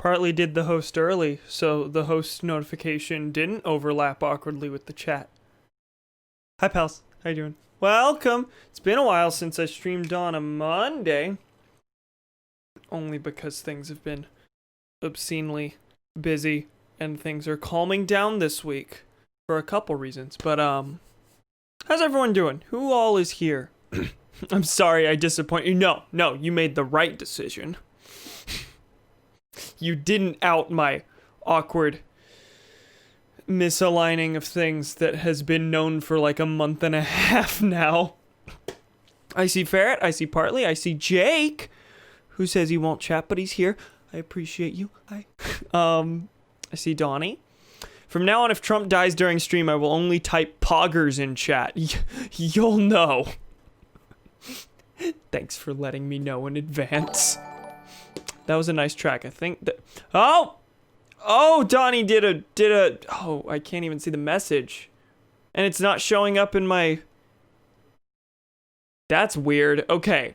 partly did the host early, so the host notification didn't overlap awkwardly with the chat. Hi, pals. How you doing? Welcome. It's been a while since I streamed on a Monday. Only because things have been obscenely busy and things are calming down this week for a couple reasons. But, how's everyone doing? Who all is here? I'm sorry I disappoint you. No, you made the right decision. You didn't out my awkward misaligning of things that has been known for like a month and a half now. I see Ferret, I see Partly, I see Jake, who says he won't chat, but he's here. I appreciate you. Hi. I see Donnie. From now on, if Trump dies during stream, I will only type poggers in chat. You'll know. Thanks for letting me know in advance. That was a nice track. I think that... Oh, Donnie did a... Oh, I can't even see the message. And it's not showing up in my... That's weird. Okay.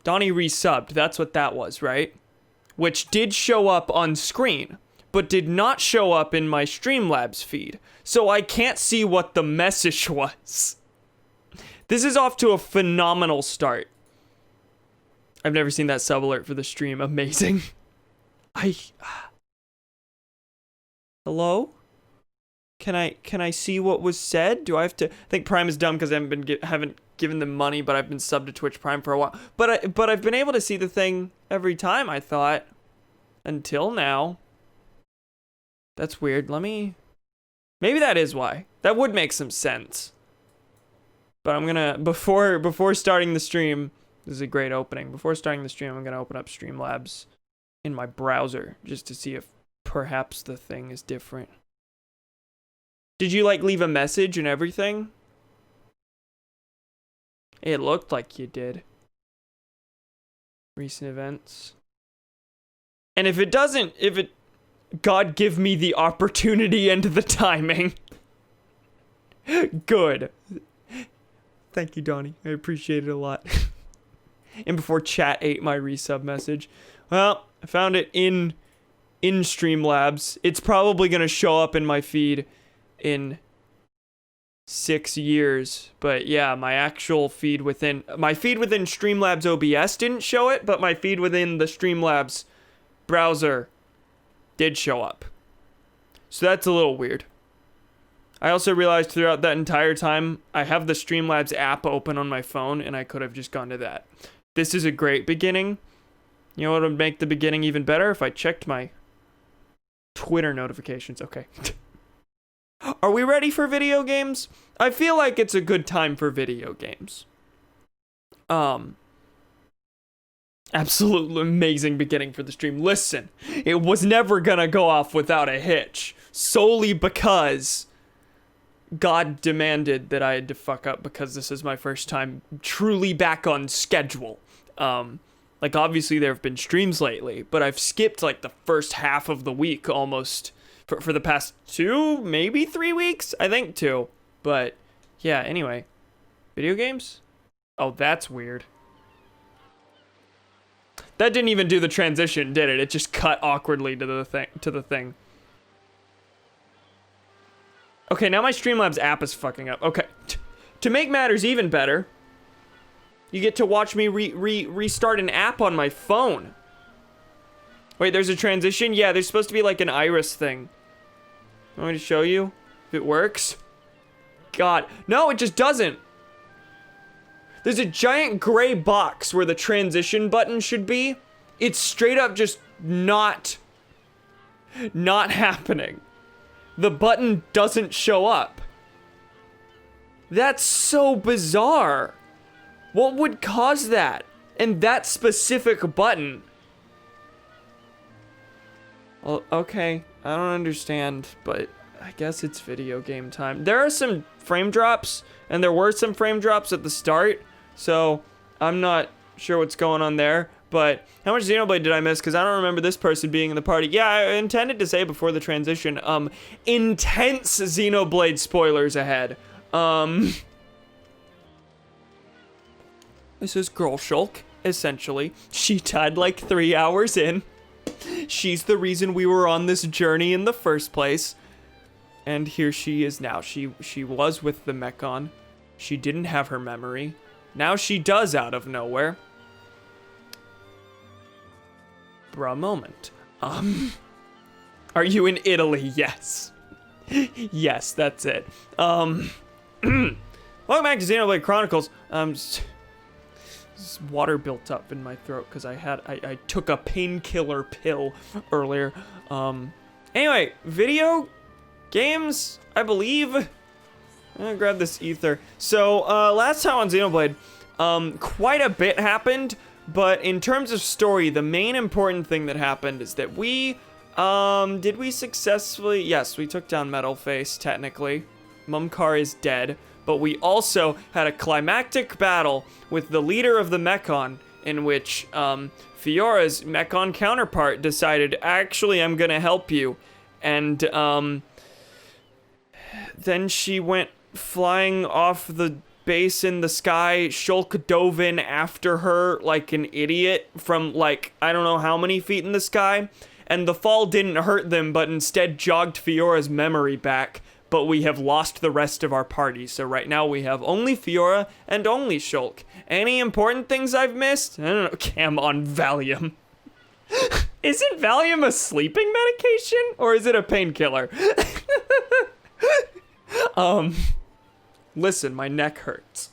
Donnie resubbed. That's what that was, right? Which did show up on screen, but did not show up in my Streamlabs feed. So I can't see what the message was. This is off to a phenomenal start. I've never seen that sub alert for the stream. Amazing. Hello? Can I see what was said? Do I have to... I think Prime is dumb because I haven't given them money, but I've been subbed to Twitch Prime for a while. But I've been able to see the thing every time, I thought. Until now. That's weird. Let me... Maybe that is why. That would make some sense. But I'm gonna... Before starting the stream... This is a great opening. Before starting the stream, I'm gonna open up Streamlabs in my browser just to see if perhaps the thing is different. Did you like leave a message and everything? It looked like you did. Recent events. And if it doesn't, God give me the opportunity and the timing. Good. Thank you, Donnie. I appreciate it a lot. And before chat ate my resub message. Well, I found it in Streamlabs. It's probably going to show up in my feed in 6 years. But yeah, my actual feed within... My feed within Streamlabs OBS didn't show it, but my feed within the Streamlabs browser did show up. So that's a little weird. I also realized throughout that entire time, I have the Streamlabs app open on my phone, and I could have just gone to that. This is a great beginning. You know what would make the beginning even better? If I checked my Twitter notifications. Okay. Are we ready for video games? I feel like it's a good time for video games. Absolutely amazing beginning for the stream. Listen, it was never gonna go off without a hitch. Solely because God demanded that I had to fuck up because this is my first time truly back on schedule. Like, obviously there have been streams lately, but I've skipped, like, the first half of the week almost for the past 2, maybe 3 weeks? I think 2. But, yeah, anyway. Video games? Oh, that's weird. That didn't even do the transition, did it? It just cut awkwardly to the thing. Okay, now my Streamlabs app is fucking up. Okay. To make matters even better, you get to watch me restart an app on my phone. Wait, there's a transition? Yeah, there's supposed to be like an iris thing. You want me to show you if it works? God. No, it just doesn't. There's a giant gray box where the transition button should be. It's straight up just not happening. The button doesn't show up. That's so bizarre. What would cause that? And that specific button? Well, okay. I don't understand, but I guess it's video game time. There are some frame drops, and there were some frame drops at the start, so I'm not sure what's going on there. But how much Xenoblade did I miss? Because I don't remember this person being in the party. Yeah, I intended to say before the transition, intense Xenoblade spoilers ahead. This is Girl Shulk, essentially. She died like 3 hours in. She's the reason we were on this journey in the first place. And here she is now. She was with the Mechon. She didn't have her memory. Now she does out of nowhere. Bruh moment. Are you in Italy? Yes. Yes, that's it. Welcome back to Xenoblade Chronicles. This water built up in my throat because I took a painkiller pill earlier. Anyway, video games, I believe. I'm gonna grab this ether. So, last time on Xenoblade, quite a bit happened, but in terms of story, the main important thing that happened is that we, did we successfully, yes, we took down Metal Face, technically. Mumkar is dead, but we also had a climactic battle with the leader of the Mechon, in which, Fiora's Mechon counterpart decided, actually, I'm gonna help you. And, then she went flying off the base in the sky. Shulk dove in after her like an idiot from like, I don't know how many feet in the sky. And the fall didn't hurt them, but instead jogged Fiora's memory back. But we have lost the rest of our party. So right now we have only Fiora and only Shulk. Any important things I've missed? I don't know. Cam on Valium. Isn't Valium a sleeping medication? Or is it a painkiller? Listen, my neck hurts.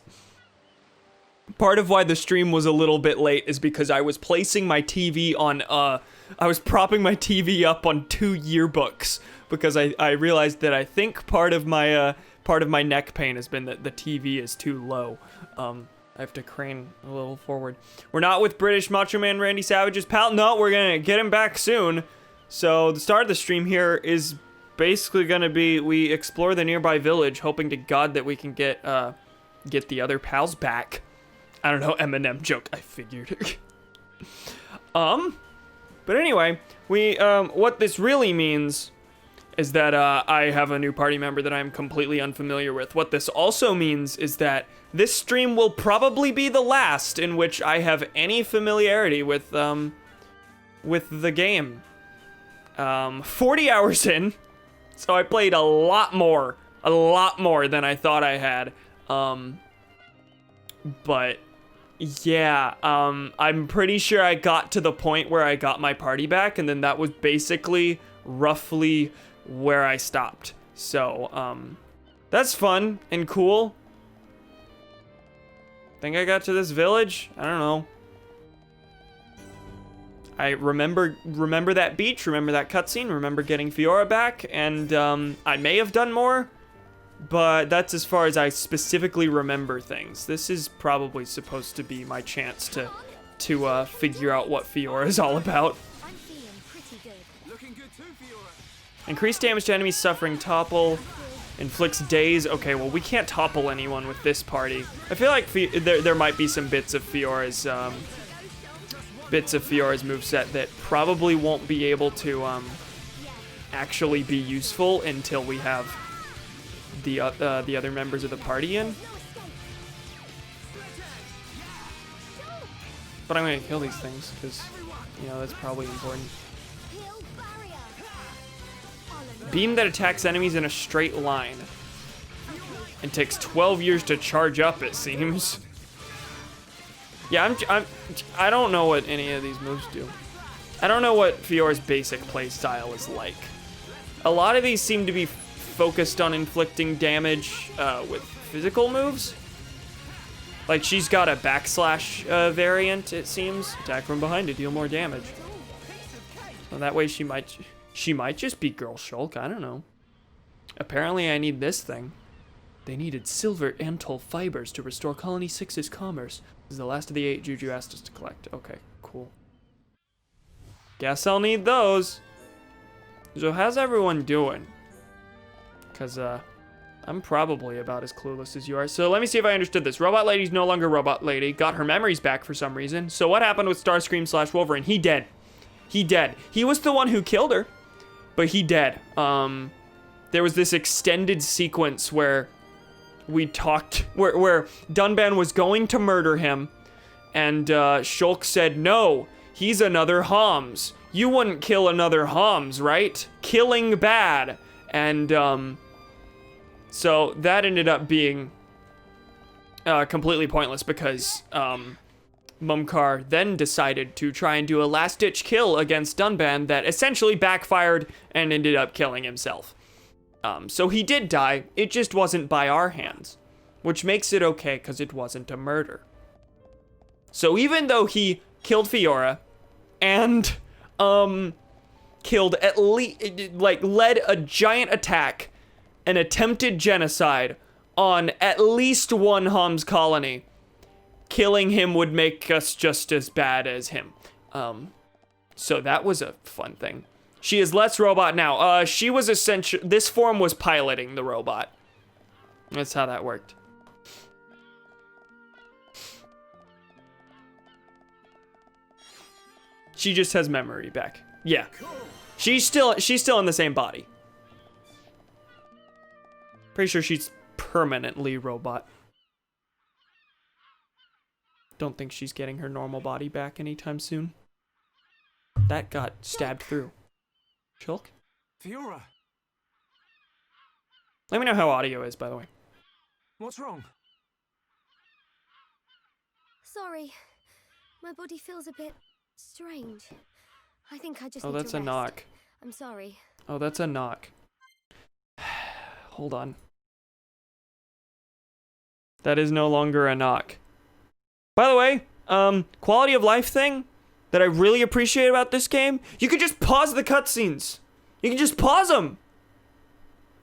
Part of why the stream was a little bit late is because I was placing my TV on, I was propping my TV up on 2 yearbooks because I realized that I think part of my neck pain has been that the TV is too low. I have to crane a little forward. We're not with British Macho Man Randy Savage's pal. No, we're gonna get him back soon. So the start of the stream here is basically gonna be we explore the nearby village, hoping to God that we can get the other pals back. I don't know, Eminem joke, I figured. But anyway, we what this really means is that I have a new party member that I'm completely unfamiliar with. What this also means is that this stream will probably be the last in which I have any familiarity with the game. 40 hours in. So I played a lot more than I thought I had. But yeah, I'm pretty sure I got to the point where I got my party back, and then that was basically roughly where I stopped. So, that's fun and cool. Think I got to this village? I don't know. I remember that beach, remember that cutscene, remember getting Fiora back, and I may have done more, but that's as far as I specifically remember things. This is probably supposed to be my chance to figure out what Fiora is all about. I'm feeling pretty good. Looking good too, Fiora. Increased damage to enemies suffering topple, inflicts daze. Okay, well we can't topple anyone with this party. I feel like there might be some bits of Fiora's moveset that probably won't be able to actually be useful until we have the other members of the party in. But I'm gonna kill these things because, you know, that's probably important. Beam that attacks enemies in a straight line and takes 12 years to charge up, it seems. Yeah, I don't know what any of these moves do. I don't know what Fiora's basic play style is like. A lot of these seem to be focused on inflicting damage with physical moves. Like she's got a backslash variant, it seems. Attack from behind to deal more damage. So that way she might just be Girl Shulk, I don't know. Apparently I need this thing. They needed silver Antol fibers to restore Colony 6's commerce. This is the last of the 8 Juju asked us to collect. Okay, cool. Guess I'll need those. So how's everyone doing? Because, I'm probably about as clueless as you are. So let me see if I understood this. Robot Lady's no longer Robot Lady. Got her memories back for some reason. So what happened with Starscream / Wolverine? He dead. He dead. He was the one who killed her. But he dead. There was this extended sequence where we talked, where Dunban was going to murder him, and Shulk said, no, he's another Homs. You wouldn't kill another Homs, right? Killing bad. And so that ended up being completely pointless because Mumkar then decided to try and do a last-ditch kill against Dunban that essentially backfired and ended up killing himself. So he did die, it just wasn't by our hands, which makes it okay because it wasn't a murder. So even though he killed Fiora and killed at least, like, led a giant attack, an attempted genocide on at least one Homs colony, killing him would make us just as bad as him. So that was a fun thing. She is less robot now. She was this form was piloting the robot. That's how that worked. She just has memory back. Yeah. She's still in the same body. Pretty sure she's permanently robot. Don't think she's getting her normal body back anytime soon. That got stabbed through. Shulk? Fiora, Let me know how audio is, by the way. what's wrong? Sorry. My body feels a bit strange. I think I just Oh, need that's to a rest. knock. I'm sorry. Oh, that's a knock. Hold on. That is no longer a knock. By the way, quality of life thing that I really appreciate about this game, you could just pause the cutscenes. You can just pause them.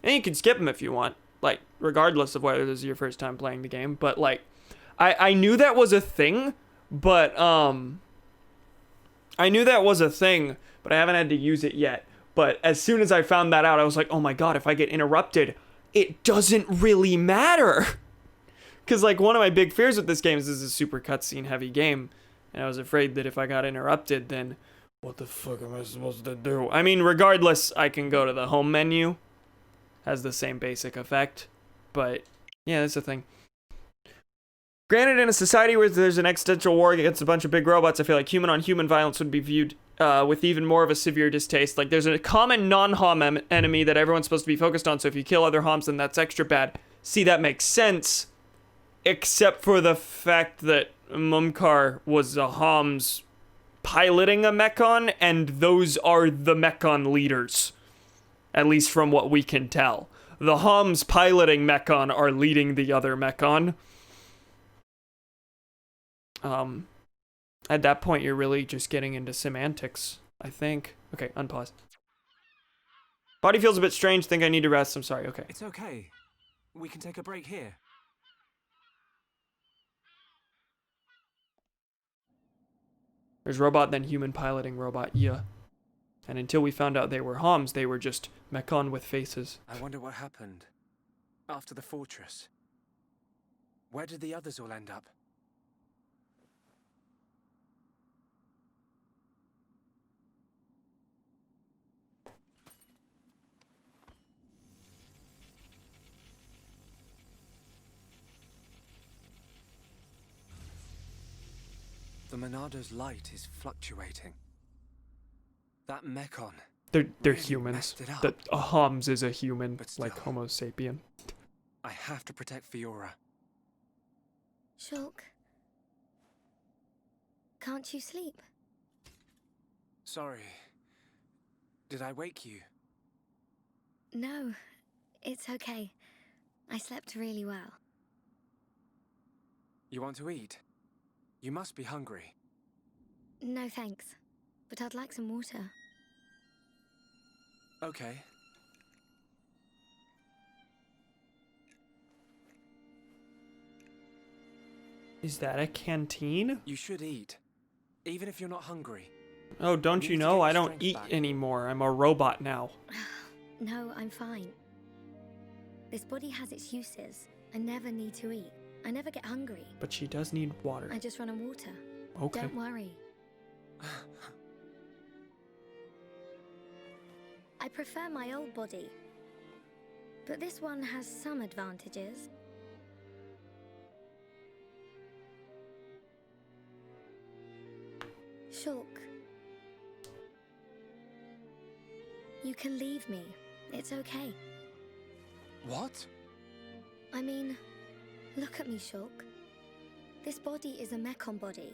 And you can skip them if you want, like, regardless of whether this is your first time playing the game. But, like, I knew that was a thing, but, I haven't had to use it yet. But as soon as I found that out, I was like, oh my god, if I get interrupted, it doesn't really matter. Because, like, one of my big fears with this game is this is a super cutscene heavy game. And I was afraid that if I got interrupted, then what the fuck am I supposed to do? I mean, regardless, I can go to the home menu. Has the same basic effect. But, yeah, that's the thing. Granted, in a society where there's an existential war against a bunch of big robots, I feel like human-on-human violence would be viewed with even more of a severe distaste. Like, there's a common non-Hom enemy that everyone's supposed to be focused on, so if you kill other Homs, then that's extra bad. See, that makes sense. Except for the fact that Mumkar was a Homs piloting a Mechon, and those are the Mechon leaders. At least from what we can tell. The Homs piloting Mechon are leading the other Mechon. At that point, you're really just getting into semantics, I think. Okay, unpause. Body feels a bit strange, think I need to rest, I'm sorry, okay. It's okay. We can take a break here. There's robot, then human piloting robot, yeah. And until we found out they were Homs, they were just Mechon with faces. I wonder what happened after the fortress. Where did the others all end up? The Monado's light is fluctuating. That Mechon. They're really humans. messed it up. The Homs is a human, But like still. Homo sapien. I have to protect Fiora. Shulk. Can't you sleep? Sorry. Did I wake you? No, it's okay. I slept really well. You want to eat? You must be hungry. No thanks, but I'd like some water. Okay. Is that a canteen? You should eat, even if you're not hungry. Oh, don't You you need to know? get I your don't strength eat back. anymore. I'm a robot now. No, I'm fine. This body has its uses. I never need to eat. I never get hungry. But she does need water. I just run on water. Okay. Don't worry. I prefer my old body. But this one has some advantages. Shulk, You can leave me. It's okay. What? I mean, look at me, Shulk. This body is a Mechon body,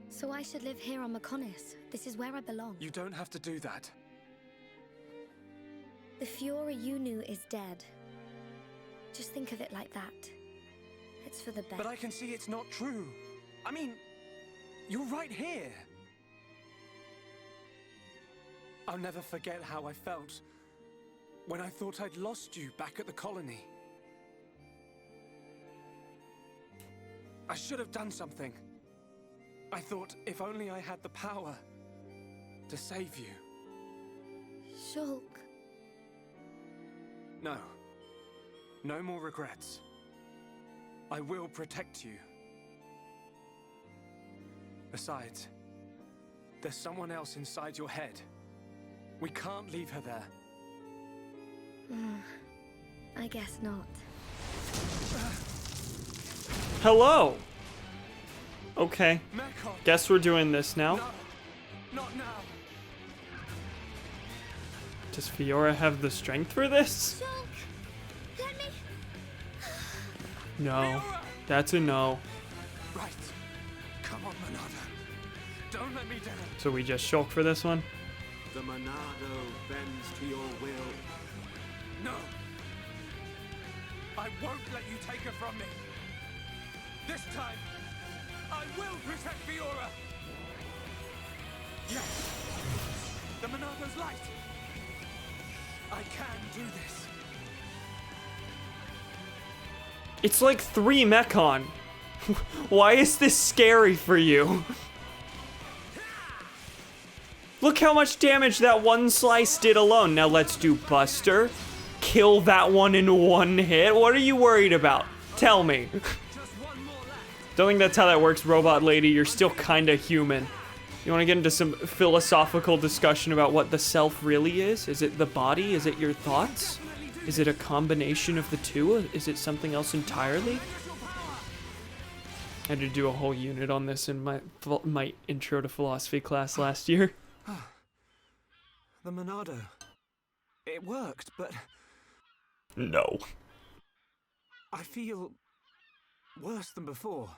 so I should live here on Mechonis. This is where I belong. You don't have to do that. The Fiora you knew is dead. Just think of it like that. It's for the best. But I can see it's not true. I mean, you're right here. I'll never forget how I felt when I thought I'd lost you back at the colony. I should have done something. I thought if only I had the power to save you. Shulk. No. No more regrets. I will protect you. Besides, there's someone else inside your head. We can't leave her there. I guess not. Hello. Okay. Mechon! Guess we're doing this now. No, not now. Does Fiora have the strength for this? Shulk! Let me... No. Fiora! That's a no. Right. Come on, Monado. Don't let me down. So we just shulk for this one? The Monado bends to your will. No. I won't let you take her from me. This time, I will protect Fiora. Yes. The Monado's light. I can do this. It's like 3 Mechon. Why is this scary for you? Look how much damage that one slice did alone. Now let's do Buster. Kill that one in one hit. What are you worried about? Tell me. Just one more left. Don't think that's how that works, robot lady. You're still kinda human. You wanna get into some philosophical discussion about what the self really is? Is it the body? Is it your thoughts? Is it a combination of the two? Is it something else entirely? I had to do a whole unit on this in my intro to philosophy class last year. The Monado. It worked, but No. I feel worse than before.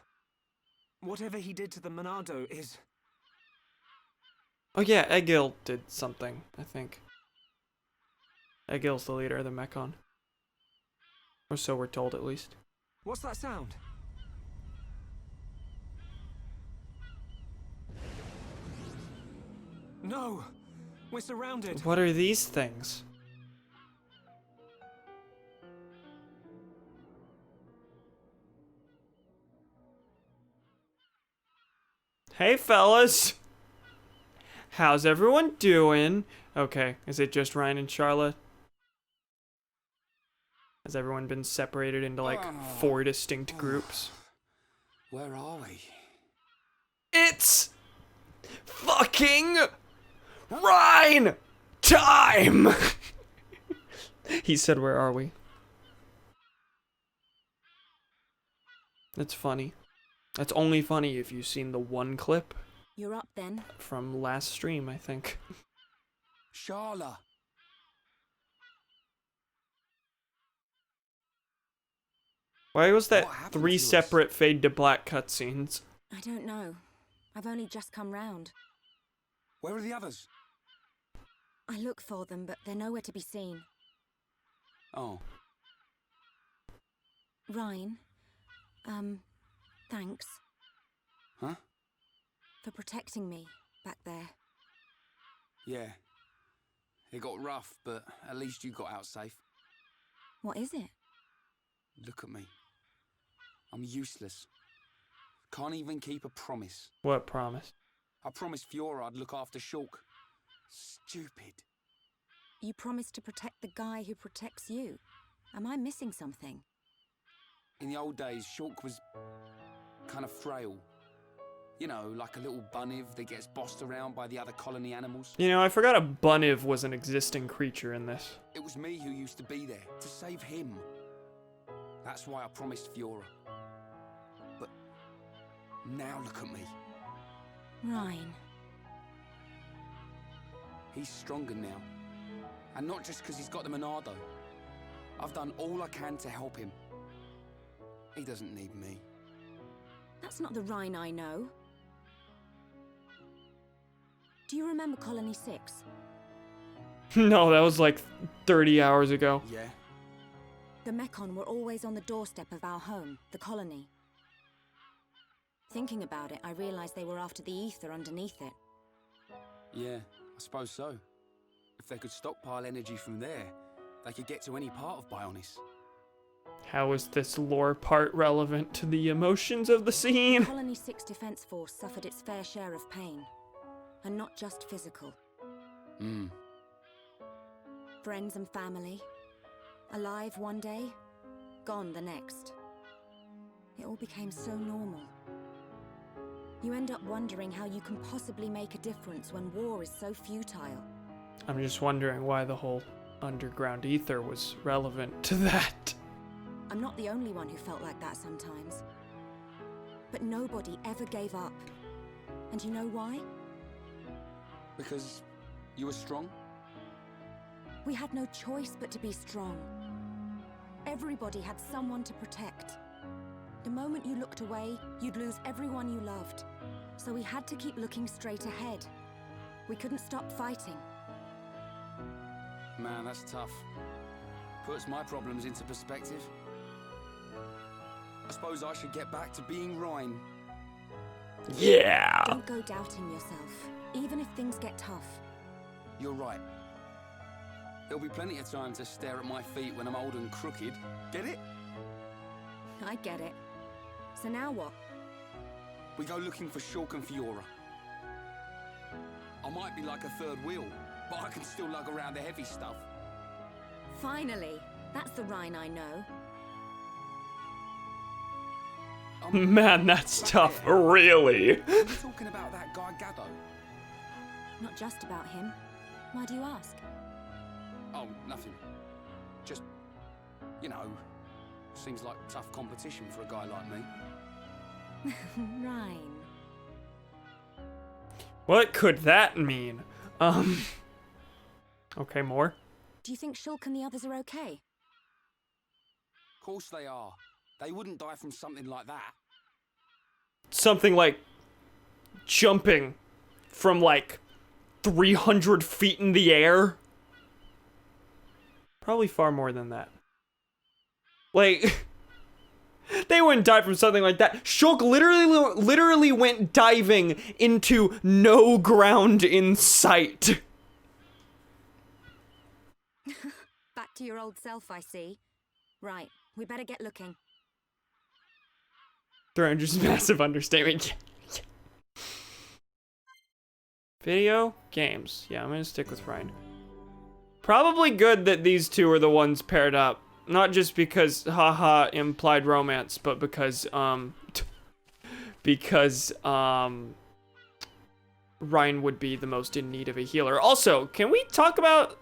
Whatever he did to the Monado is... Oh yeah, Egil did something, I think. Egil's the leader of the Mechon. Or so we're told, at least. What's that sound? No! We're surrounded! What are these things? Hey fellas! How's everyone doing? Okay, is it just Ryan and Charlotte? Has everyone been separated into like 4 distinct groups? Where are we? It's fucking Rhine time! He said, where are we? That's funny. That's only funny if you've seen the one clip You're up then. from last stream, I think. Sharla! Why was that What happened 3 to us? separate fade to black cutscenes? I don't know. I've only just come round. Where are the others? I look for them, but they're nowhere to be seen. Oh, Ryan, thanks huh? for protecting me back there. Yeah. It got rough, but at least you got out safe. What is it? Look at me. I'm useless. Can't even keep a promise. What promise? I promised Fiora I'd look after Shulk. Stupid. You promised to protect the guy who protects you. Am I missing something? In the old days, Shulk was kind of frail. You know, like a little bunniv that gets bossed around by the other colony animals. You know, I forgot a Bunniv was an existing creature in this. It was me who used to be there, to save him. That's why I promised Fiora. But now look at me. Ryan, He's stronger now. And not just because he's got the Monado. I've done all I can to help him. He doesn't need me. That's not the Rhine I know. Do you remember Colony 6? No, that was like 30 hours ago. Yeah? The Mechon were always on the doorstep of our home, the colony. Thinking about it, I realized they were after the ether underneath it. Yeah, I suppose so. If they could stockpile energy from there, they could get to any part of Bionis. How is this lore part relevant to the emotions of the scene? Colony 6 Defense Force suffered its fair share of pain. And not just physical. Friends and family. Alive one day, gone the next. It all became so normal. You end up wondering how you can possibly make a difference when war is so futile. I'm just wondering why the whole underground ether was relevant to that. I'm not the only one who felt like that sometimes. But nobody ever gave up. And you know why? Because you were strong? We had no choice but to be strong. Everybody had someone to protect. The moment you looked away, you'd lose everyone you loved. So we had to keep looking straight ahead. We couldn't stop fighting. Man, that's tough. Puts my problems into perspective. I suppose I should get back to being Rhine. Yeah. Don't go doubting yourself, even if things get tough. You're right. There'll be plenty of time to stare at my feet when I'm old and crooked. Get it? I get it. So now what? We go looking for Shulk and Fiora. I might be like a third wheel, but I can still lug around the heavy stuff. Finally! That's the Rhine I know. Man, that's tough. Really? Are you talking about that guy Gaddo? Not just about him. Why do you ask? Oh, nothing. Just, you know, seems like tough competition for a guy like me. Rhine. What could that mean? Okay, more? Do you think Shulk and the others are okay? Of course they are. They wouldn't die from something like that. Something like jumping from like 300 feet in the air? Probably far more than that. Like, they wouldn't die from something like that. Shulk literally went diving into no ground in sight. Back to your old self, I see. Right, we better get looking. 300's massive understatement. Video games. Yeah, I'm gonna stick with Ryan. Probably good that these two are the ones paired up. Not just because, haha, implied romance, but because Ryan would be the most in need of a healer. Also, can we talk about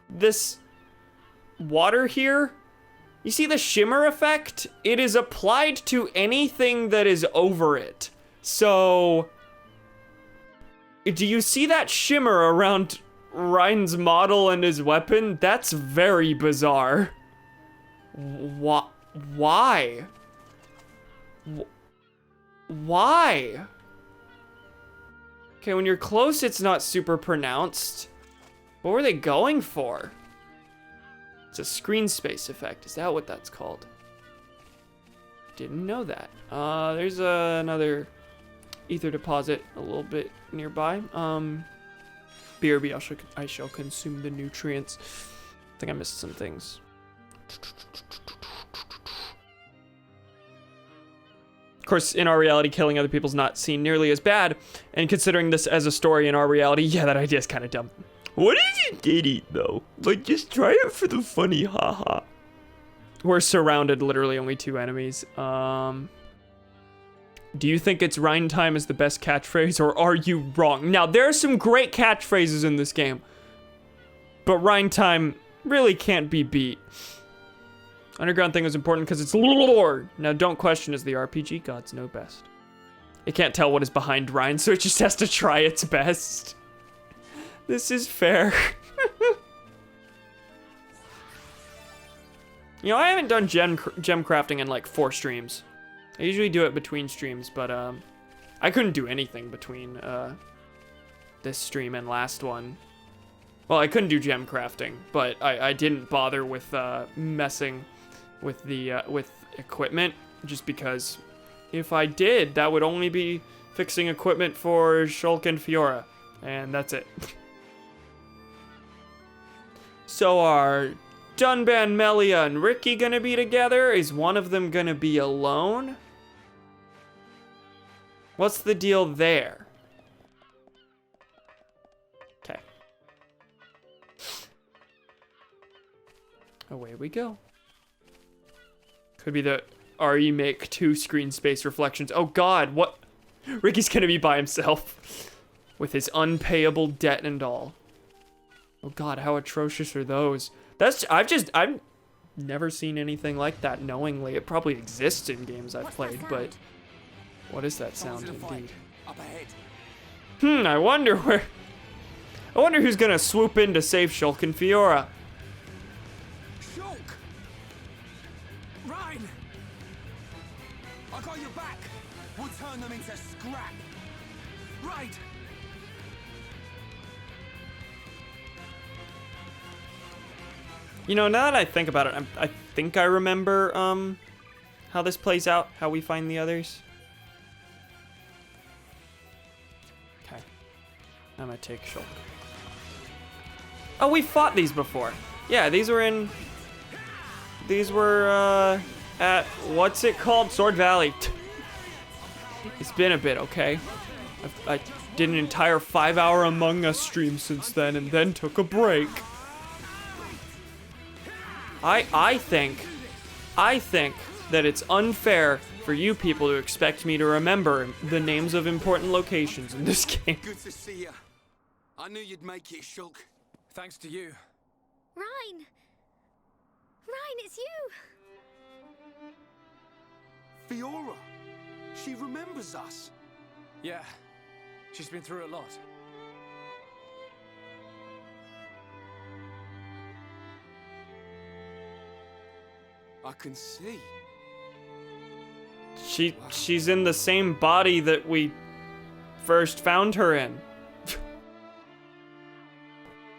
this water here? You see the shimmer effect? It is applied to anything that is over it. So, do you see that shimmer around Ryan's model and his weapon? That's very bizarre. Why? Why? Okay, when you're close, it's not super pronounced. What were they going for? It's a screen space effect. Is that what that's called? Didn't know that. There's another ether deposit a little bit nearby. BRB, I shall consume the nutrients. I think I missed some things. Of course, in our reality, killing other people's not seen nearly as bad. And considering this as a story in our reality, yeah, that idea is kind of dumb. What if you did eat, though? Like, just try it for the funny, haha. We're surrounded, literally only 2 enemies. Do you think it's Rhine time is the best catchphrase, or are you wrong? Now, there are some great catchphrases in this game, but Rhine time really can't be beat. Underground thing is important because it's lore. Now, don't question, as the RPG gods know best. It can't tell what is behind Rhine, so it just has to try its best. This is fair. You know, I haven't done gem crafting in like 4 streams. I usually do it between streams, but I couldn't do anything between this stream and last one. Well, I couldn't do gem crafting, but I didn't bother with messing with the with equipment, just because if I did, that would only be fixing equipment for Shulk and Fiora, and that's it. So are Dunban, Melia, and Ricky gonna be together? Is one of them gonna be alone? What's the deal there? Okay. Away we go. Could be the RE make 2 screen space reflections. Oh god, what? Ricky's gonna be by himself. With his unpayable debt and all. Oh god, how atrocious are those? I've never seen anything like that knowingly. It probably exists in games I've played, but what is that sound indeed? Up ahead. I wonder who's gonna swoop in to save Shulk and Fiora. Shulk! Rhine! I got your back. We'll turn them into scrap. Right! You know, now that I think about it, I think I remember how this plays out, how we find the others. Okay. I'm gonna take Shulk. Oh, we fought these before. Yeah, these were at, what's it called? Sword Valley. It's been a bit, okay? I did an entire 5-hour Among Us stream since then, and then took a break. I think that it's unfair for you people to expect me to remember the names of important locations in this game. Good to see you. I knew you'd make it, Shulk. Thanks to you. Rhine! Rhine, it's you! Fiora. She remembers us. Yeah, she's been through a lot. I can see. She's in the same body that we first found her in.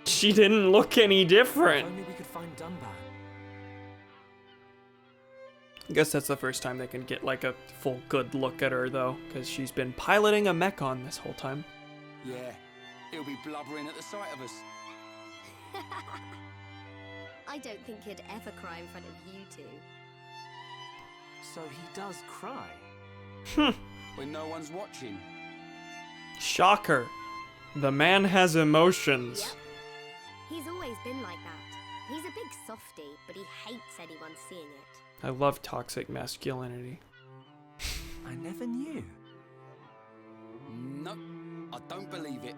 She didn't look any different. If only we could find Dunban. I guess that's the first time they can get like a full good look at her though, because she's been piloting a mech-on this whole time. Yeah, he'll be blubbering at the sight of us. I don't think he'd ever cry in front of you two. So he does cry? When no one's watching. Shocker. The man has emotions. Yep. He's always been like that. He's a big softie, but he hates anyone seeing it. I love toxic masculinity. I never knew. No, I don't believe it.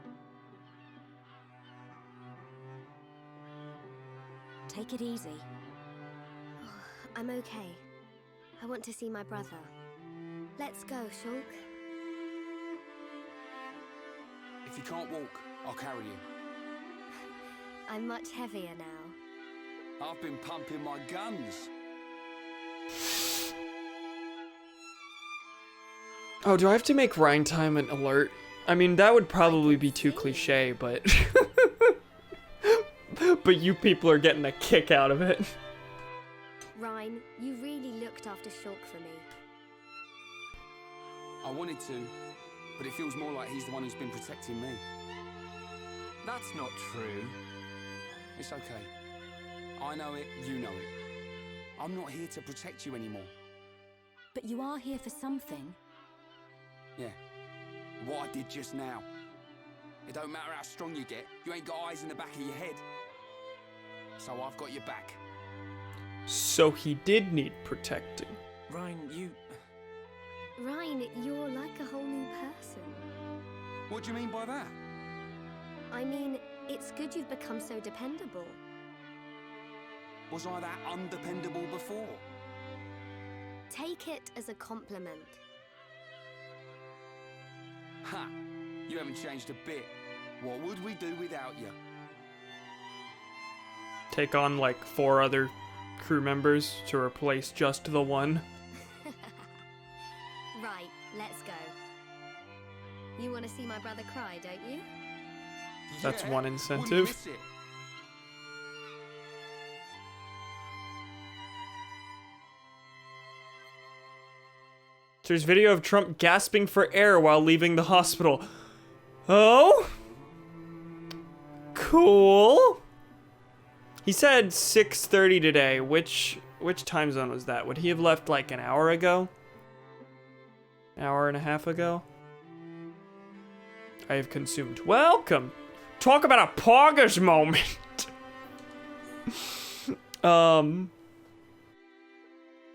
Take it easy. I'm okay. I want to see my brother. Let's go, Shulk. If you can't walk, I'll carry you. I'm much heavier now. I've been pumping my guns. Oh, do I have to make Rhine time an alert? I mean, that would probably be too cliche, but... but you people are getting a kick out of it. Rhine, you really looked after Shulk for me. I wanted to, but it feels more like he's the one who's been protecting me. That's not true. It's okay. I know it, you know it. I'm not here to protect you anymore. But you are here for something. Yeah, what I did just now. It don't matter how strong you get, you ain't got eyes in the back of your head. So I've got your back. So he did need protecting. Rhine, you... Rhine, you're like a whole new person. What do you mean by that? I mean, it's good you've become so dependable. Was I that undependable before? Take it as a compliment. Ha! You haven't changed a bit. What would we do without you? Take on like 4 other crew members to replace just the one. Right, let's go. You want to see my brother cry, don't you? That's Yeah, one wouldn't incentive. miss it. There's video of Trump gasping for air while leaving the hospital. Oh? Cool. He said 6:30 today. Which time zone was that? Would he have left like an hour ago? Hour and a half ago? I have consumed. Welcome. Talk about a poggers moment.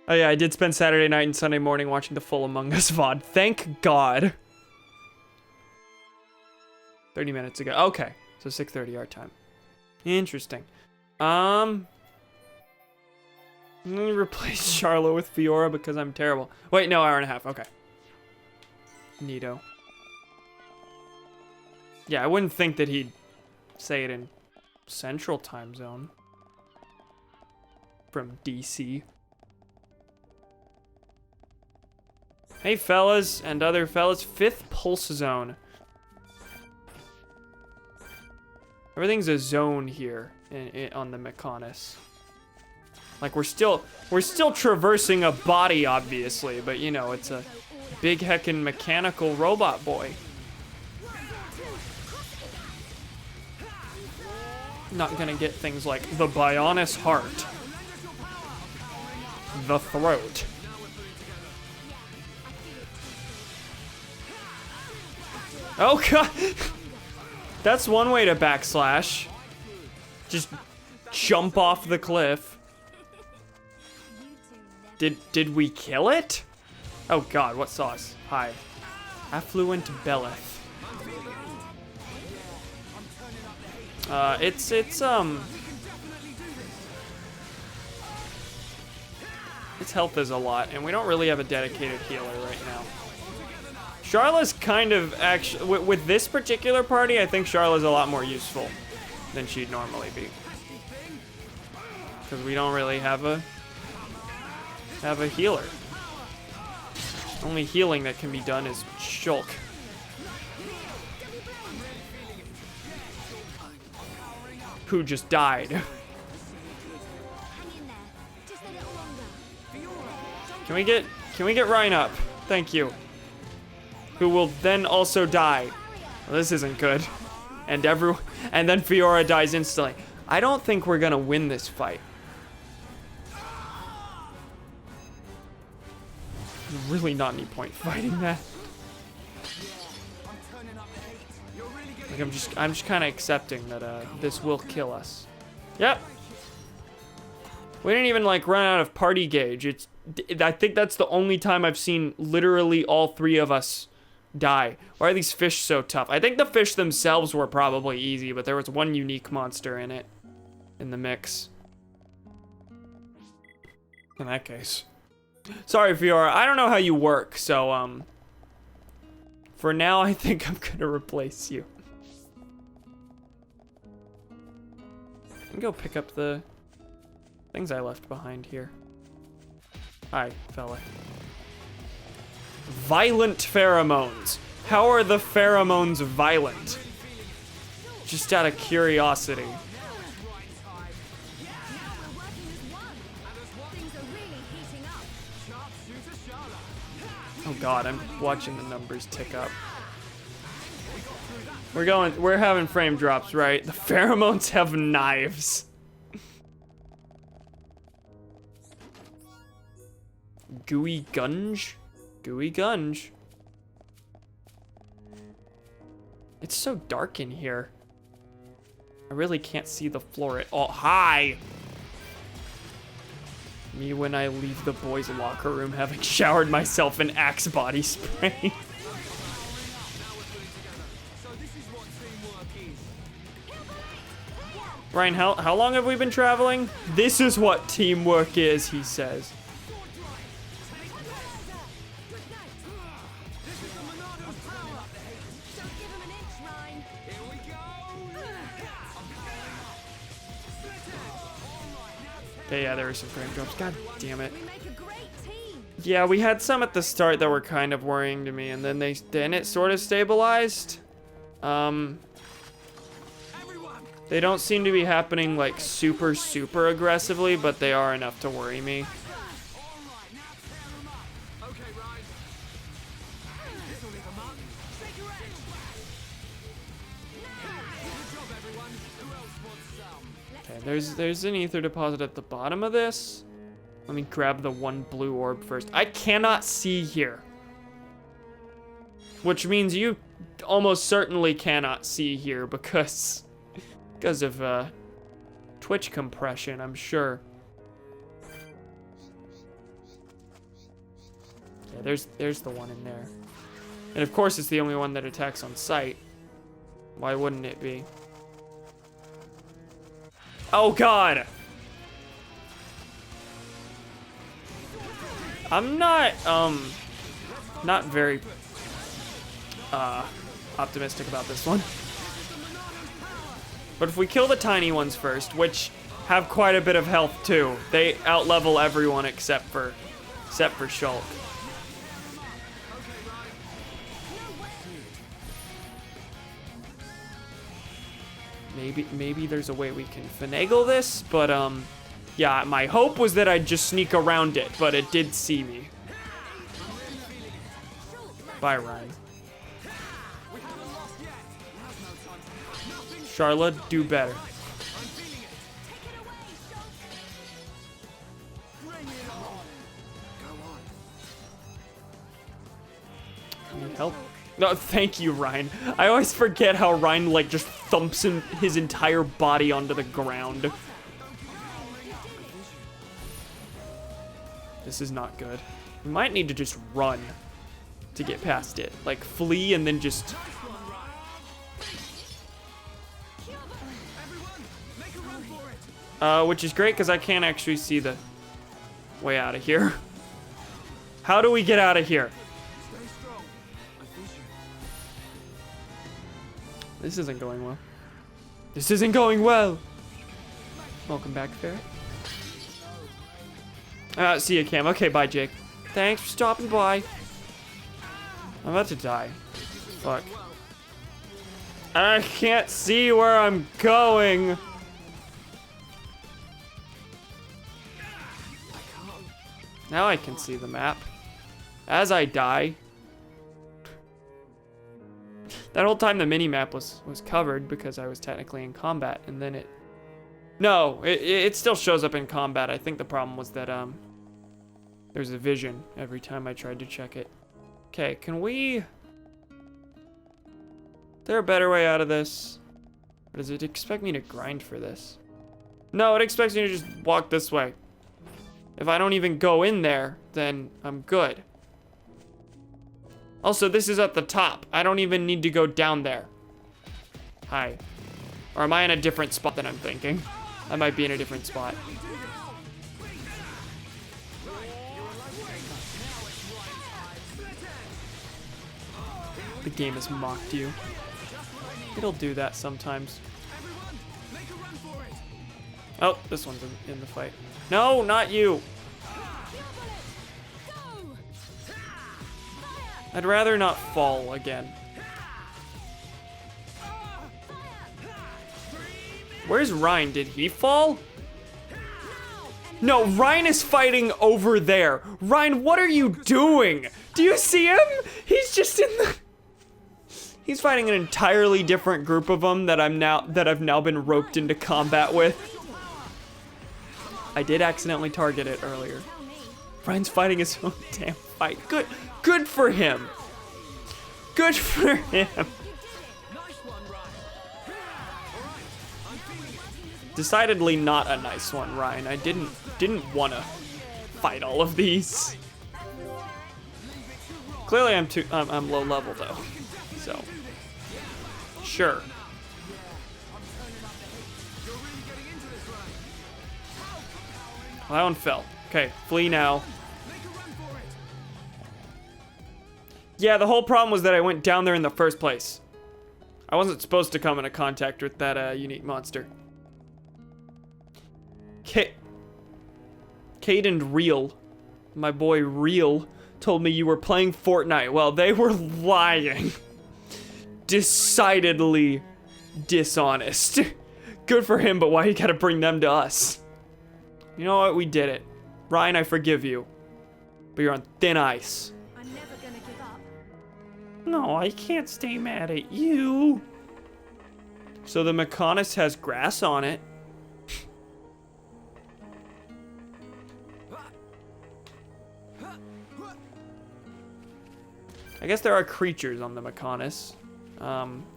Oh yeah, I did spend Saturday night and Sunday morning watching the full Among Us VOD. Thank God. 30 minutes ago. Okay, so 6:30 our time. Interesting. Let me replace Charlotte with Fiora because I'm terrible. Wait, no, hour and a half. Okay. Neato. Yeah, I wouldn't think that he'd say it in Central Time Zone. From DC. Hey fellas and other fellas, 5th Pulse Zone. Everything's a zone here on the Mechonis. Like we're still traversing a body, obviously, but you know it's a big heckin' mechanical robot boy. Not gonna get things like the Bionis heart, the throat. Oh god! That's one way to backslash. Just jump off the cliff. Did we kill it? Oh god, what sauce? Hi. Affluent Beleth. Its health is a lot, and we don't really have a dedicated healer right now. Charla's kind of actually, with this particular party, I think Charla's a lot more useful than she'd normally be. Because we don't really have a healer. Only healing that can be done is Shulk. Who just died. Can we get Ryan up? Thank you. Who will then also die. Well, this isn't good. And then Fiora dies instantly. I don't think we're gonna win this fight. There's really not any point fighting that. Like I'm just kind of accepting that this will kill us. Yep. We didn't even like run out of party gauge. I think that's the only time I've seen literally all 3 of us die. Why are these fish so tough? I think the fish themselves were probably easy, but there was one unique monster in the mix. In that case. Sorry, Fiora. I don't know how you work, so for now I think I'm gonna replace you. I can go pick up the things I left behind here. Hi, fella. Violent pheromones. How are the pheromones violent? Just out of curiosity. Oh god, I'm watching the numbers tick up. We're having frame drops, right? The pheromones have knives. Gooey gunge? Gooey gunge. It's so dark in here. I really can't see the floor at all. Hi! Me when I leave the boys' locker room having showered myself in Axe body spray. Ryan, how long have we been traveling? This is what teamwork is, he says. Okay, yeah, there were some frame drops. God damn it. We make a great team. Yeah, we had some at the start that were kind of worrying to me, and then it sort of stabilized. They don't seem to be happening like super aggressively, but they are enough to worry me. Okay, there's an ether deposit at the bottom of this. Let me grab the one blue orb first. I cannot see here. Which means you almost certainly cannot see here because of Twitch compression, I'm sure. Yeah, there's the one in there. And of course it's the only one that attacks on sight. Why wouldn't it be? Oh god! I'm not very optimistic about this one. But if we kill the tiny ones first, which have quite a bit of health too, they outlevel everyone except for Shulk. Maybe there's a way we can finagle this, but yeah, my hope was that I'd just sneak around it, but it did see me. Bye, Ryan. Charlotte, do better. Need help? No, thank you, Ryan. I always forget how Ryan, like, just thumps his entire body onto the ground. This is not good. We might need to just run to get past it. Like, flee and then just... which is great because I can't actually see the way out of here. How do we get out of here? This isn't going well. This isn't going well. Welcome back, Ferret. See ya, Cam. Okay, bye, Jake. Thanks for stopping by. I'm about to die. Fuck. I can't see where I'm going. Now I can see the map. As I die. That whole time the mini-map was covered because I was technically in combat, and then it... No, it still shows up in combat. I think the problem was that, there's a vision every time I tried to check it. Okay, can we... Is there a better way out of this? Or does it expect me to grind for this? No, it expects me to just walk this way. If I don't even go in there, then I'm good. Also, this is at the top. I don't even need to go down there. Hi. Or am I in a different spot than I'm thinking? I might be in a different spot. The game has mocked you. It'll do that sometimes. Oh, this one's in the fight. No, not you. I'd rather not fall again. Where's Ryan? Did he fall? No, Ryan is fighting over there. Ryan, what are you doing? Do you see him? He's just in the... He's fighting an entirely different group of them that I've now been roped into combat with. I did accidentally target it earlier. Ryan's fighting his own damn fight. Good for him. Good for him. Decidedly not a nice one, Ryan. I didn't want to fight all of these. Clearly I'm low level though. So sure. Well, that one fell. Okay, flee now. Yeah, the whole problem was that I went down there in the first place. I wasn't supposed to come into contact with that unique monster. Okay. Cade and Real, my boy Real, told me you were playing Fortnite. Well, they were lying. Decidedly dishonest. Good for him, but why you gotta bring them to us? You know what? We did it. Ryan, I forgive you. But you're on thin ice. I'm never gonna give up. No, I can't stay mad at you. So the Mechonis has grass on it. I guess there are creatures on the Mechonis.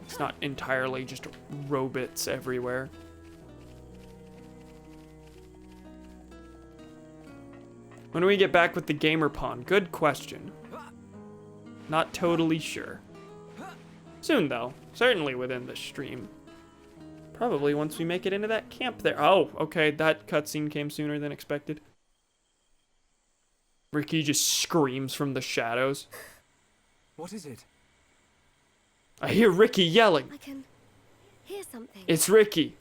It's not entirely just robots everywhere. When do we get back with the gamer pond? Good question. Not totally sure. Soon though, certainly within the stream. Probably once we make it into that camp there. Oh, okay, that cutscene came sooner than expected. Ricky just screams from the shadows. What is it? I hear Ricky yelling. I can hear something. It's Ricky.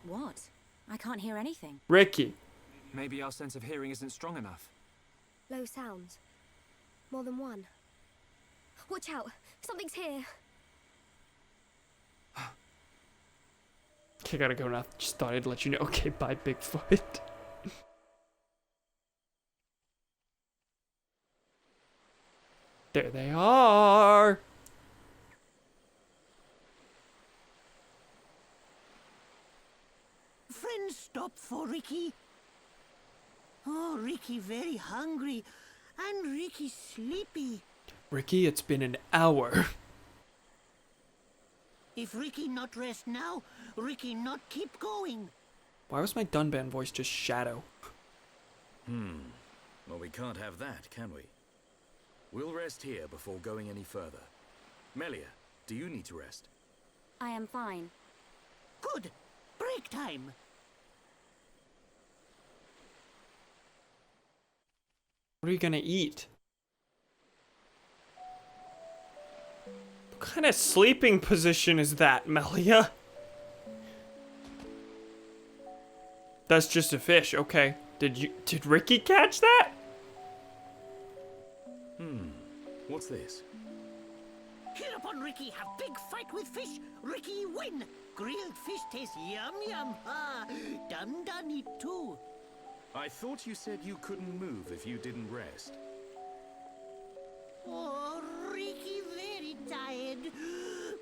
What? I can't hear anything. Ricky. Maybe our sense of hearing isn't strong enough. Low sounds. More than one. Watch out! Something's here! Okay, gotta go now. Just thought I'd let you know. Okay, bye, Bigfoot. There they are! Friends stop for Ricky. Oh, Ricky very hungry. And Ricky sleepy. Ricky, it's been an hour. If Ricky not rest now, Ricky not keep going. Why was my Dunban voice just shadow? Well, we can't have that, can we? We'll rest here before going any further. Melia, do you need to rest? I am fine. Good. Break time. What are you gonna eat? What kind of sleeping position is that, Melia? That's just a fish, okay. Did Ricky catch that? What's this? Here upon Ricky have big fight with fish. Ricky win. Grilled fish taste yum yum. Ha. Done eat too. I thought you said you couldn't move if you didn't rest. Oh, Ricky very tired.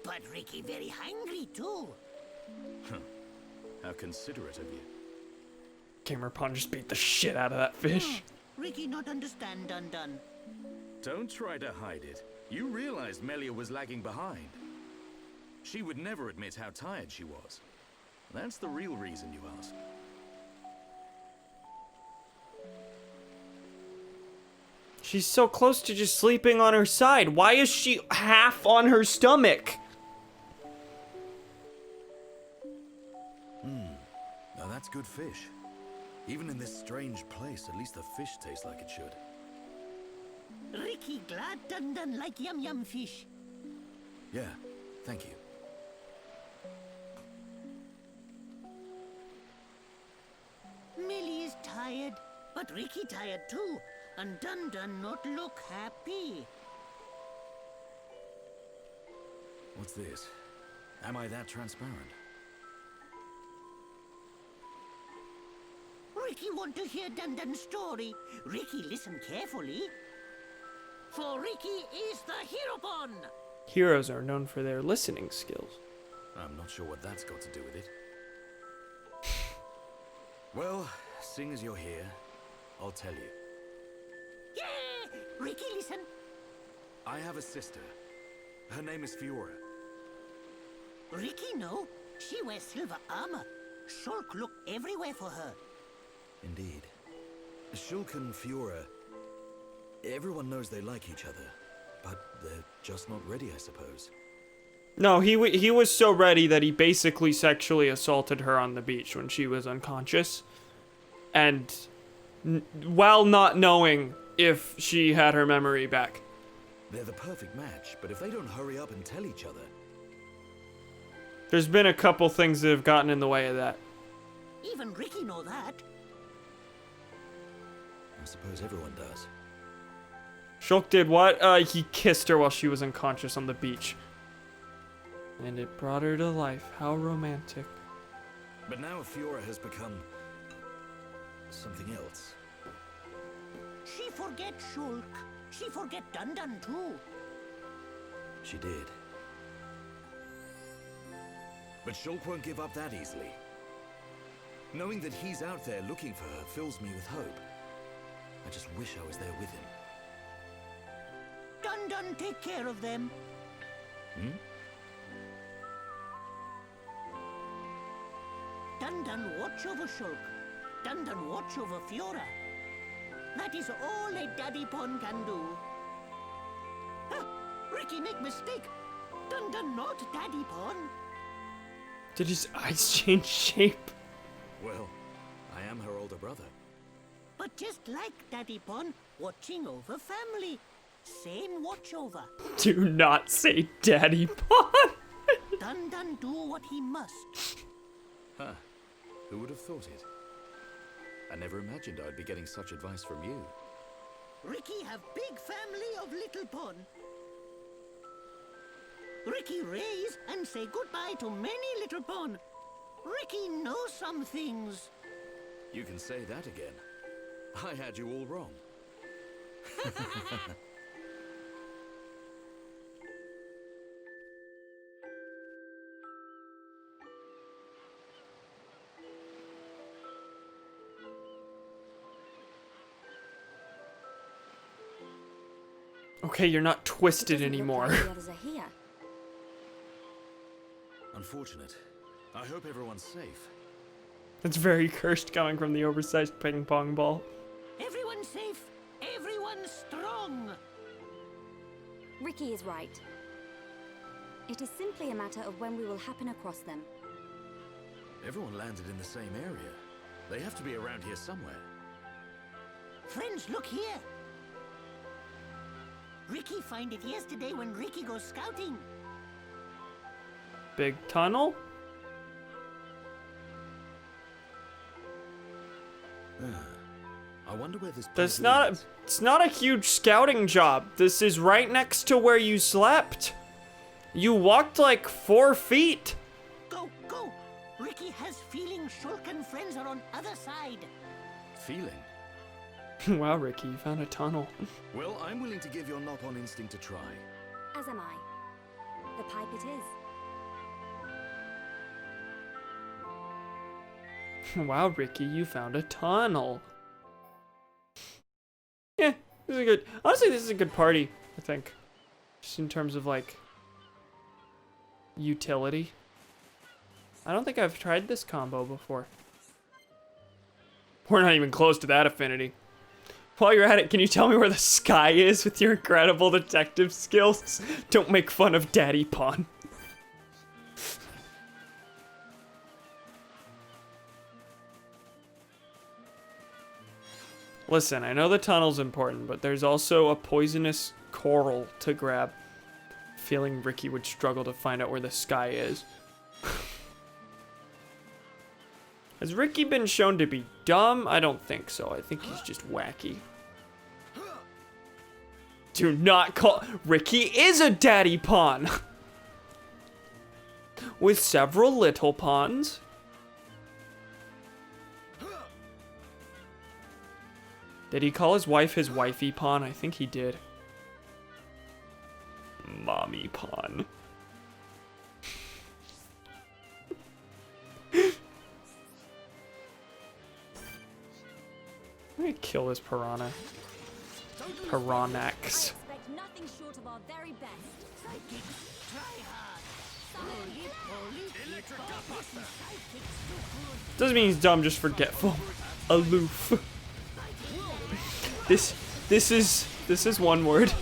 But Ricky very hungry too. How considerate of you. Gamer Pond just beat the shit out of that fish. Ricky not understand done. Don't try to hide it. You realized Melia was lagging behind. She would never admit how tired she was. That's the real reason, you ask. She's so close to just sleeping on her side. Why is she half on her stomach? Now that's good fish. Even in this strange place, at least the fish tastes like it should. Ricky glad done like yum yum fish. Yeah, thank you. Millie is tired, but Ricky tired too. And Dun not look happy. What's this? Am I that transparent? Ricky want to hear Dun story. Ricky listen carefully. For Ricky is the Heropon. Heroes are known for their listening skills. I'm not sure what that's got to do with it. Well, seeing as you're here, I'll tell you. Yeah! Ricky listen. I have a sister. Her name is Fiora. Ricky know. She wears silver armor. Shulk look everywhere for her. Indeed. Shulk and Fiora, everyone knows they like each other, but they're just not ready, I suppose. No, he was so ready that he basically sexually assaulted her on the beach when she was unconscious. And while not knowing if she had her memory back. They're the perfect match, but if they don't hurry up and tell each other... There's been a couple things that have gotten in the way of that. Even Ricky know that. I suppose everyone does. Shulk did what? He kissed her while she was unconscious on the beach. And it brought her to life. How romantic. But now Fiora has become something else. She forget Shulk. She forget Dun Dun too. She did. But Shulk won't give up that easily. Knowing that he's out there looking for her fills me with hope. I just wish I was there with him. Dun Dun take care of them. Hmm? Dun Dun watch over Shulk. Dun Dun watch over Fiora. That is all a Daddy Pon can do. Huh, Ricky make mistake. Dun Dun not Daddy Pon. Did his eyes change shape? Well, I am her older brother. But just like Daddy Pon, watching over family. Same watch over. Do not say Daddy Pon. Dun Dun do what he must. Huh. Who would have thought it? I never imagined I'd be getting such advice from you. Ricky have big family of Little Pon. Ricky raise and say goodbye to many Little Pon. Ricky knows some things. You can say that again. I had you all wrong. Okay, you're not It twisted doesn't look anymore. like the others are here. Unfortunate. I hope everyone's safe. That's very cursed coming from the oversized ping pong ball. Everyone safe. Everyone strong. Ricky is right. It is simply a matter of when we will happen across them. Everyone landed in the same area. They have to be around here somewhere. Friends, look here. Ricky find it yesterday when Ricky goes scouting. Big tunnel? I wonder where this That's place not leads. it's not a huge scouting job. This is right next to where you slept. You walked like 4 feet. Go, go. Ricky has feeling Shulk and friends are on other side. Feeling. Wow, Ricky, you found a tunnel. Well, I'm willing to give your knock-on instinct a try. As am I. The pipe it is. Wow, Ricky, you found a tunnel. Yeah, this is a good. Honestly, this is a good party, I think. Just in terms of like utility. I don't think I've tried this combo before. We're not even close to that affinity. While you're at it, can you tell me where the sky is with your incredible detective skills? Don't make fun of Daddy Pon. Listen, I know the tunnel's important, but there's also a poisonous coral to grab. Feeling Ricky would struggle to find out where the sky is. Has Ricky been shown to be dumb? I don't think so. I think he's just wacky. Do not call... Ricky is a Daddy Pon! With several little pawns. Did he call his wife his wifey pawn? I think he did. Mommy pawn. I'm gonna kill this piranha. Piranhax. Expect nothing short of our very best. Sidekicks, try hard. Doesn't mean he's dumb, just forgetful. Aloof. This is one word.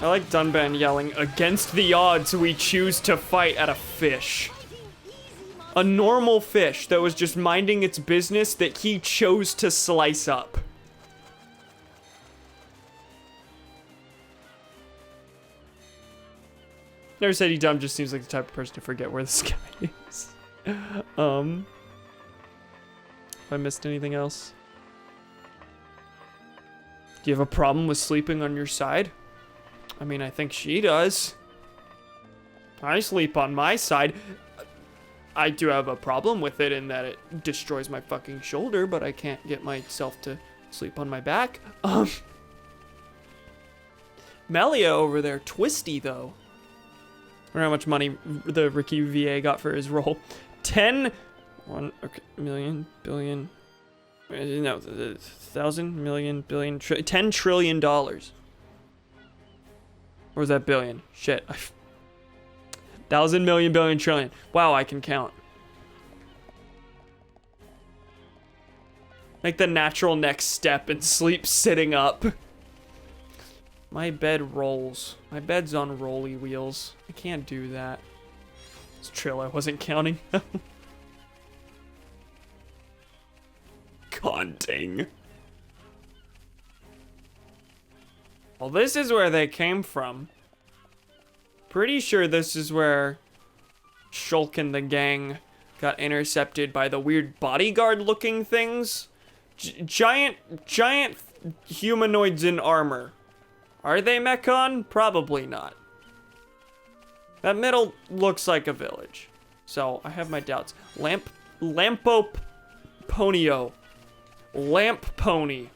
I like Dunban yelling, "Against the odds, we choose to fight," at a fish. A normal fish that was just minding its business that he chose to slice up. Never said he dumb, just seems like the type of person to forget where the sky is. Have I missed anything else? Do you have a problem with sleeping on your side? I mean, I think she does. I sleep on my side. I do have a problem with it in that it destroys my fucking shoulder, but I can't get myself to sleep on my back. Melia over there, twisty though. I don't know how much money the Ricky VA got for his role. 10 okay, million, billion, no, 1,000 million, billion, $10 trillion. Or was that billion? Shit. 1,000 million, billion, trillion. Wow, I can count. Make the natural next step and sleep sitting up. My bed rolls. My bed's on rolly wheels. I can't do that. It's Trill, I wasn't counting. Conting. Well, this is where they came from. Pretty sure this is where Shulk and the gang got intercepted by the weird bodyguard-looking things. Giant humanoids in armor. Are they Mechon? Probably not. That middle looks like a village. So, I have my doubts. Lampo Ponyo. Lamp Pony.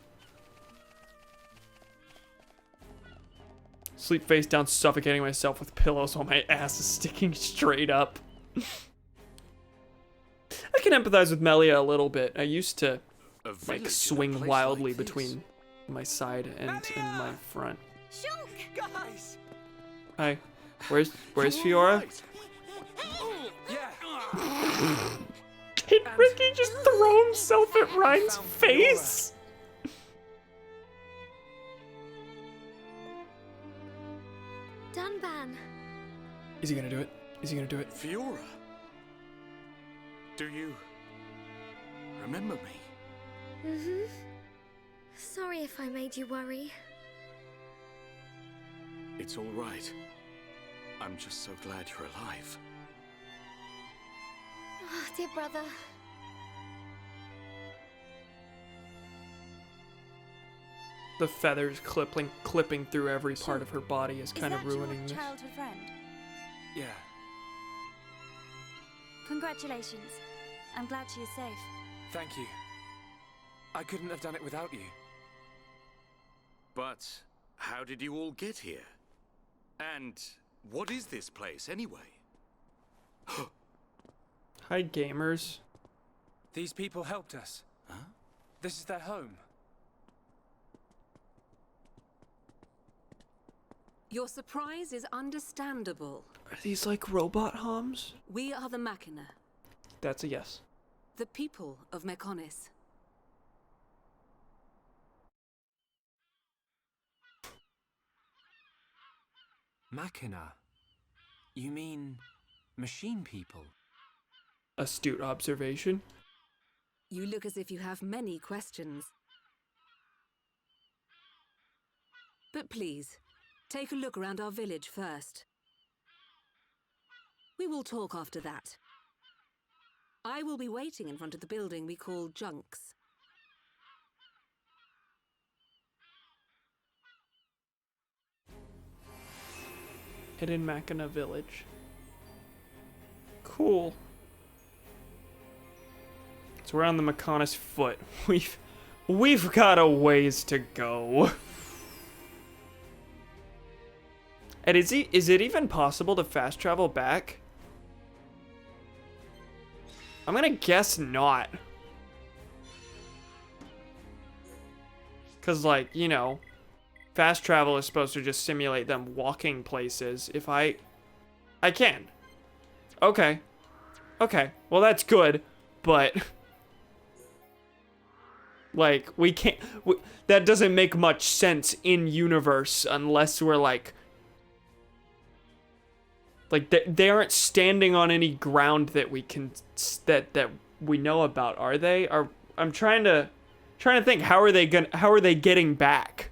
Sleep face down, suffocating myself with pillows while my ass is sticking straight up. I can empathize with Melia a little bit. I used to like swing wildly like between my side and my front. Guys! Hi. Where's Fiora? Yeah. Did Ricky just throw himself at Ryan's face? Dunban. Is he gonna do it? Is he gonna do it? Fiora, do you remember me? Mm-hmm. Sorry if I made you worry. It's all right. I'm just so glad you're alive. Oh, dear brother. The feathers clipping through every part of her body is kind of ruining Is this. that your childhood friend? Yeah. Congratulations. I'm glad she is safe. Thank you. I couldn't have done it without you. But how did you all get here? And what is this place anyway? Hi, gamers. These people helped us. Huh? This is their home. Your surprise is understandable. Are these like robot homs? We are the Machina, That's a yes. the people of Mechonis. Machina? You mean machine people? Astute observation. You look as if you have many questions. But please, take a look around our village first. We will talk after that. I will be waiting in front of the building we call Junks. Hidden Machina village. Cool. So we're on the Mechonis foot. We've got a ways to go. And is it even possible to fast travel back? I'm gonna guess not. Cause like, you know, fast travel is supposed to just simulate them walking places. If I can. Okay. Okay. Well, that's good, but like we can't. That doesn't make much sense in universe unless we're like they aren't standing on any ground that we can that we know about, are they? I'm trying to think, how are they getting back?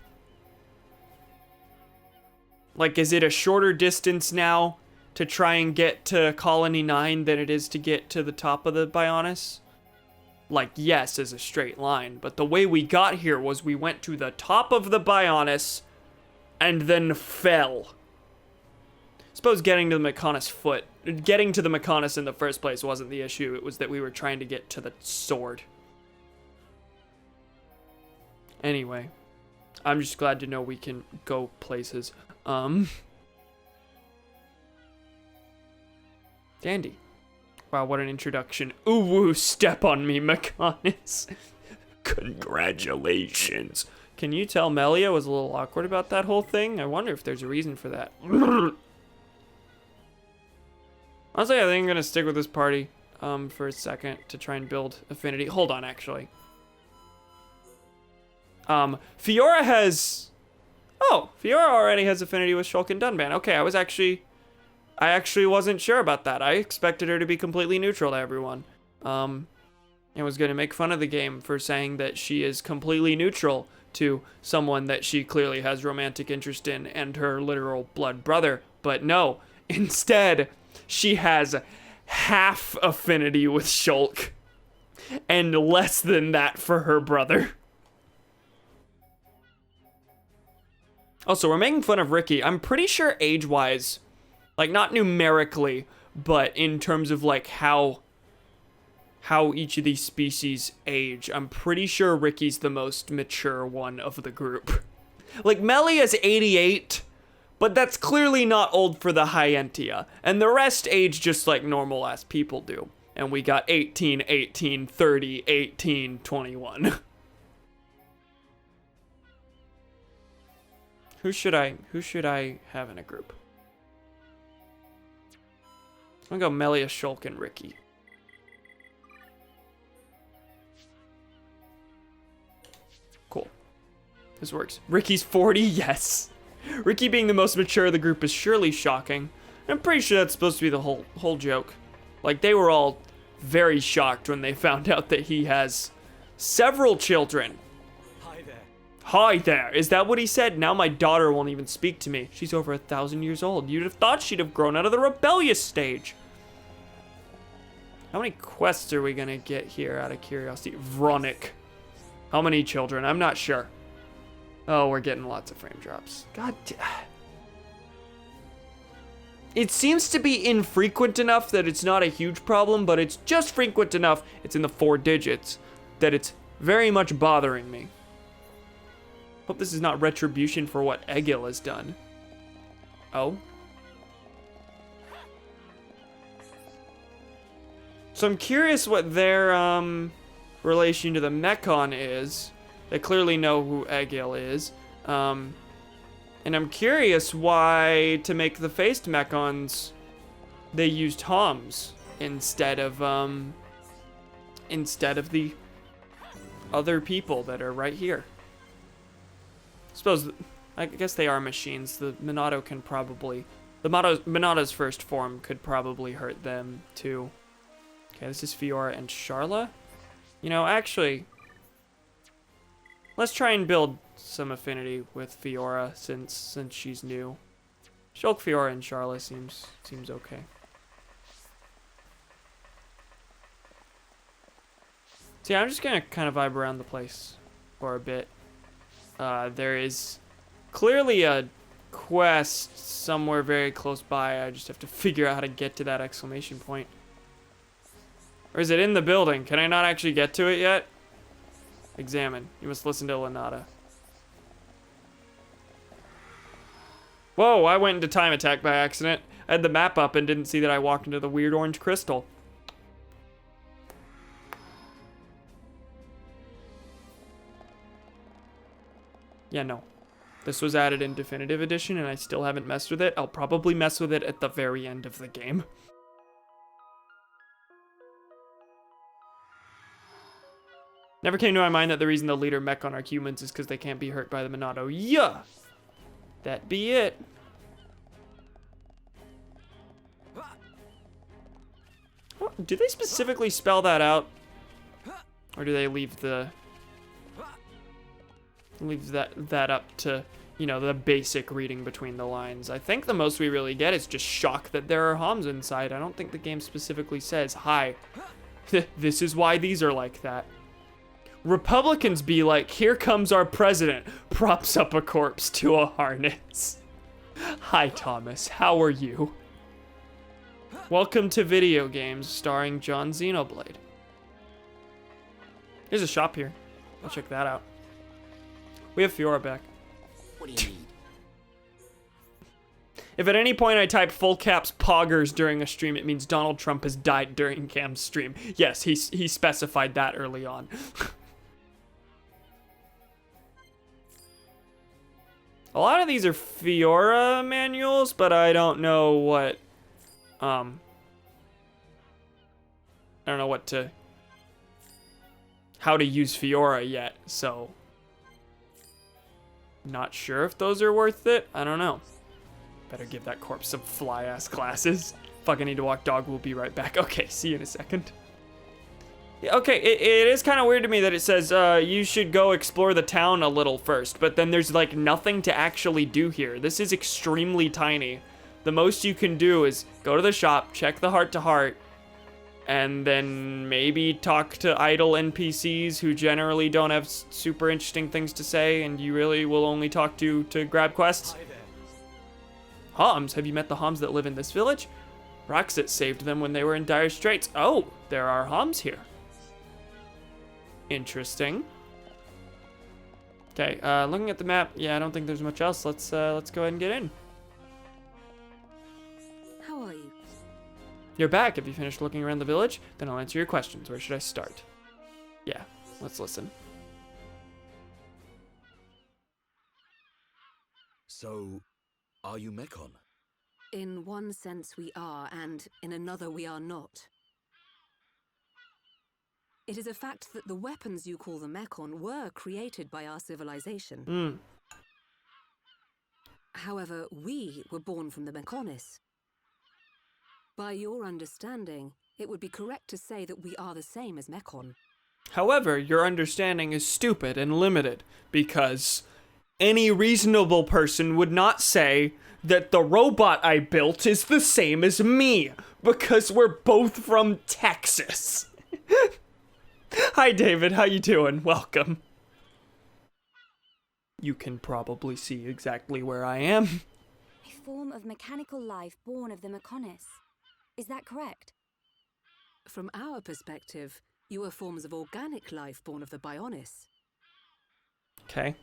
Like, is it a shorter distance now to try and get to Colony 9 than it is to get to the top of the Bionis. Like, yes, as a straight line, but the way we got here was we went to the top of the Bionis and then fell. Suppose getting to the Mechonis in the first place wasn't the issue. It was that we were trying to get to the sword. Anyway, I'm just glad to know we can go places. Dandy. Wow, what an introduction. Ooh, woo, step on me, Mechonis. Congratulations. Can you tell Melia was a little awkward about that whole thing? I wonder if there's a reason for that. Honestly, I think I'm gonna stick with this party for a second to try and build affinity. Hold on, actually. Fiora has... Oh, Fiora already has affinity with Shulk and Dunban. Okay, I actually wasn't sure about that. I expected her to be completely neutral to everyone. And was gonna make fun of the game for saying that she is completely neutral to someone that she clearly has romantic interest in and her literal blood brother. But no, instead, she has half affinity with Shulk and less than that for her brother. Also, we're making fun of Ricky. I'm pretty sure age-wise, like not numerically, but in terms of like how each of these species age, I'm pretty sure Ricky's the most mature one of the group. Like Melia's 88, but that's clearly not old for the Hyentia, and the rest age just like normal ass people do. And we got 18, 18, 30, 18, 21. Who should I have in a group? I'm gonna go Melia, Shulk, and Ricky. Cool. This works. Ricky's 40, yes. Ricky being the most mature of the group is surely shocking. I'm pretty sure that's supposed to be the whole joke. Like, they were all very shocked when they found out that he has several children. Hi there. Is that what he said? Now my daughter won't even speak to me. She's over 1,000 years old. You'd have thought she'd have grown out of the rebellious stage. How many quests are we gonna get here out of curiosity? Vronic. How many children? I'm not sure. Oh, we're getting lots of frame drops. God damn. It seems to be infrequent enough that it's not a huge problem, but it's just frequent enough, it's in the 4 digits, that it's very much bothering me. Hope this is not retribution for what Egil has done. Oh? So I'm curious what their relation to the Mechon is. They clearly know who Egil is. And I'm curious why, to make the faced Mechons, they used Homs instead of the other people that are right here. I guess they are machines. The Monado can probably... Monado's first form could probably hurt them, too. Okay, this is Fiora and Sharla. You know, actually... Let's try and build some affinity with Fiora, since she's new. Shulk, Fiora, and Sharla seems okay. So yeah, I'm just gonna kind of vibe around the place for a bit. There is clearly a quest somewhere very close by. I just have to figure out how to get to that exclamation point. Or is it in the building? Can I not actually get to it yet? Examine. You must listen to Lanata. Whoa, I went into time attack by accident. I had the map up and didn't see that I walked into the weird orange crystal. Yeah, no. This was added in Definitive Edition and I still haven't messed with it. I'll probably mess with it at the very end of the game. Never came to my mind that the reason the leader Mechon are humans is because they can't be hurt by the Monado. Yeah! That be it. Oh, do they specifically spell that out? Or do they leave the Leave that up to, you know, the basic reading between the lines. I think the most we really get is just shock that there are Homs inside. I don't think the game specifically says, hi, this is why these are like that. Republicans be like, here comes our president, props up a corpse to a harness. Hi, Thomas, how are you? Welcome to video games starring John Xenoblade. There's a shop here. I'll check that out. We have Fiora back. What do you need? If at any point I type full caps poggers during a stream, it means Donald Trump has died during Cam's stream. Yes, he specified that early on. A lot of these are Fiora manuals, but I don't know what, I don't know how to use Fiora yet, so not sure if those are worth it. I don't know. Better give that corpse some fly-ass glasses. Fuck, I need to walk dog. We'll be right back. Okay, see you in a second. Yeah, okay, it is kind of weird to me that it says you should go explore the town a little first, but then there's like nothing to actually do here. This is extremely tiny. The most you can do is go to the shop, check the heart-to-heart, and then maybe talk to idle NPCs who generally don't have super interesting things to say, and you really will only talk to grab quests. Homs? Have you met the Homs that live in this village? Roxit saved them when they were in dire straits. Oh, there are Homs here. Interesting. Okay, looking at the map, yeah, I don't think there's much else. Let's go ahead and get in. How are you? You're back. Have you finished looking around the village? Then I'll answer your questions. Where should I start? Yeah, let's listen. So, are you Mekon? In one sense we are, and in another we are not. It is a fact that the weapons you call the Mekon were created by our civilization. However, we were born from the Mekonis. By your understanding, it would be correct to say that we are the same as Mekon. However, your understanding is stupid and limited, because any reasonable person would not say that the robot I built is the same as me, because we're both from Texas. Hi, David. How you doing? Welcome. You can probably see exactly where I am. A form of mechanical life born of the Mekonis. Is that correct? From our perspective, you are forms of organic life born of the Bionis. Okay.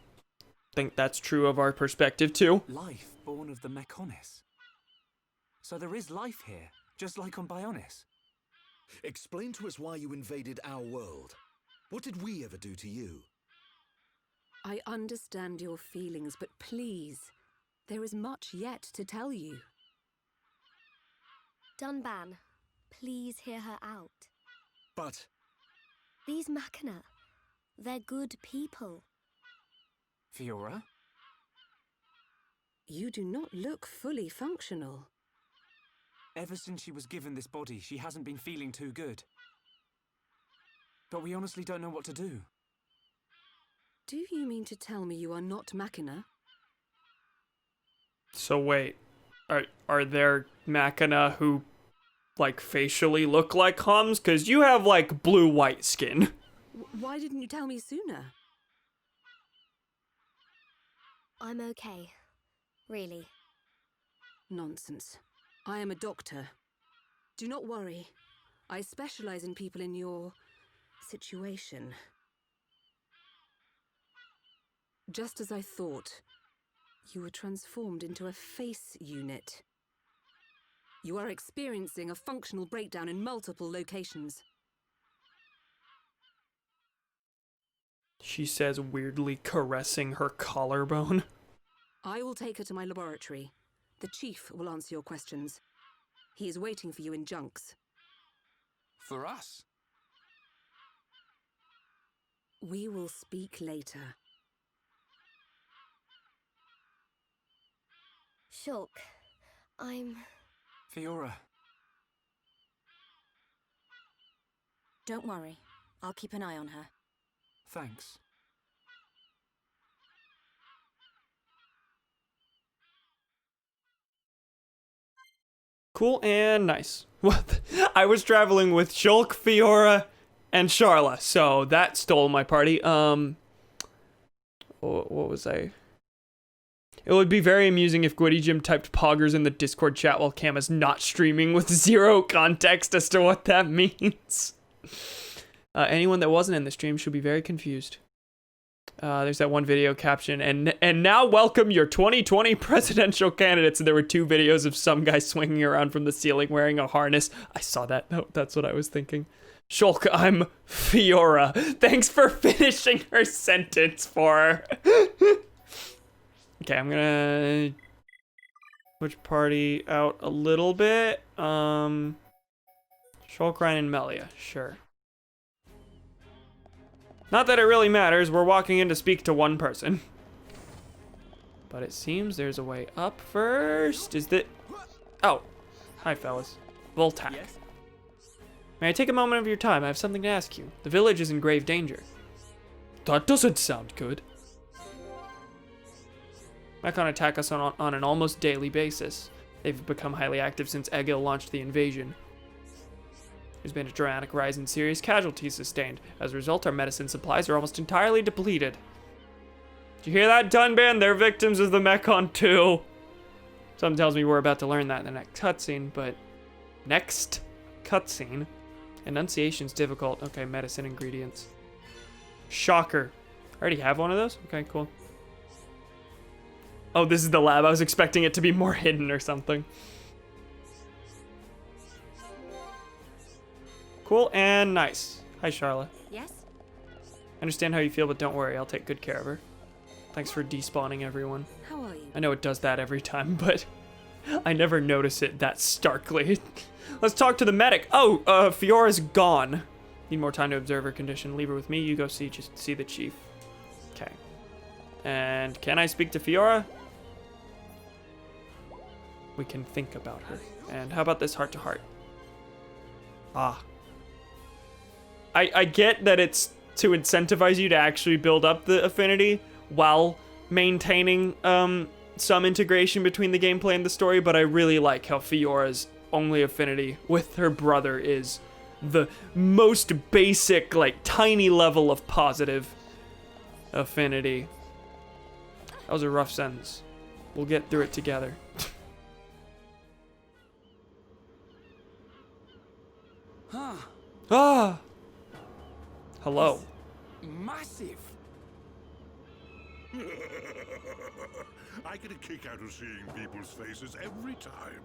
Think that's true of our perspective, too. Life born of the Mekonis. So there is life here, just like on Bionis. Explain to us why you invaded our world. What did we ever do to you? I understand your feelings, but please, there is much yet to tell you. Dunban, please hear her out. But... These Machina, they're good people. Fiora? You do not look fully functional. Ever since she was given this body, she hasn't been feeling too good. But we honestly don't know what to do. Do you mean to tell me you are not Machina? So wait, are there Machina who, like, facially look like Homs? Because you have, like, blue-white skin. Why didn't you tell me sooner? I'm okay. Really. Nonsense. I am a doctor. Do not worry. I specialize in people in your situation. Just as I thought, you were transformed into a face unit. You are experiencing a functional breakdown in multiple locations. She says, weirdly caressing her collarbone. I will take her to my laboratory. The chief will answer your questions. He is waiting for you in Junks. For us? We will speak later. Shulk, I'm... Fiora. Don't worry. I'll keep an eye on her. Thanks. Cool and nice. What? I was traveling with Shulk, Fiora, and Sharla, so that stole my party. What was I? It would be very amusing if Gwitty Jim typed poggers in the Discord chat while Cam is not streaming with zero context as to what that means. Anyone that wasn't in the stream should be very confused. There's that one video caption, and now welcome your 2020 presidential candidates. And there were 2 videos of some guy swinging around from the ceiling wearing a harness. I saw that. No, that's what I was thinking. Shulk, I'm Fiora. Thanks for finishing her sentence for her. Okay, I'm gonna switch party out a little bit. Shulk, Ryan, and Melia, sure. Not that it really matters, we're walking in to speak to one person. But it seems there's a way up first. Is that... Oh, hi fellas. Voltac. Yes? May I take a moment of your time? I have something to ask you. The village is in grave danger. That doesn't sound good. Mechon attack us on an almost daily basis. They've become highly active since Egil launched the invasion. There's been a dramatic rise in serious casualties sustained. As a result, our medicine supplies are almost entirely depleted. Did you hear that, Dunban? They're victims of the Mechon too. Something tells me we're about to learn that in the next cutscene, but... Next cutscene? Enunciation's difficult. Okay, medicine ingredients. Shocker. I already have one of those? Okay, cool. Oh, this is the lab. I was expecting it to be more hidden or something. Cool and nice. Hi, Charlotte. Yes? I understand how you feel, but don't worry. I'll take good care of her. Thanks for despawning everyone. How are you? I know it does that every time, but I never notice it that starkly. Let's talk to the medic. Oh, Fiora's gone. Need more time to observe her condition. Leave her with me. You go see the chief. Okay. And can I speak to Fiora? We can think about her. And how about this heart-to-heart? Ah. I get that it's to incentivize you to actually build up the affinity while maintaining some integration between the gameplay and the story, but I really like how Fiora's only affinity with her brother is the most basic, like, tiny level of positive affinity. That was a rough sentence. We'll get through it together. Ah! Hello. Massive. I get a kick out of seeing people's faces every time.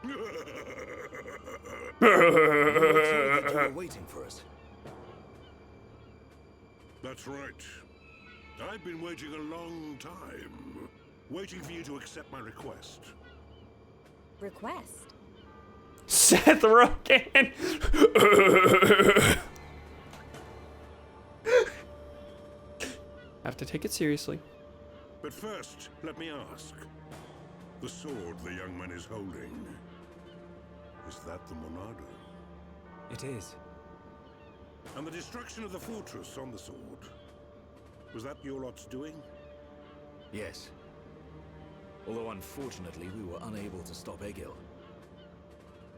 You were waiting for us. That's right. I've been waiting a long time. Waiting for you to accept my request. Request? Seth Rogen! Have to take it seriously. But first, let me ask. The sword the young man is holding, is that the Monado? It is. And the destruction of the fortress on the sword, was that your lot's doing? Yes. Although unfortunately we were unable to stop Egil.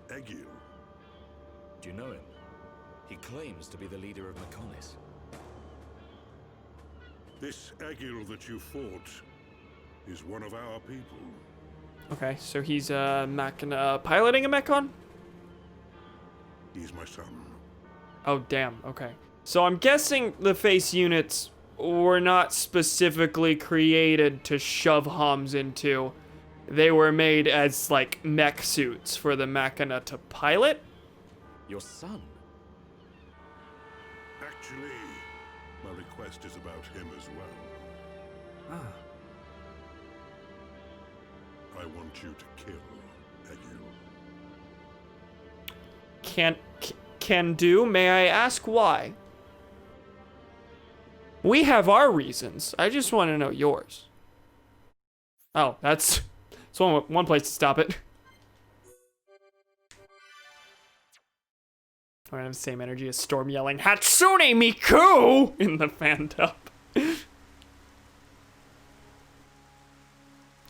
Egil? Do you know him? He claims to be the leader of Mechonis. This Egil that you fought is one of our people. Okay, so he's piloting a Mechon? He's my son. Oh, damn, okay. So I'm guessing the face units were not specifically created to shove Homs into. They were made as, like, mech suits for the Machina to pilot? Your son? Actually, my request is about him as well. Ah. I want you to kill Egil. Can do. May I ask why? We have our reasons. I just want to know yours. Oh, that's one place to stop it. I have the same energy as Storm yelling Hatsune Miku in the fan dub.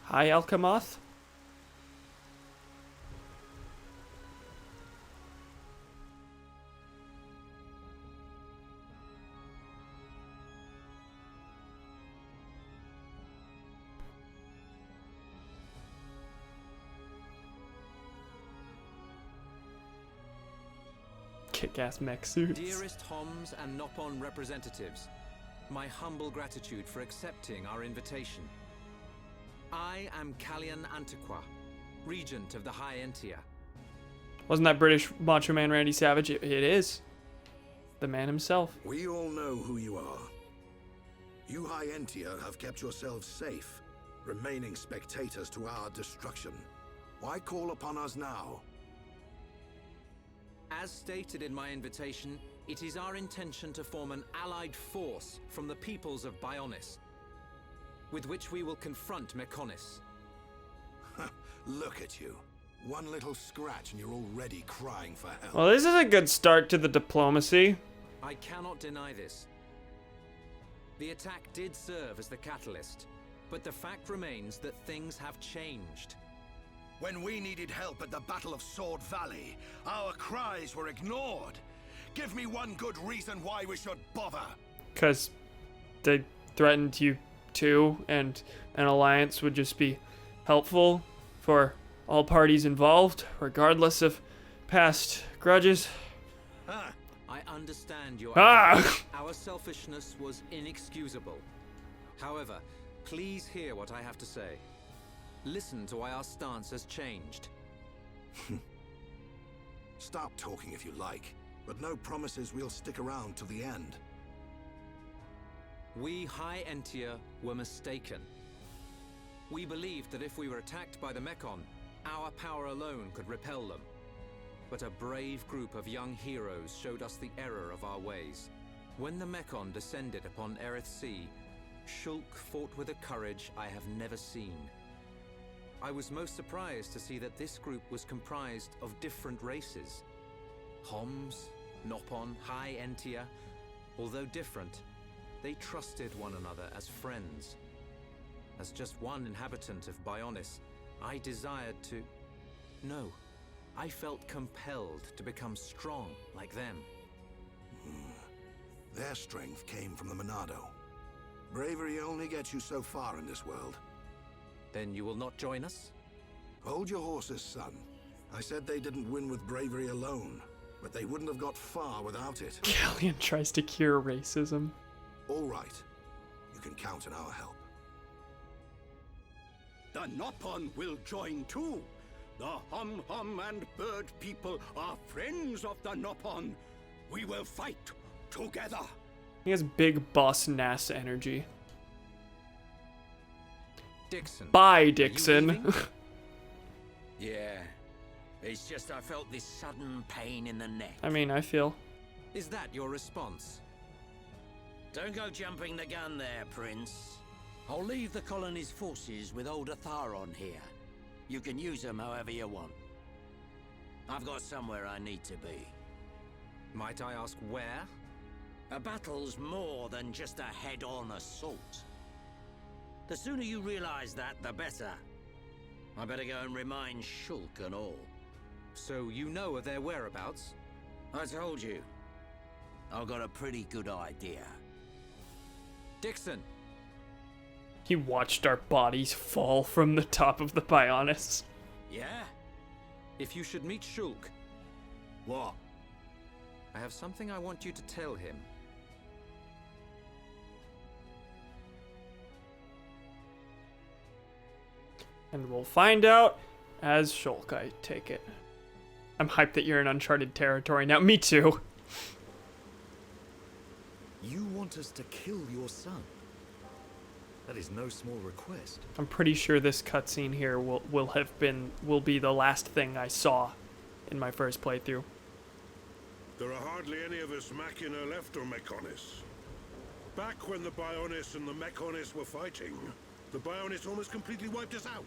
Hi, Alchemoth. kick-ass mech suits. Dearest Homs and Nopon representatives, my humble gratitude for accepting our invitation. I am Kalian Antiqua, Regent of the High Entia. Wasn't that British Macho Man Randy Savage? It is. The man himself. We all know who you are. You High Entia have kept yourselves safe, remaining spectators to our destruction. Why call upon us now? As stated in my invitation, it is our intention to form an allied force from the peoples of Bionis, with which we will confront Mechonis. Look at you. One little scratch and you're already crying for help. Well, this is a good start to the diplomacy. I cannot deny this. The attack did serve as the catalyst, but the fact remains that things have changed. When we needed help at the Battle of Sword Valley, our cries were ignored. Give me one good reason why we should bother. Because they threatened you too, and an alliance would just be helpful for all parties involved, regardless of past grudges. I understand your Our selfishness was inexcusable. However, please hear what I have to say. Listen to why our stance has changed. Stop talking if you like, but no promises we'll stick around till the end. We High Entia were mistaken. We believed that if we were attacked by the Mechon, our power alone could repel them. But a brave group of young heroes showed us the error of our ways. When the Mechon descended upon Aerith Sea, Shulk fought with a courage I have never seen. I was most surprised to see that this group was comprised of different races. Homs, Nopon, High Entia, although different, they trusted one another as friends. As just one inhabitant of Bionis, I desired to... No, I felt compelled to become strong like them. Their strength came from the Monado. Bravery only gets you so far in this world. Then you will not join us? Hold your horses, son. I said they didn't win with bravery alone, but they wouldn't have got far without it. Galleon tries to cure racism. All right. You can count on our help. The Nopon will join too. The Hum and Bird people are friends of the Nopon. We will fight together. He has big boss Nass energy. Dixon. Bye, Dixon. Yeah. It's just I felt this sudden pain in the neck. I mean, I feel. Is that your response? Don't go jumping the gun there, Prince. I'll leave the colony's forces with old Atharon here. You can use them however you want. I've got somewhere I need to be. Might I ask where? A battle's more than just a head-on assault. The sooner you realize that, the better. I better go and remind Shulk and all. So you know of their whereabouts? I told you. I've got a pretty good idea. Dixon! He watched our bodies fall from the top of the Bionis. Yeah? If you should meet Shulk... What? I have something I want you to tell him. And we'll find out as Shulk, I take it. I'm hyped that you're in uncharted territory now. Me too. You want us to kill your son? That is no small request. I'm pretty sure this cutscene here will be the last thing I saw in my first playthrough. There are hardly any of us Machina left on Mechonis. Back when the Bionis and the Mechonis were fighting, the Bionis almost completely wiped us out.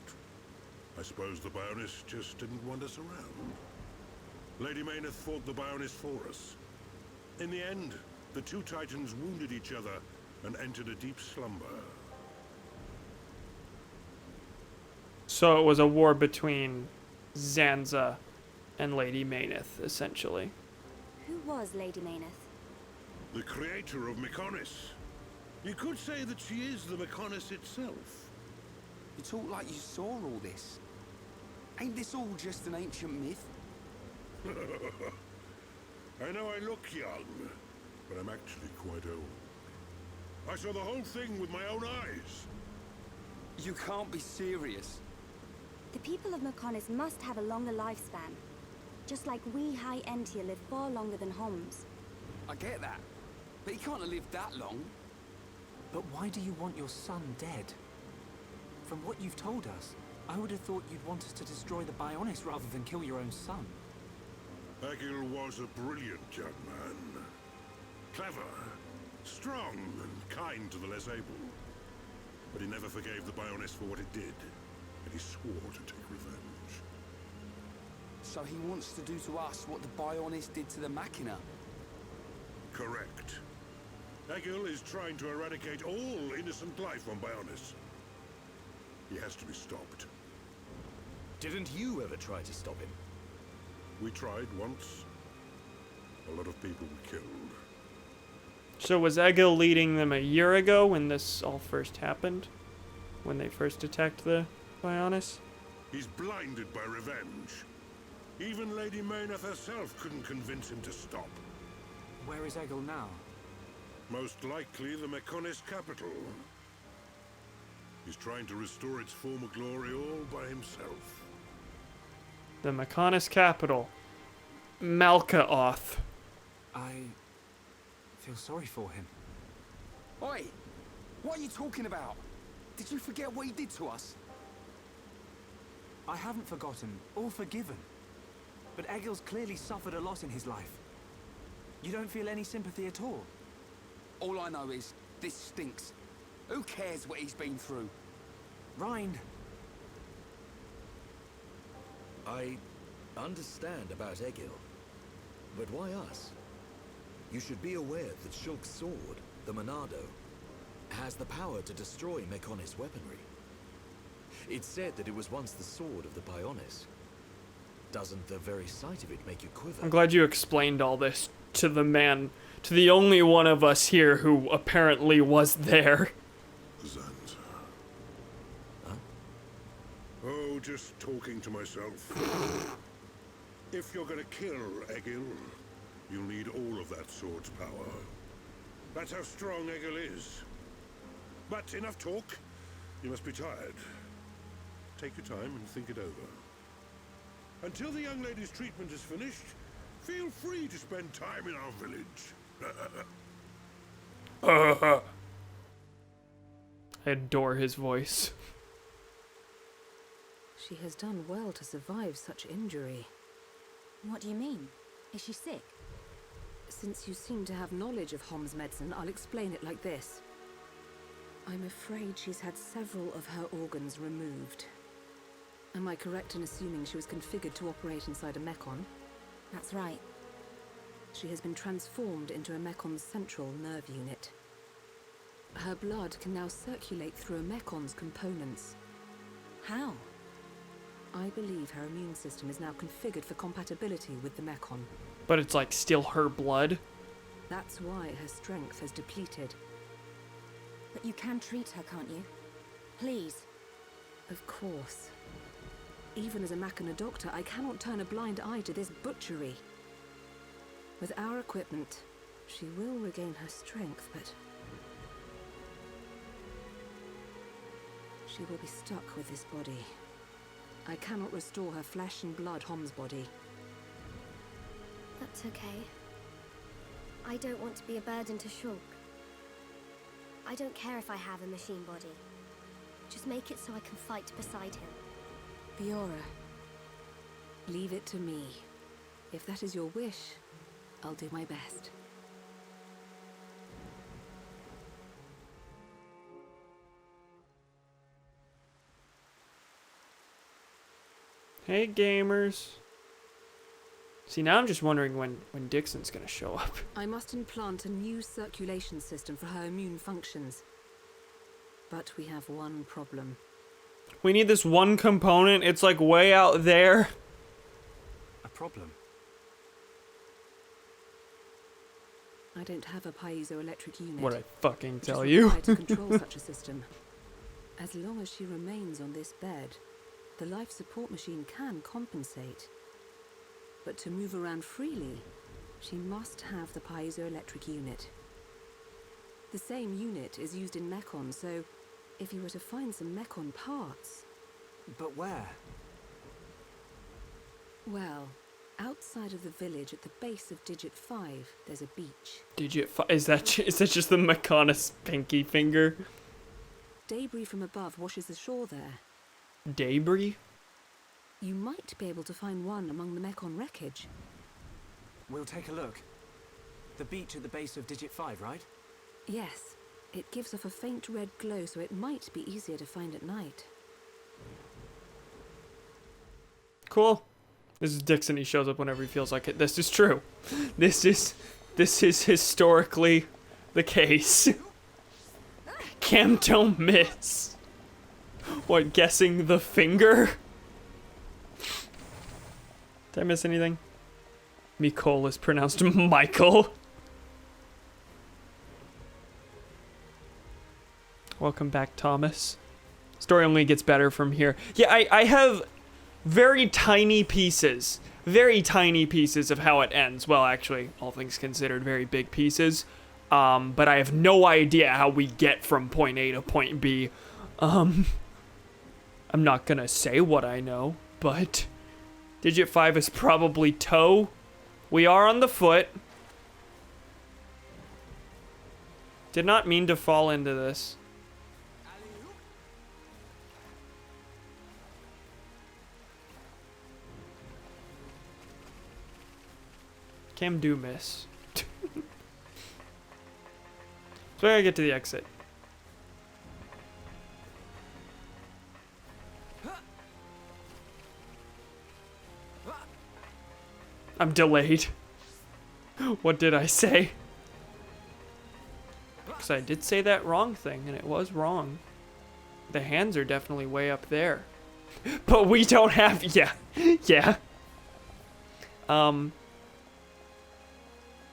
I suppose the Bionis just didn't want us around. Lady Mayneth fought the Bionis for us. In the end, the two Titans wounded each other and entered a deep slumber. So it was a war between Zanza and Lady Mayneth, essentially. Who was Lady Mayneth? The creator of Mechonis. You could say that she is the Mechonis itself. You talk like you saw all this. Ain't this all just an ancient myth? I know I look young, but I'm actually quite old. I saw the whole thing with my own eyes. You can't be serious. The people of Mechonis must have a longer lifespan. Just like we High Entia live far longer than Homs. I get that, but he can't have lived that long. But why do you want your son dead? From what you've told us, I would have thought you'd want us to destroy the Bionis rather than kill your own son. Egil was a brilliant young man. Clever, strong, and kind to the less able. But he never forgave the Bionis for what it did, and he swore to take revenge. So he wants to do to us what the Bionis did to the Machina? Correct. Egil is trying to eradicate all innocent life on Bionis. He has to be stopped. Didn't you ever try to stop him? We tried once. A lot of people were killed. So was Egil leading them a year ago when this all first happened? When they first attacked the Bionis? He's blinded by revenge. Even Lady Mayneth herself couldn't convince him to stop. Where is Egil now? Most likely the Mechonis capital. He's trying to restore its former glory all by himself. The Mechonis capital. Malkaoth. I feel sorry for him. Oi! What are you talking about? Did you forget what he did to us? I haven't forgotten or forgiven. But Egil's clearly suffered a lot in his life. You don't feel any sympathy at all? All I know is, this stinks. Who cares what he's been through? Rind. I understand about Egil, but why us? You should be aware that Shulk's sword, the Monado, has the power to destroy Mechonis weaponry. It's said that it was once the sword of the Bionis. Doesn't the very sight of it make you quiver? I'm glad you explained all this to the man, to the only one of us here who apparently was there. Zanza. Huh? Oh, just talking to myself. If you're gonna kill Egil, you'll need all of that sword's power. That's how strong Egil is. But enough talk. You must be tired. Take your time and think it over. Until the young lady's treatment is finished, feel free to spend time in our village. I adore his voice. She has done well to survive such injury. What do you mean? Is she sick? Since you seem to have knowledge of Hom's medicine, I'll explain it like this. I'm afraid she's had several of her organs removed. Am I correct in assuming she was configured to operate inside a Mechon? That's right. She has been transformed into a Mekon's central nerve unit. Her blood can now circulate through a Mekon's components. How? I believe her immune system is now configured for compatibility with the Mechon. But it's like still her blood? That's why her strength has depleted. But you can treat her, can't you? Please. Of course. Even as a Machina doctor, I cannot turn a blind eye to this butchery. With our equipment, she will regain her strength, but she will be stuck with this body. I cannot restore her flesh and blood Hom's body. That's okay. I don't want to be a burden to Shulk. I don't care if I have a machine body. Just make it so I can fight beside him. Fiora, leave it to me. If that is your wish, I'll do my best. Hey, gamers. See, now I'm just wondering when Dixon's gonna show up. I must implant a new circulation system for her immune functions. But we have one problem. We need this one component. It's like way out there. A problem? I don't have a piezoelectric unit. What'd I fucking tell which is you? required to control such a system. As long as she remains on this bed, the life support machine can compensate. But to move around freely, She must have the piezoelectric unit. The same unit is used in Mechon, so if you were to find some Mechon parts... But where? Well, outside of the village at the base of Digit 5, there's a beach. Digit 5? Is that just the Mechonis pinky finger? Debris from above washes ashore there. Debris? You might be able to find one among the Mechon wreckage. We'll take a look. The beach at the base of Digit 5, right? Yes. It gives off a faint red glow, so it might be easier to find at night. Cool. This is Dixon. He shows up whenever he feels like it. This is true. This is historically the case. Cam don't miss. What, guessing the finger? Did I miss anything? Mikol is pronounced Michael. Welcome back, Thomas. Story only gets better from here. Yeah, I have very tiny pieces of how it ends. Well, actually, all things considered, very big pieces. But I have no idea how we get from point A to point B. I'm not gonna say what I know, but Digit 5 is probably toe. We are on the foot. Did not mean to fall into this. Cam do miss. So I gotta get to the exit. I'm delayed. What did I say? Because I did say that wrong thing, and it was wrong. The hands are definitely way up there. But we don't have... Yeah. Yeah. What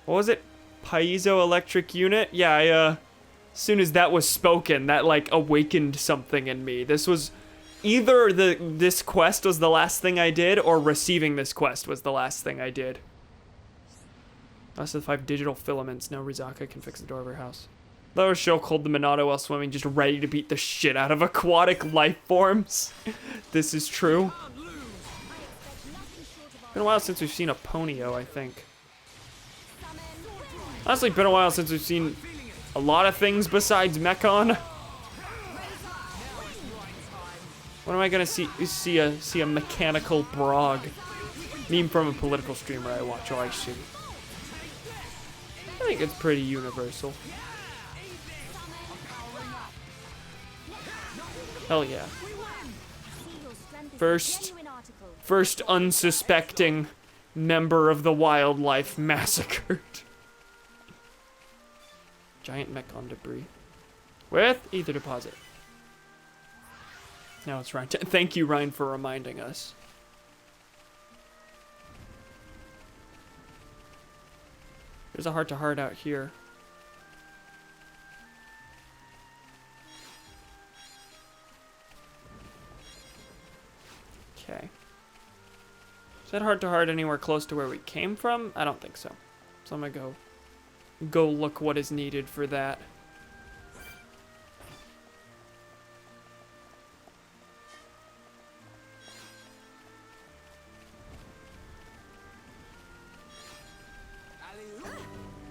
was it? Piezoelectric unit? Yeah, as soon as that was spoken, that, like, awakened something in me. This was... Either this quest was the last thing I did, or receiving this quest was the last thing I did. Last of the 5 digital filaments. Now Rizaka can fix the door of her house. That was Shulk hold the Monado while swimming, just ready to beat the shit out of aquatic life forms. This is true. Been a while since we've seen a Ponyo, I think. Honestly, been a while since we've seen a lot of things besides Mechon. When am I gonna see a mechanical Brog? Meme from a political streamer I watch, or I assume. I think it's pretty universal. Hell yeah. First unsuspecting member of the wildlife massacred. Giant Mechon debris. With ether deposit. Now it's Ryan. Thank you, Ryan, for reminding us. There's a heart-to-heart out here. Okay. Is that heart-to-heart anywhere close to where we came from? I don't think so. So I'm gonna go look what is needed for that.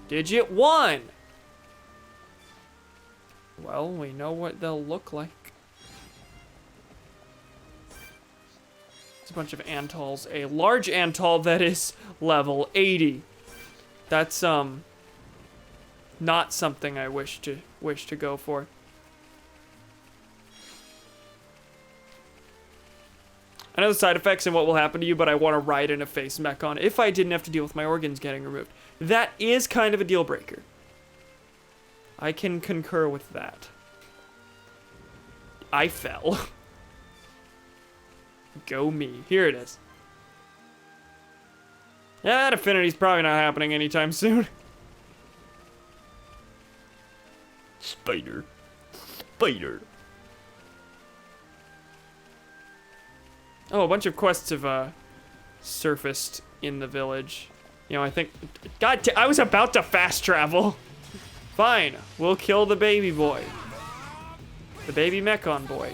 Digit 1! Well, we know what they'll look like. It's a bunch of Antals. A large Antal that is level 80. That's, not something I wish to go for. I know the side effects and what will happen to you, but I want to ride in a face Mechon if I didn't have to deal with my organs getting removed. That is kind of a deal breaker. I can concur with that. I fell. Go me. Here it is. Yeah, that affinity's probably not happening anytime soon. Spider. Spider. Oh, a bunch of quests have surfaced in the village. You know, I think... I was about to fast travel. Fine, we'll kill the baby boy. The baby Mechon boy.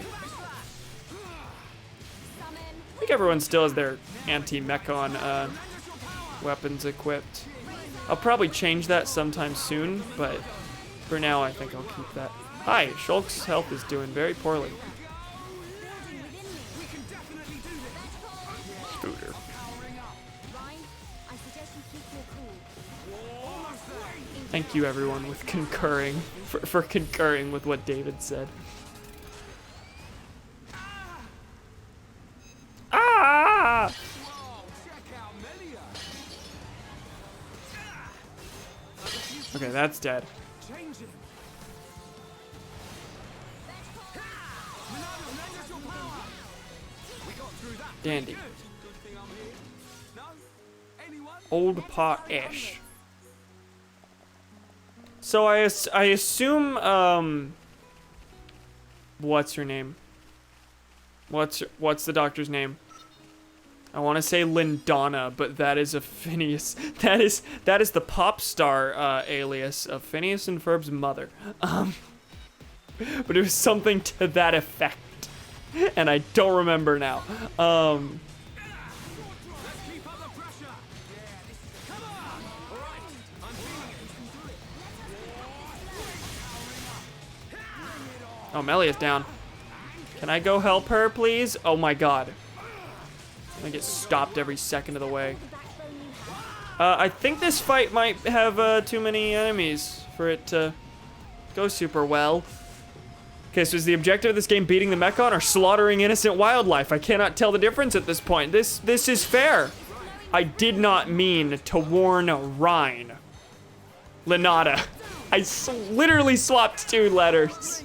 I think everyone still has their anti-Mechon weapons equipped. I'll probably change that sometime soon, but for now I think I'll keep that. Hi, Shulk's health is doing very poorly. Scooter. Thank you everyone with concurring, for concurring with what David said. Ah! Okay, that's dead. Dandy. Old pot ish. So I assume what's her name? What's the doctor's name? I want to say Lindana, but that is a Phineas. That is the pop star alias of Phineas and Ferb's mother. But it was something to that effect, and I don't remember now. Oh, Melia's down. Can I go help her, please? Oh my god. I get stopped every second of the way. I think this fight might have too many enemies for it to go super well. Okay, so is the objective of this game beating the Mechon or slaughtering innocent wildlife? I cannot tell the difference at this point. This is fair. I did not mean to warn Rhine. Lenata. I literally swapped 2 letters.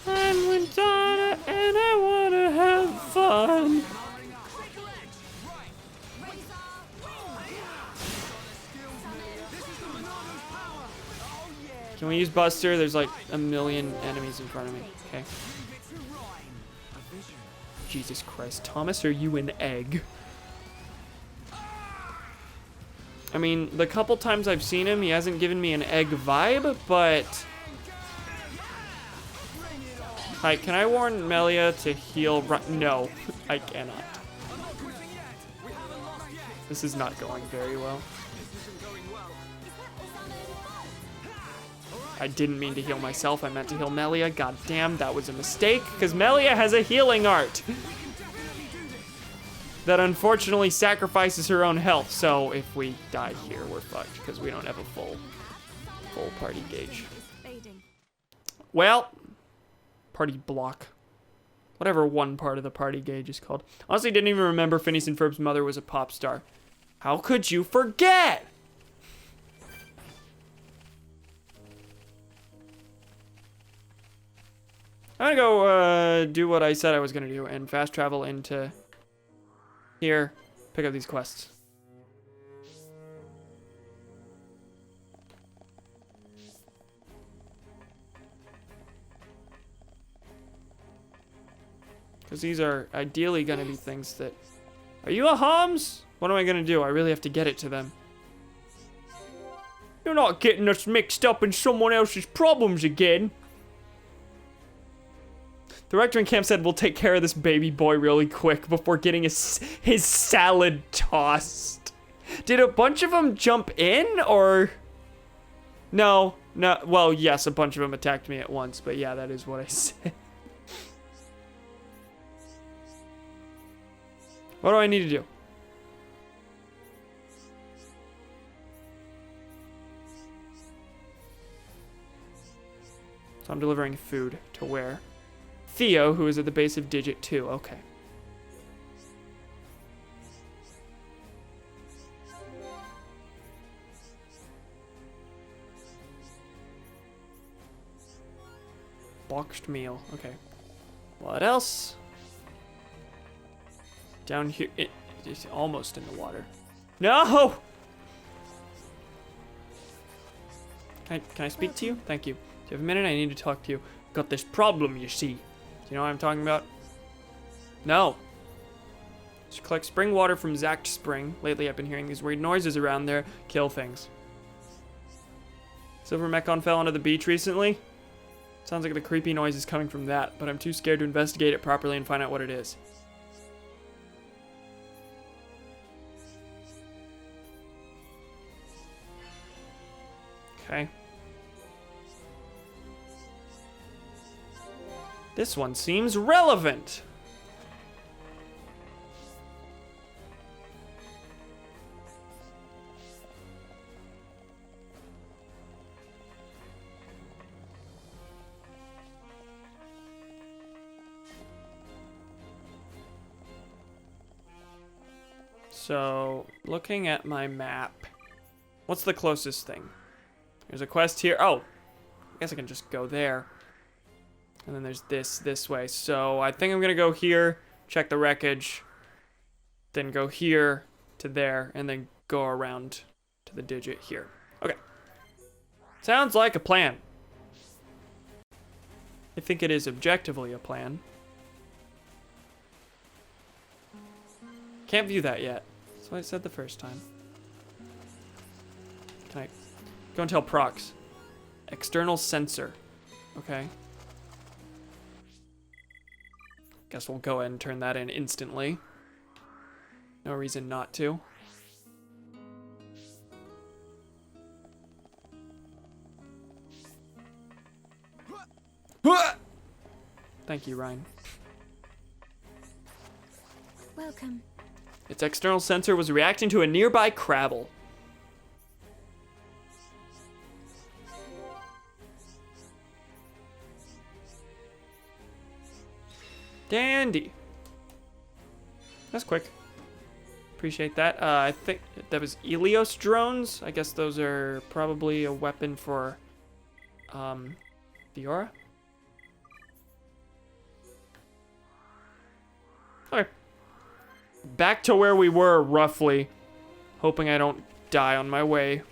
I'm Lenata and I wanna have fun. Can we use Buster? There's like a million enemies in front of me. Okay. Jesus Christ. Thomas, are you an egg? I mean, the couple times I've seen him, he hasn't given me an egg vibe, but... Hi, can I warn Melia to heal? No, I cannot. This is not going very well. I didn't mean to heal myself, I meant to heal Melia. God damn, that was a mistake, because Melia has a healing art that unfortunately sacrifices her own health. So if we die here, we're fucked, because we don't have a full party gauge. Well, party block. Whatever one part of the party gauge is called. Honestly, didn't even remember Phineas and Ferb's mother was a pop star. How could you forget? I'm gonna go do what I said I was gonna do and fast travel into here, pick up these quests. Because these are ideally gonna be things that... Are you a Homs? What am I gonna do? I really have to get it to them. You're not getting us mixed up in someone else's problems again. The rector in camp said we'll take care of this baby boy really quick before getting his salad tossed. Did a bunch of them jump in, or... No, well, yes, a bunch of them attacked me at once, but yeah, that is what I said. What do I need to do? So I'm delivering food to where? Theo, who is at the base of digit 2. Okay. Boxed meal. Okay. What else? Down here. It's almost in the water. No! Can I speak to you? Thank you. Do you have a minute? I need to talk to you. Got this problem, you see. Do you know what I'm talking about? No. So collect spring water from Zact Spring. Lately I've been hearing these weird noises around there. Kill things. Silver Mechon fell onto the beach recently. Sounds like the creepy noise is coming from that, but I'm too scared to investigate it properly and find out what it is. Okay. This one seems relevant. So, looking at my map, what's the closest thing? There's a quest here. Oh, I guess I can just go there. And then there's this way. So I think I'm gonna go here, check the wreckage, then go here to there, and then go around to the digit here. Okay. Sounds like a plan. I think it is objectively a plan. Can't view that yet. That's what I said the first time. Can I go and tell Prox? External sensor. Okay. Guess we'll go ahead and turn that in instantly. No reason not to. Thank you, Ryan. Welcome. Its external sensor was reacting to a nearby Crabble. Dandy. That's quick. Appreciate that. I think that was Elios drones. I guess those are probably a weapon for Fiora. Okay. Back to where we were, roughly. Hoping I don't die on my way.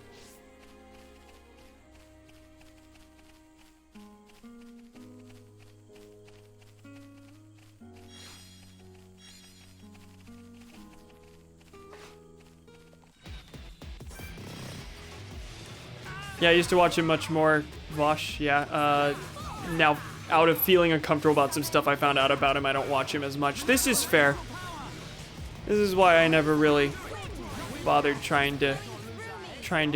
Yeah, I used to watch him much more. Vosh, yeah. Now, out of feeling uncomfortable about some stuff I found out about him, I don't watch him as much. This is fair. This is why I never really bothered trying to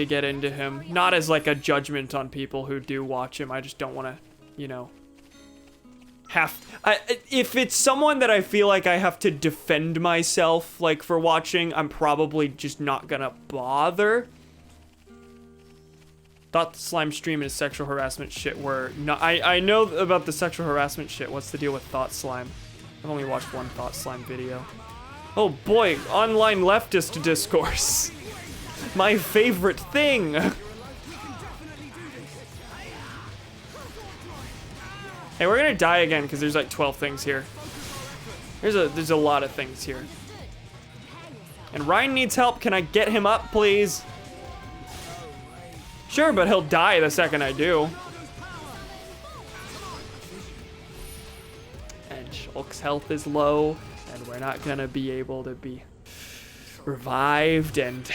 get into him. Not as like a judgment on people who do watch him. I just don't want to, you know, if it's someone that I feel like I have to defend myself like for watching, I'm probably just not gonna bother. Thought the slime stream and his sexual harassment shit were not. I know about the sexual harassment shit. What's the deal with Thought Slime? I've only watched one Thought Slime video. Oh boy, online leftist discourse. My favorite thing. Hey, we're gonna die again because there's like 12 things here. There's a lot of things here. And Ryan needs help. Can I get him up, please? Sure, but he'll die the second I do. And Shulk's health is low, and we're not gonna be able to be revived. And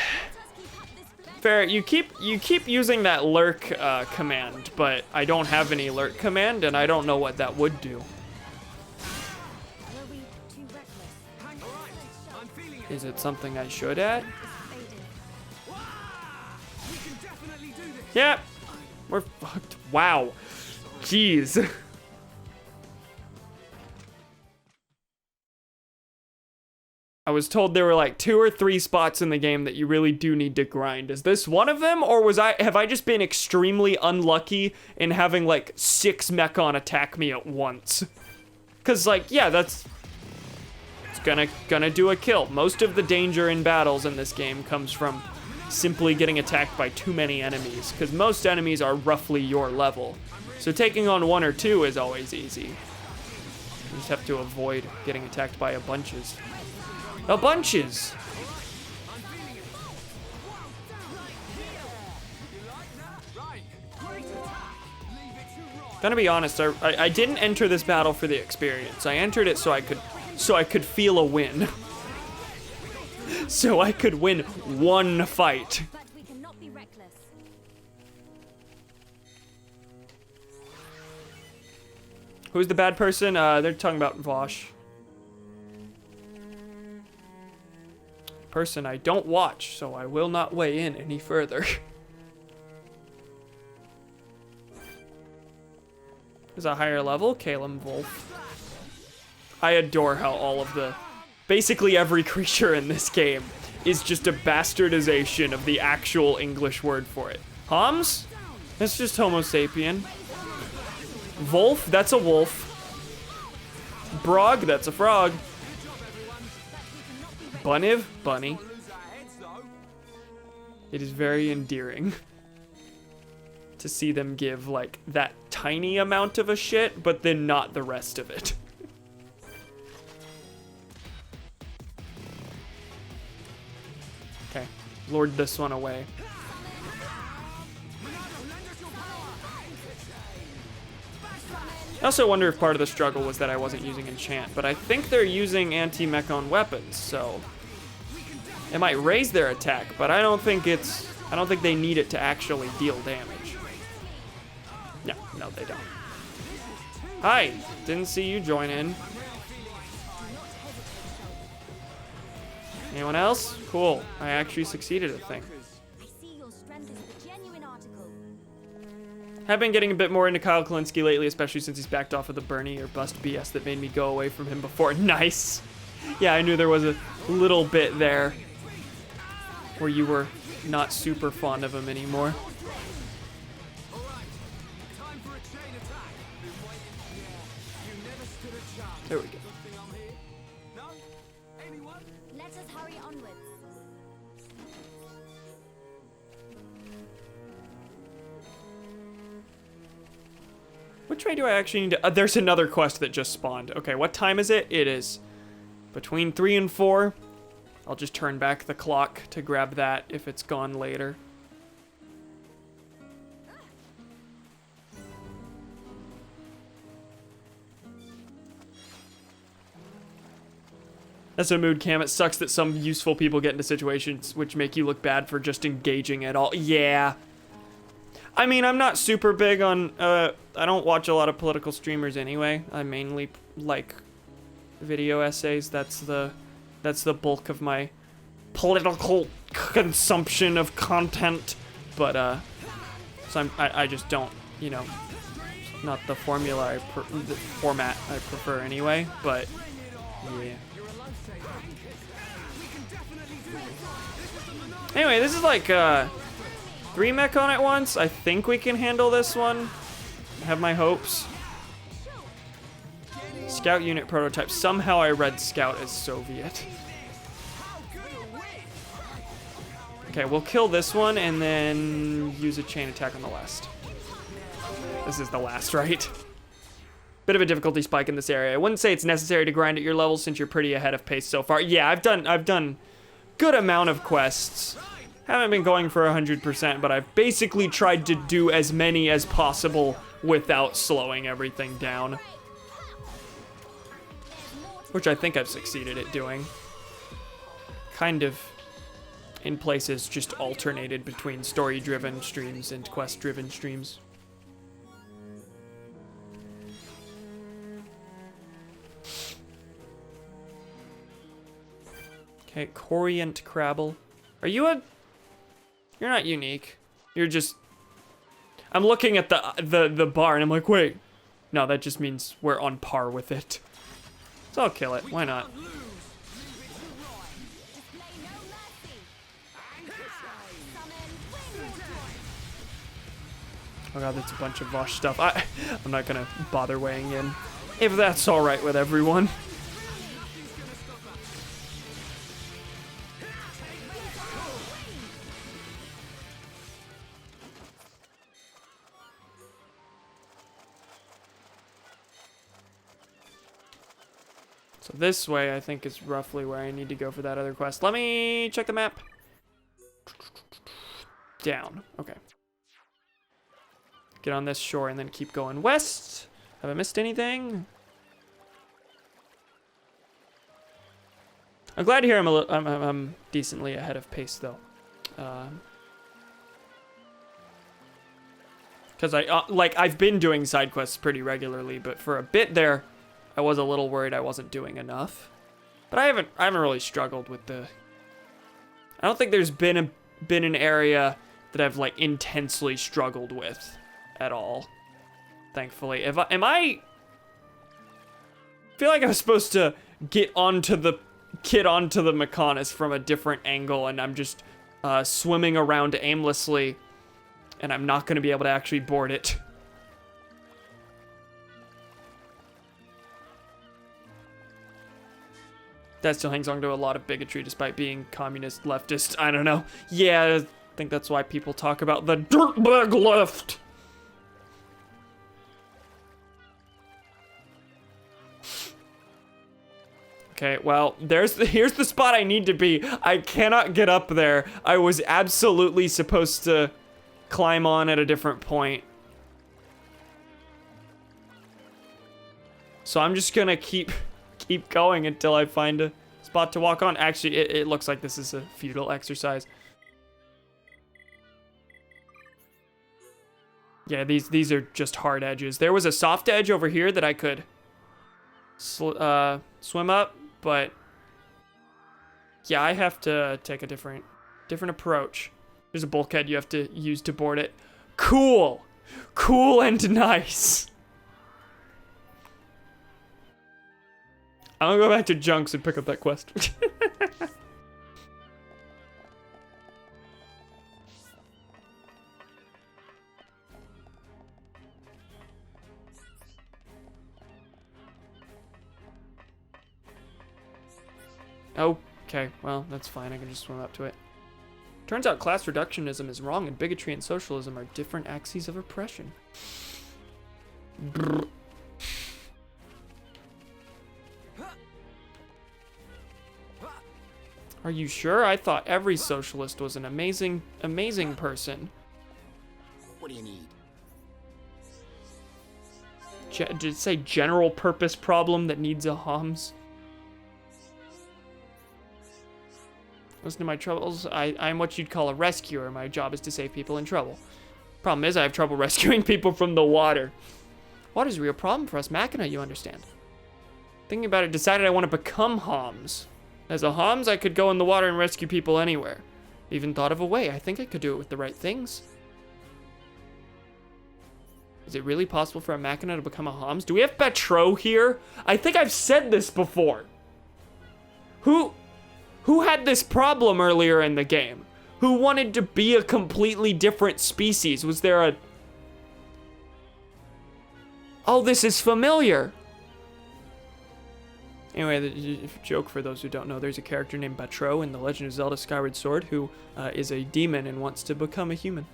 fair, you keep using that lurk command, but I don't have any lurk command, and I don't know what that would do. Is it something I should add? Yep, we're fucked. Wow. Jeez. I was told there were like 2 or 3 spots in the game that you really do need to grind. Is this one of them, or have I just been extremely unlucky in having like 6 Mechon attack me at once? Cause like, yeah, it's gonna do a kill. Most of the danger in battles in this game comes from simply getting attacked by too many enemies, because most enemies are roughly your level. So taking on 1 or 2 is always easy. You just have to avoid getting attacked by a bunches. Gonna be honest, I didn't enter this battle for the experience. I entered it so I could feel a win. so I could win one fight. But we cannot be reckless. Who's the bad person? They're talking about Vosh. Person I don't watch, so I will not weigh in any further. Is a higher level, Caleb Wolf. I adore how all of basically every creature in this game is just a bastardization of the actual English word for it. Homs? That's just Homo sapien. Wolf? That's a wolf. Brog? That's a frog. Bunniv? Bunny. It is very endearing to see them give, like, that tiny amount of a shit, but then not the rest of it. Okay, lord this one away. I also wonder if part of the struggle was that I wasn't using enchant, but I think they're using anti-mechon weapons, so it might raise their attack, but I don't think they need it to actually deal damage. No, they don't. Hi, didn't see you join in. Anyone else? Cool, I actually succeeded, I think. I see your strength is the genuine article. I've been getting a bit more into Kyle Kalinske lately, especially since he's backed off of the Bernie or bust BS that made me go away from him before. Nice. Yeah, I knew there was a little bit there where you were not super fond of him anymore. There we go. Let us hurry onwards. Which way do I actually need to... there's another quest that just spawned. Okay, what time is it? It is between 3 and 4. I'll just turn back the clock to grab that if it's gone later. That's a mood cam. It sucks that some useful people get into situations which make you look bad for just engaging at all. Yeah. I mean, I'm not super big on, I don't watch a lot of political streamers anyway. I mainly like video essays. That's the bulk of my political consumption of content. But, so I just don't, you know, not the formula, the format I prefer anyway, but yeah. Anyway, this is like 3 mechon at once. I think we can handle this one. I have my hopes. Scout unit prototype. Somehow I read Scout as Soviet. Okay, we'll kill this one and then use a chain attack on the last. This is the last, right? Bit of a difficulty spike in this area. I wouldn't say it's necessary to grind at your level since you're pretty ahead of pace so far. Yeah, I've done good amount of quests. Haven't been going for 100%, but I've basically tried to do as many as possible without slowing everything down. Which I think I've succeeded at doing. Kind of, in places, just alternated between story-driven streams and quest-driven streams. Okay, Corient Crabble. Are you a... You're not unique. You're just... I'm looking at the bar and I'm like, wait. No, that just means we're on par with it. So I'll kill it. Why not? Oh god, that's a bunch of Vosh stuff. I'm not gonna bother weighing in. If that's alright with everyone. So this way, I think, is roughly where I need to go for that other quest. Let me check the map. Down. Okay. Get on this shore and then keep going west. Have I missed anything? I'm glad to hear I'm decently ahead of pace though. Because I've been doing side quests pretty regularly, but for a bit there, I was a little worried I wasn't doing enough. But I haven't really struggled with the. I don't think there's been an area that I've like intensely struggled with at all. Thankfully, I feel like I was supposed to get onto the Mechonis from a different angle, and I'm just swimming around aimlessly, and I'm not going to be able to actually board it. That still hangs on to a lot of bigotry despite being communist, leftist, I don't know. Yeah, I think that's why people talk about the dirtbag left. Okay, well, here's the spot I need to be. I cannot get up there. I was absolutely supposed to climb on at a different point. So I'm just gonna keep going until I find a spot to walk on. Actually, it looks like this is a futile exercise. Yeah, these are just hard edges. There was a soft edge over here that I could swim up, but yeah, I have to take a different approach. There's a bulkhead you have to use to board it. Cool and nice. I'm gonna go back to Junks and pick up that quest. Okay, well, that's fine. I can just swim up to it. Turns out class reductionism is wrong, and bigotry and socialism are different axes of oppression. Brr. Are you sure? I thought every socialist was an amazing person. What do you need? Did it say general purpose problem that needs a Homs? Listen to my troubles. I'm what you'd call a rescuer. My job is to save people in trouble. Problem is, I have trouble rescuing people from the water. Water's a real problem for us Machina, you understand. Thinking about it, decided I want to become Homs. As a Homs, I could go in the water and rescue people anywhere. Even thought of a way. I think I could do it with the right things. Is it really possible for a Machina to become a Homs? Do we have Petro here? I think I've said this before. Who had this problem earlier in the game? Who wanted to be a completely different species? Was there a... Oh, this is familiar. Anyway, the joke for those who don't know, there's a character named Petro in The Legend of Zelda Skyward Sword who is a demon and wants to become a human.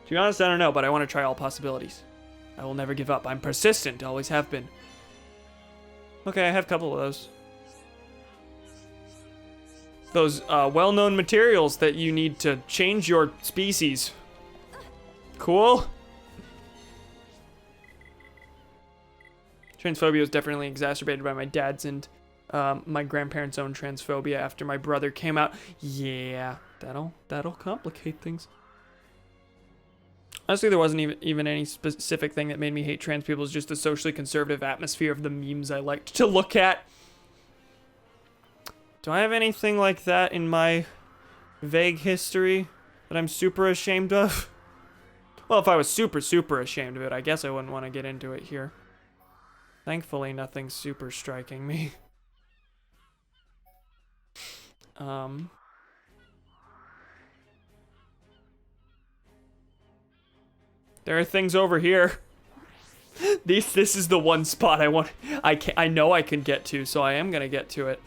To be honest, I don't know, but I want to try all possibilities. I will never give up. I'm persistent, always have been. Okay, I have a couple of those. Those well-known materials that you need to change your species. Cool. Transphobia was definitely exacerbated by my dad's and my grandparents' own transphobia after my brother came out. Yeah, that'll complicate things. Honestly, there wasn't even any specific thing that made me hate trans people. It's just the socially conservative atmosphere of the memes I liked to look at. Do I have anything like that in my vague history that I'm super ashamed of? Well, if I was super ashamed of it, I guess I wouldn't want to get into it here. Thankfully, nothing's super striking me. There are things over here. This is the one spot I know I can get to, so I am gonna get to it.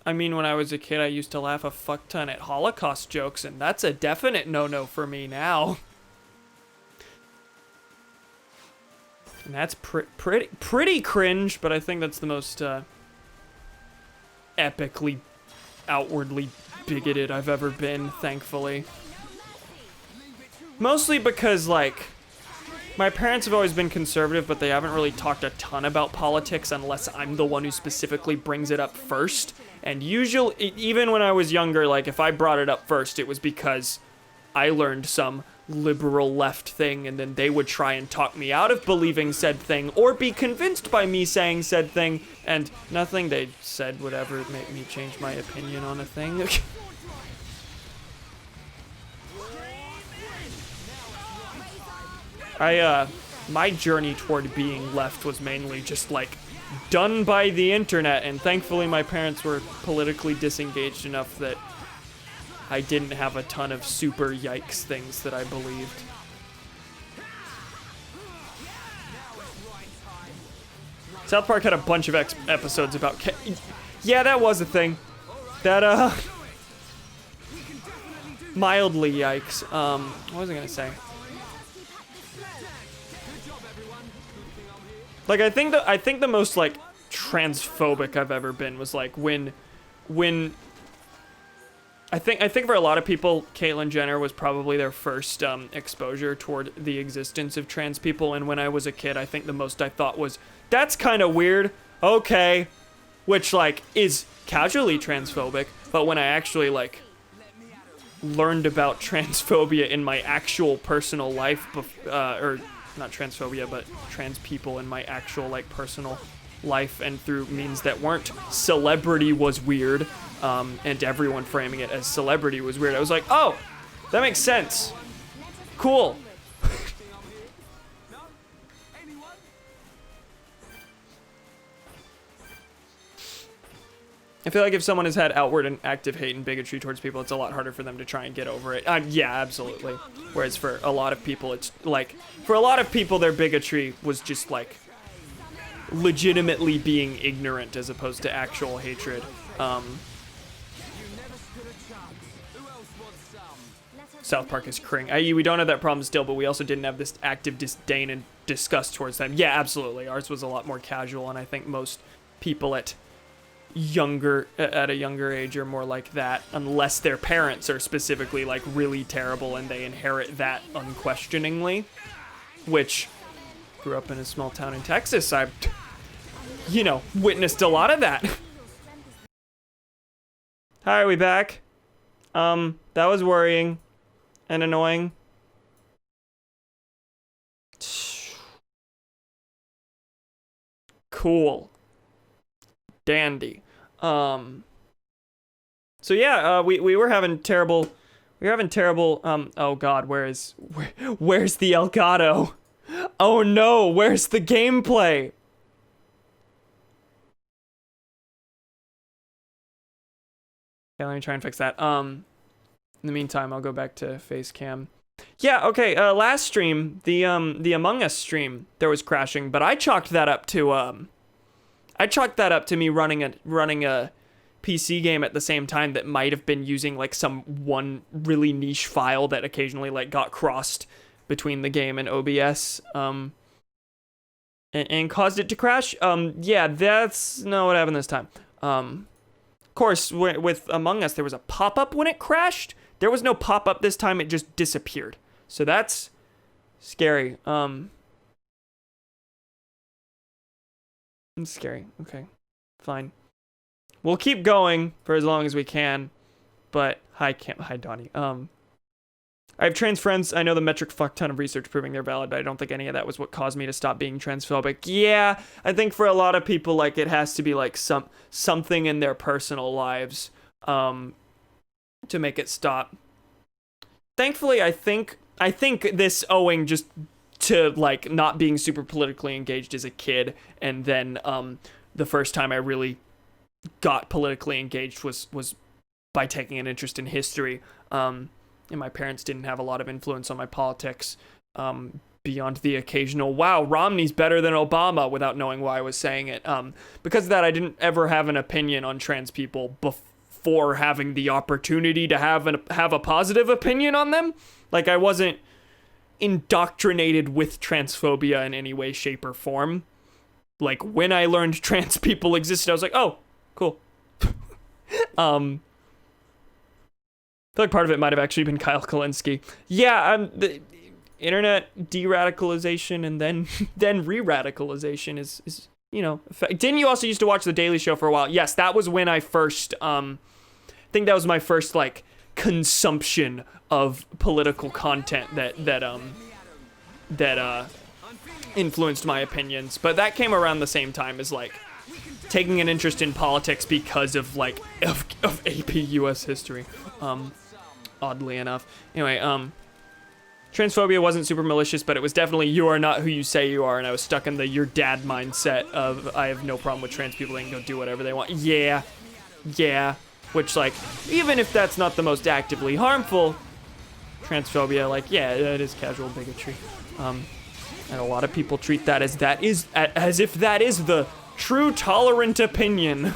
I mean, when I was a kid, I used to laugh a fuck ton at Holocaust jokes, and that's a definite no-no for me now. And that's pretty cringe, but I think that's the most epically, outwardly bigoted I've ever been, thankfully. Mostly because, like, my parents have always been conservative, but they haven't really talked a ton about politics unless I'm the one who specifically brings it up first. And usually, even when I was younger, like, if I brought it up first, it was because I learned some liberal left thing, and then they would try and talk me out of believing said thing, or be convinced by me saying said thing, and nothing they said would ever make me change my opinion on a thing. My journey toward being left was mainly just, like, done by the internet, and thankfully my parents were politically disengaged enough that I didn't have a ton of super yikes things that I believed. South Park had a bunch of episodes about yeah, that was a thing. That, mildly yikes. What was I gonna say? Like, I think the most, like, transphobic I've ever been was, like, when I think for a lot of people, Caitlyn Jenner was probably their first exposure toward the existence of trans people, and when I was a kid, I think the most I thought was, that's kind of weird, okay, which, like, is casually transphobic, but when I actually, like, learned about transphobia in my actual personal life, or not transphobia, but trans people in my actual, like, personal life, and through means that weren't celebrity was weird, and everyone framing it as celebrity was weird. I was like, oh, that makes sense. Cool. I feel like if someone has had outward and active hate and bigotry towards people, it's a lot harder for them to try and get over it. Yeah, absolutely. Whereas for a lot of people, it's like, for a lot of people, their bigotry was just like legitimately being ignorant as opposed to actual hatred. South Park is cring. I.e., we don't have that problem still, but we also didn't have this active disdain and disgust towards them. Yeah, absolutely. Ours was a lot more casual, and I think most people at a younger age are more like that, unless their parents are specifically, like, really terrible and they inherit that unquestioningly, which, grew up in a small town in Texas, I've, you know, witnessed a lot of that. Hi, are we back? That was worrying and annoying. Cool. Dandy. So yeah, we were having terrible, oh god, where's the Elgato? Oh no, where's the gameplay? Okay, let me try and fix that. In the meantime, I'll go back to face cam. Yeah, okay, last stream, the Among Us stream, there was crashing, but I chalked that up to, me running a PC game at the same time that might have been using, like, some one really niche file that occasionally, like, got crossed between the game and OBS, and caused it to crash. Yeah, that's not what happened this time. Of course, with Among Us, there was a pop-up when it crashed. There was no pop-up this time, it just disappeared. So that's scary. It's scary. Okay, fine. We'll keep going for as long as we can, but hi Donnie. I have trans friends. I know the metric fuck ton of research proving they're valid, but I don't think any of that was what caused me to stop being transphobic. Yeah, I think for a lot of people, like, it has to be like something in their personal lives to make it stop. Thankfully, I think this owing just to, like, not being super politically engaged as a kid, and then the first time I really got politically engaged was by taking an interest in history, and my parents didn't have a lot of influence on my politics beyond the occasional, wow, Romney's better than Obama, without knowing why I was saying it. Because of that, I didn't ever have an opinion on trans people before having the opportunity to have a positive opinion on them. Like, I wasn't indoctrinated with transphobia in any way, shape, or form. Like, when I learned trans people existed, I was like, oh, cool. I feel like part of it might have actually been Kyle Kalinske. Yeah, internet de-radicalization and then then re-radicalization is you know, didn't you also used to watch The Daily Show for a while? Yes, that was when I first I think that was my first like consumption of political content that influenced my opinions. But that came around the same time as like taking an interest in politics because of like of AP US history. Oddly enough. Anyway, transphobia wasn't super malicious, but it was definitely you are not who you say you are, and I was stuck in the your dad mindset of I have no problem with trans people, they can go do whatever they want. Yeah. Which, like, even if that's not the most actively harmful transphobia, like, yeah, it is casual bigotry. And a lot of people treat that as if that is the true tolerant opinion.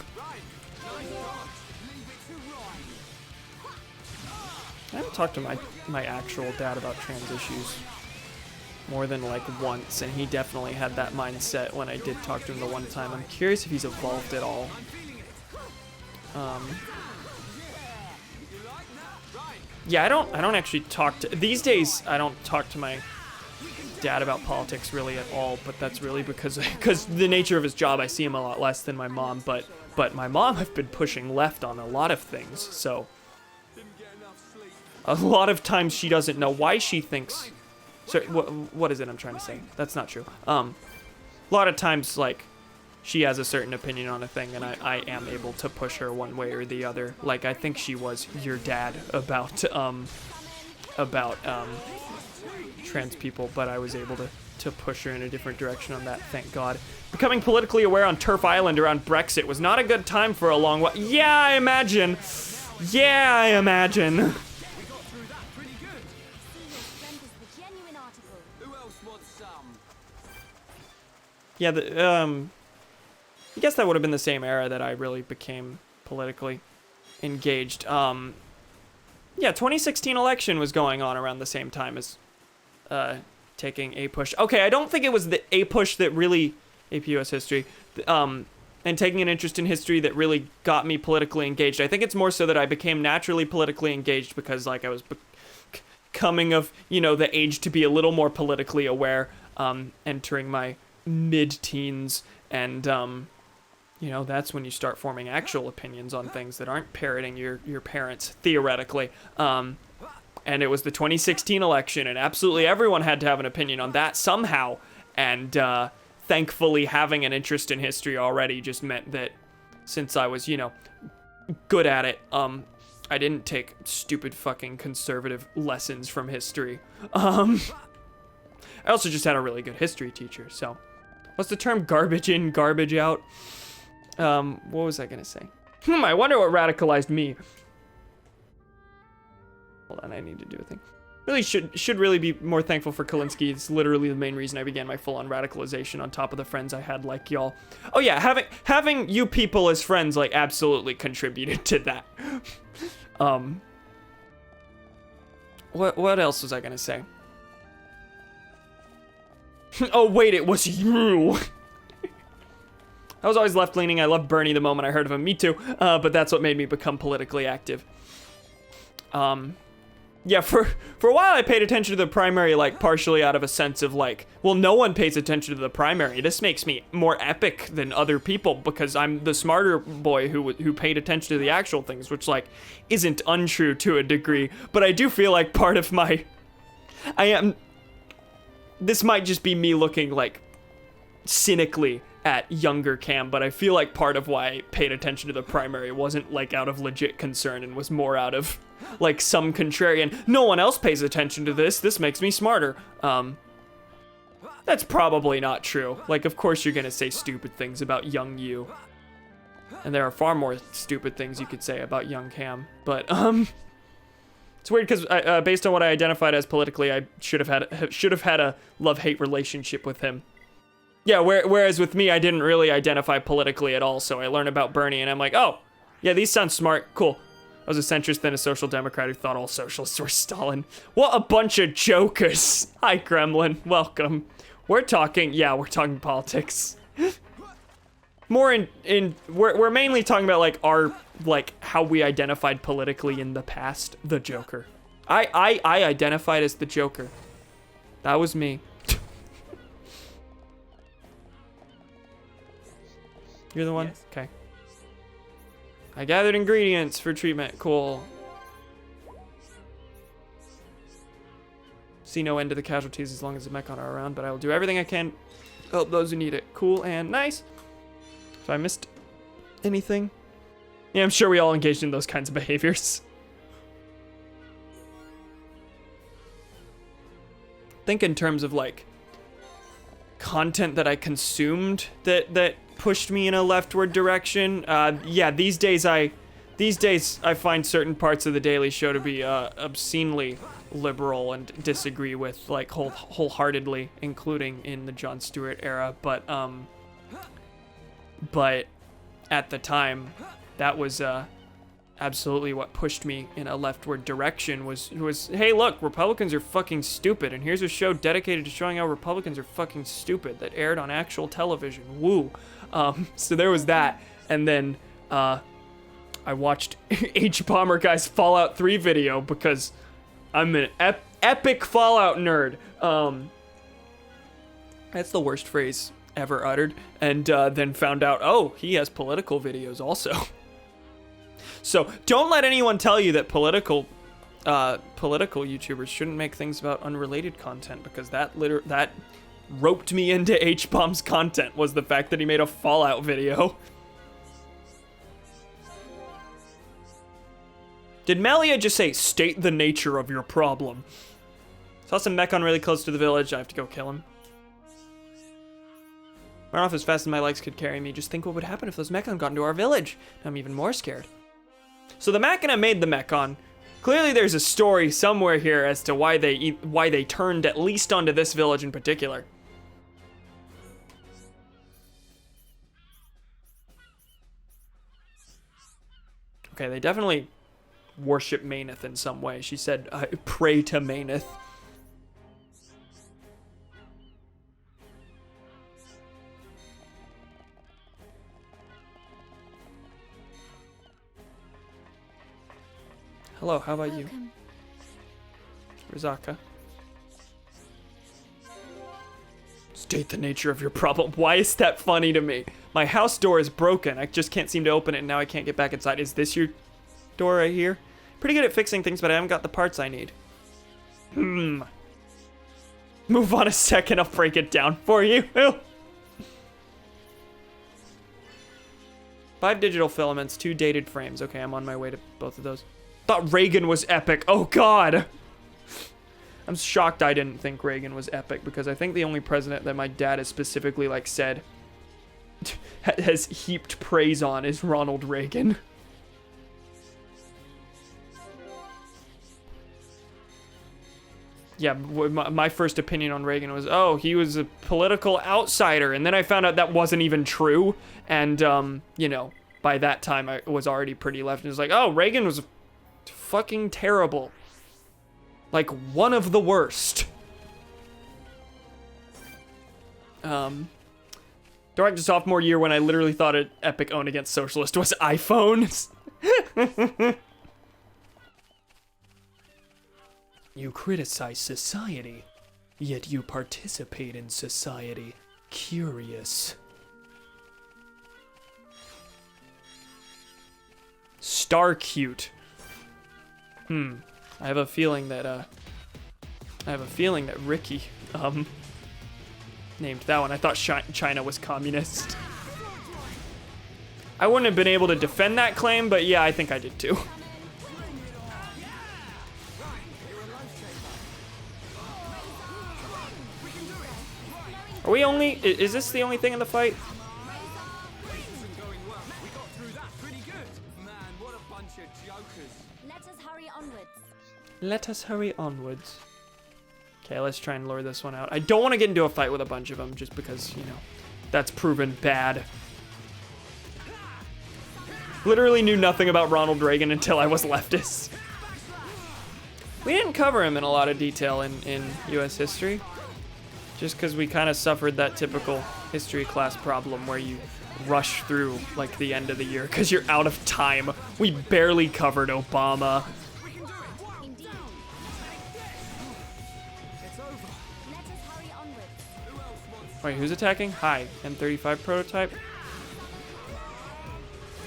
I haven't talked to my actual dad about trans issues more than like once, and he definitely had that mindset when I did talk to him the one time. I'm curious if he's evolved at all. Yeah, I don't actually talk to, these days I don't talk to my dad about politics really at all, but that's really because the nature of his job, I see him a lot less than my mom, but my mom have been pushing left on a lot of things, so a lot of times she doesn't know why she thinks, sorry, what is it I'm trying to say? That's not true. A lot of times, like, she has a certain opinion on a thing, and I am able to push her one way or the other. Like, I think she was your dad about trans people, but I was able to push her in a different direction on that, thank God. Becoming politically aware on Turf Island around Brexit was not a good time for a long while. Yeah, I imagine. Yeah, I guess that would have been the same era that I really became politically engaged. Yeah, 2016 election was going on around the same time as taking a push. Okay, I don't think it was the a push that really, AP US history, and taking an interest in history that really got me politically engaged. I think it's more so that I became naturally politically engaged because like I was coming of, you know, the age to be a little more politically aware, entering my mid-teens, and you know, that's when you start forming actual opinions on things that aren't parroting your parents, theoretically. And it was the 2016 election, and absolutely everyone had to have an opinion on that somehow. And thankfully, having an interest in history already just meant that since I was, you know, good at it, I didn't take stupid fucking conservative lessons from history. I also just had a really good history teacher, so. What's the term garbage in, garbage out? What was I gonna say? I wonder what radicalized me. Hold on, I need to do a thing. Really should really be more thankful for Kalinsky. It's literally the main reason I began my full-on radicalization on top of the friends I had like y'all. Oh yeah, having you people as friends like absolutely contributed to that. What else was I gonna say? Oh wait, it was you. I was always left-leaning. I loved Bernie the moment I heard of him. Me too. But that's what made me become politically active. Yeah, for a while I paid attention to the primary, like, partially out of a sense of, like, well, no one pays attention to the primary. This makes me more epic than other people because I'm the smarter boy who paid attention to the actual things, which, like, isn't untrue to a degree. But I do feel like part of my... This might just be me looking, like, cynically at younger Cam, but I feel like part of why I paid attention to the primary wasn't, like, out of legit concern and was more out of... like some contrarian, no one else pays attention to this makes me smarter. That's probably not true. Like, of course you're gonna say stupid things about young you. And there are far more stupid things you could say about young Cam. But, it's weird because based on what I identified as politically, I should have had a love-hate relationship with him. Yeah, whereas with me, I didn't really identify politically at all, so I learned about Bernie and I'm like, oh, yeah, these sound smart, cool. I was a centrist, then a social democrat who thought all socialists were Stalin. What a bunch of jokers. Hi, Gremlin. Welcome. We're talking politics. More we're mainly talking about, like, how we identified politically in the past. The Joker. I identified as the Joker. That was me. You're the one? Yes. Okay. I gathered ingredients for treatment. Cool. See no end to the casualties as long as the Mechon are around, but I will do everything I can to help those who need it. Cool and nice. So I missed anything? Yeah, I'm sure we all engaged in those kinds of behaviors. Think in terms of like content that I consumed that pushed me in a leftward direction. Yeah, these days I find certain parts of the Daily Show to be obscenely liberal and disagree with like wholeheartedly, including in the Jon Stewart era. But at the time, that was absolutely what pushed me in a leftward direction. Was hey, look, Republicans are fucking stupid, and here's a show dedicated to showing how Republicans are fucking stupid that aired on actual television. Woo. So there was that, and then I watched H Bomber Guy's Fallout 3 video because I'm an epic Fallout nerd. That's the worst phrase ever uttered. And then found out, oh, he has political videos also. So don't let anyone tell you that political YouTubers shouldn't make things about unrelated content, because that roped me into H-Bomb's content, was the fact that he made a Fallout video. Did Malia just say, state the nature of your problem? Saw some Mechon really close to the village. I have to go kill him. Ran off as fast as my legs could carry me. Just think what would happen if those Mechon got into our village. Now I'm even more scared. So the Machina made the Mechon. Clearly there's a story somewhere here as to why they turned at least onto this village in particular. Okay, they definitely worship Maineth in some way. She said, pray to Maineth. Hello, how about you? Rizaka. State the nature of your problem. Why is that funny to me? My house door is broken. I just can't seem to open it, and now I can't get back inside. Is this your door right here? Pretty good at fixing things, but I haven't got the parts I need. Move on a second, I'll break it down for you. 5 digital filaments, 2 dated frames. Okay, I'm on my way to both of those. Thought Reagan was epic. Oh god. I'm shocked I didn't think Reagan was epic, because I think the only president that my dad has specifically like said has heaped praise on is Ronald Reagan. Yeah, my first opinion on Reagan was, oh, he was a political outsider, and then I found out that wasn't even true, and you know, by that time I was already pretty left, and it was like, oh, Reagan was fucking terrible. Like, one of the worst. During the sophomore year, when I literally thought an epic own against socialist was iPhones. You criticize society, yet you participate in society. Curious. Star cute. I have a feeling that Ricky named that one. I thought China was communist. I wouldn't have been able to defend that claim, but yeah, I think I did too. Are we only, is this the only thing in the fight? Let us hurry onwards. Okay, let's try and lure this one out. I don't want to get into a fight with a bunch of them just because, you know, that's proven bad. Literally knew nothing about Ronald Reagan until I was leftist. We didn't cover him in a lot of detail in US history. Just because we kind of suffered that typical history class problem where you rush through like the end of the year because you're out of time. We barely covered Obama. Wait, who's attacking? Hi, M35 prototype.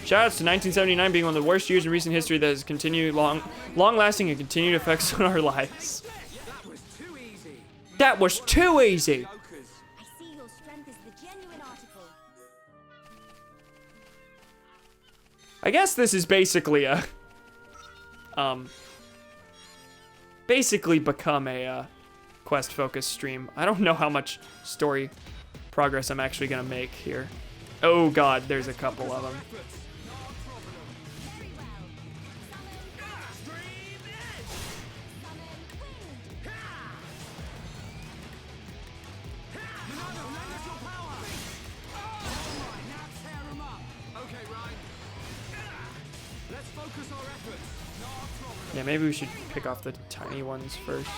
Shoutouts to 1979 being one of the worst years in recent history that has continued long-lasting and continued effects on our lives. That was too easy. I see your strength is the genuine article. I guess this is basically a, basically become a quest-focused stream. I don't know how much story progress I'm actually gonna make here. Oh God, there's a couple of them. Yeah, maybe we should pick off the tiny ones first.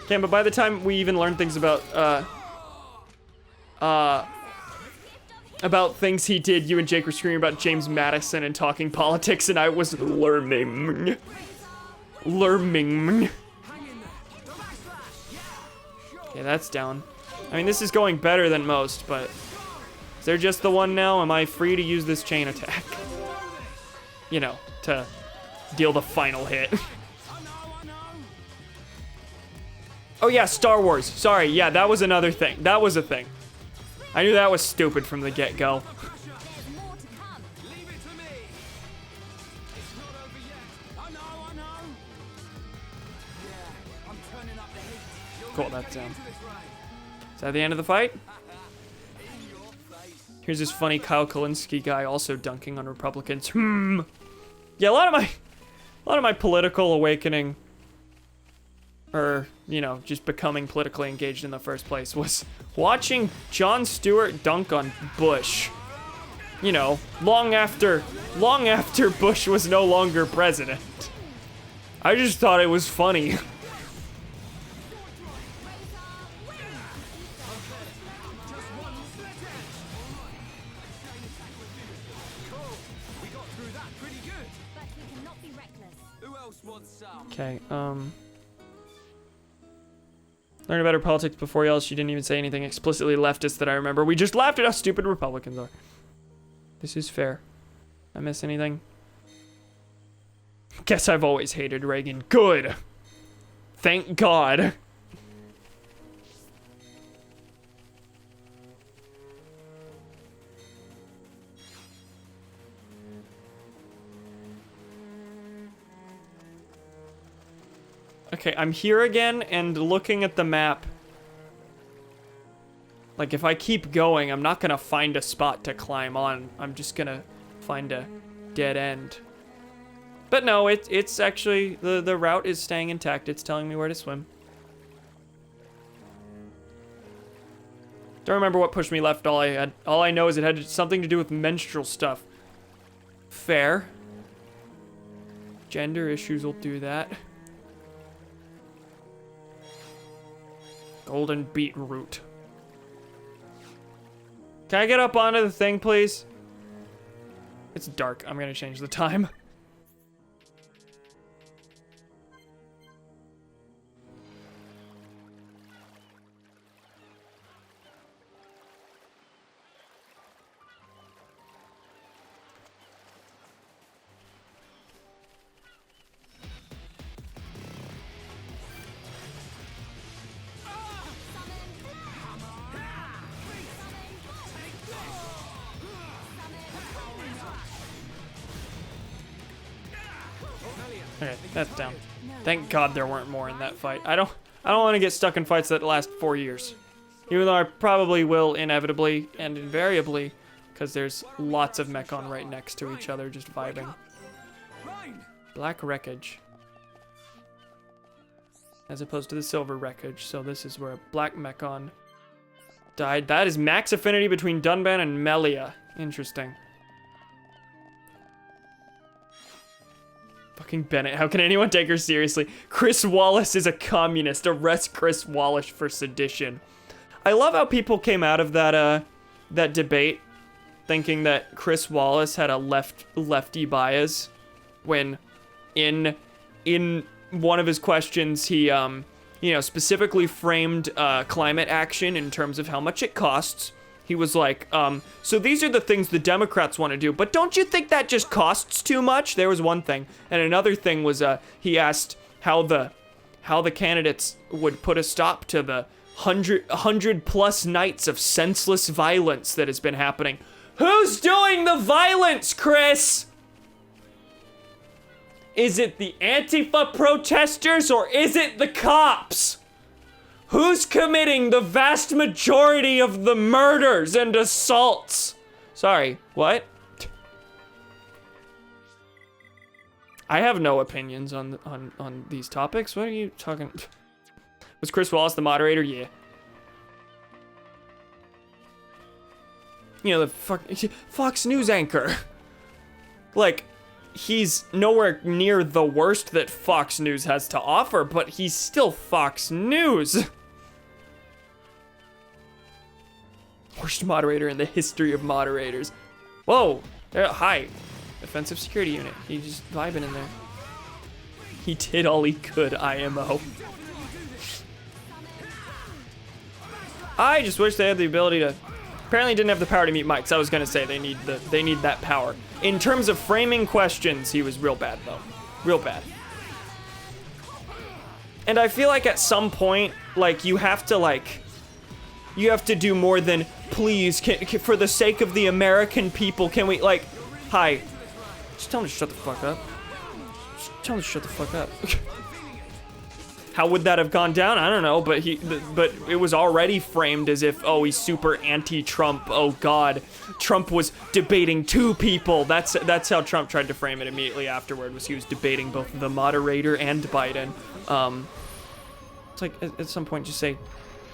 Okay, but by the time we even learn things about things he did, you and Jake were screaming about James Madison and talking politics, and I was learning. Okay, that's down. I mean, this is going better than most, but is there just the one now? Am I free to use this chain attack? You know, to deal the final hit. Oh yeah, Star Wars. Sorry, yeah, that was another thing. That was a thing. I knew that was stupid from the get-go. Cool, that's down. Is that the end of the fight? Here's this funny Kyle Kalinske guy also dunking on Republicans. Yeah, a lot of my political awakening, or, you know, just becoming politically engaged in the first place, was watching Jon Stewart dunk on Bush. You know, long after Bush was no longer president. I just thought it was funny. Okay, learn about her politics before y'all. She didn't even say anything explicitly leftist that I remember. We just laughed at how stupid Republicans are. This is fair. I miss anything? Guess I've always hated Reagan. Good. Thank God. Okay, I'm here again and looking at the map. Like, if I keep going, I'm not gonna find a spot to climb on. I'm just gonna find a dead end. But no, it's actually, the route is staying intact. It's telling me where to swim. Don't remember what pushed me left. All I know is it had something to do with menstrual stuff. Fair. Gender issues will do that. Golden beetroot. Can I get up onto the thing, please? It's dark. I'm gonna change the time. Okay, that's down. Thank God there weren't more in that fight. I don't want to get stuck in fights that last 4 years. Even though I probably will inevitably and invariably, because there's lots of Mechon right next to each other just vibing. Black wreckage. As opposed to the silver wreckage, so this is where a black Mechon died. That is max affinity between Dunban and Melia. Interesting. Fucking Bennett, how can anyone take her seriously? Chris Wallace is a communist. Arrest Chris Wallace for sedition. I love how people came out of that that debate thinking that Chris Wallace had a lefty bias. when in one of his questions, he, specifically framed climate action in terms of how much it costs. He was like, so these are the things the Democrats want to do, but don't you think that just costs too much? There was one thing. And another thing was, he asked how the candidates would put a stop to the 100 plus nights of senseless violence that has been happening. Who's doing the violence, Chris? Is it the Antifa protesters or is it the cops? Who's committing the vast majority of the murders and assaults? Sorry, what? I have no opinions on these topics. What are you talking? Was Chris Wallace the moderator? Yeah. You know, the Fox News anchor. Like, he's nowhere near the worst that Fox News has to offer, but he's still Fox News. Worst moderator in the history of moderators. Whoa, hi. Offensive security unit. He's just vibing in there. He did all he could, IMO. I just wish they had the ability to... Apparently didn't have the power to mute mics. I was gonna say they need that power. In terms of framing questions, he was real bad though. Real bad. And I feel like at some point, like, you have to do more than, please, for the sake of the American people, can we, like, hi. Just tell him to shut the fuck up. Just tell him to shut the fuck up. How would that have gone down? I don't know, but it was already framed as if, oh, he's super anti-Trump. Oh God, Trump was debating two people. That's how Trump tried to frame it immediately afterward. Was he was debating both the moderator and Biden. It's like at some point just say,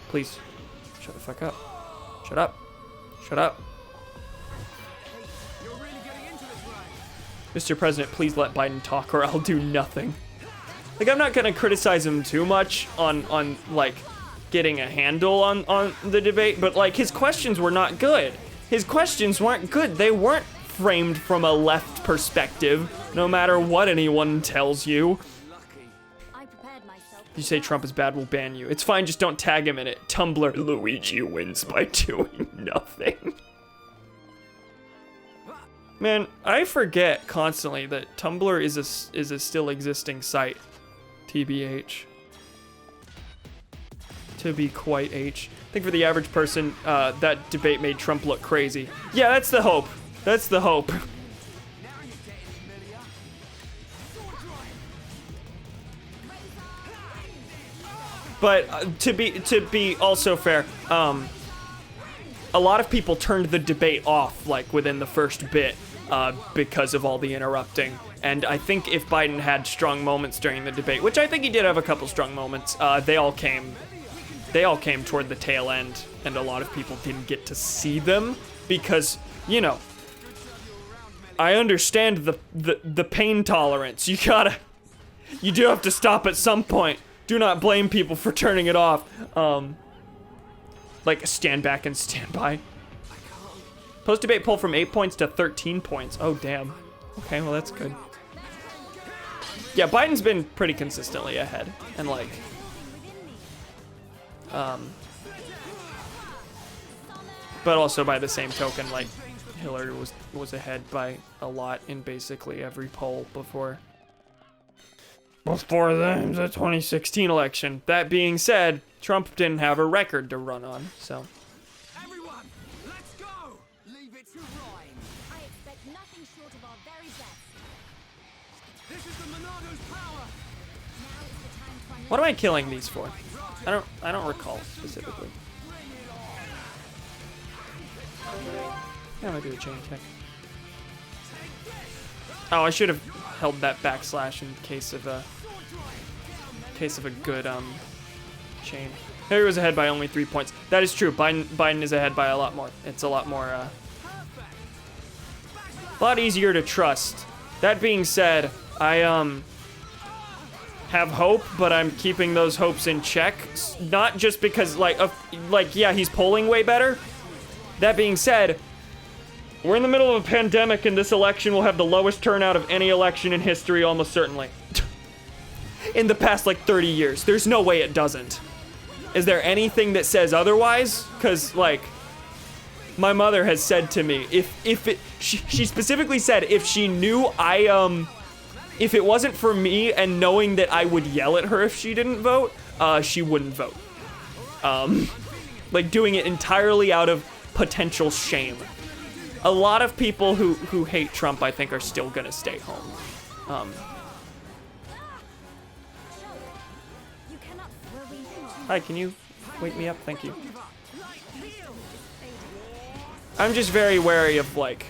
please, shut the fuck up. Shut up. Shut up. Mr. President, please let Biden talk or I'll do nothing. Like, I'm not gonna criticize him too much on like, getting a handle on the debate, but, like, his questions were not good. His questions weren't good. They weren't framed from a left perspective, no matter what anyone tells you. You say Trump is bad, we'll ban you. It's fine, just don't tag him in it. Tumblr, Luigi wins by doing nothing. Man, I forget constantly that Tumblr is a still existing site. TBH. To be quite H. I think for the average person, that debate made Trump look crazy. Yeah, that's the hope. That's the hope. But to be also fair, a lot of people turned the debate off, like, within the first bit, because of all the interrupting. And I think if Biden had strong moments during the debate, which I think he did have a couple strong moments, they all came toward the tail end, and a lot of people didn't get to see them because, you know, I understand the pain tolerance. You do have to stop at some point. Do not blame people for turning it off. Like, stand back and stand by. Post-debate poll from 8 points to 13 points. Oh, damn. Okay, well, that's good. Yeah, Biden's been pretty consistently ahead. And, like, but also by the same token, like, Hillary was ahead by a lot in basically every poll before the 2016 election. That being said, Trump didn't have a record to run on, so. Everyone, let's go! Leave it to Ryan. I expect nothing short of our very best. This is the Monado's power. Now is the time to unleash. What am I killing these for? I don't recall specifically. Yeah, I'm gonna do a chain attack. Oh, I should have held that backslash in case of a good chain. Harry was ahead by only 3 points. That is true. Biden is ahead by a lot more. It's a lot more a lot easier to trust. That being said, I have hope, but I'm keeping those hopes in check. Not just because, like, yeah, he's polling way better. That being said, We're in the middle of a pandemic, and this election will have the lowest turnout of any election in history, almost certainly. In the past, like, 30 years. There's no way it doesn't. Is there anything that says otherwise? Because, like, my mother has said to me, she specifically said if she knew if it wasn't for me and knowing that I would yell at her if she didn't vote, she wouldn't vote. Like, doing it entirely out of potential shame. A lot of people who hate Trump, I think, are still gonna stay home. Hi, can you wake me up? Thank you. I'm just very wary of, like,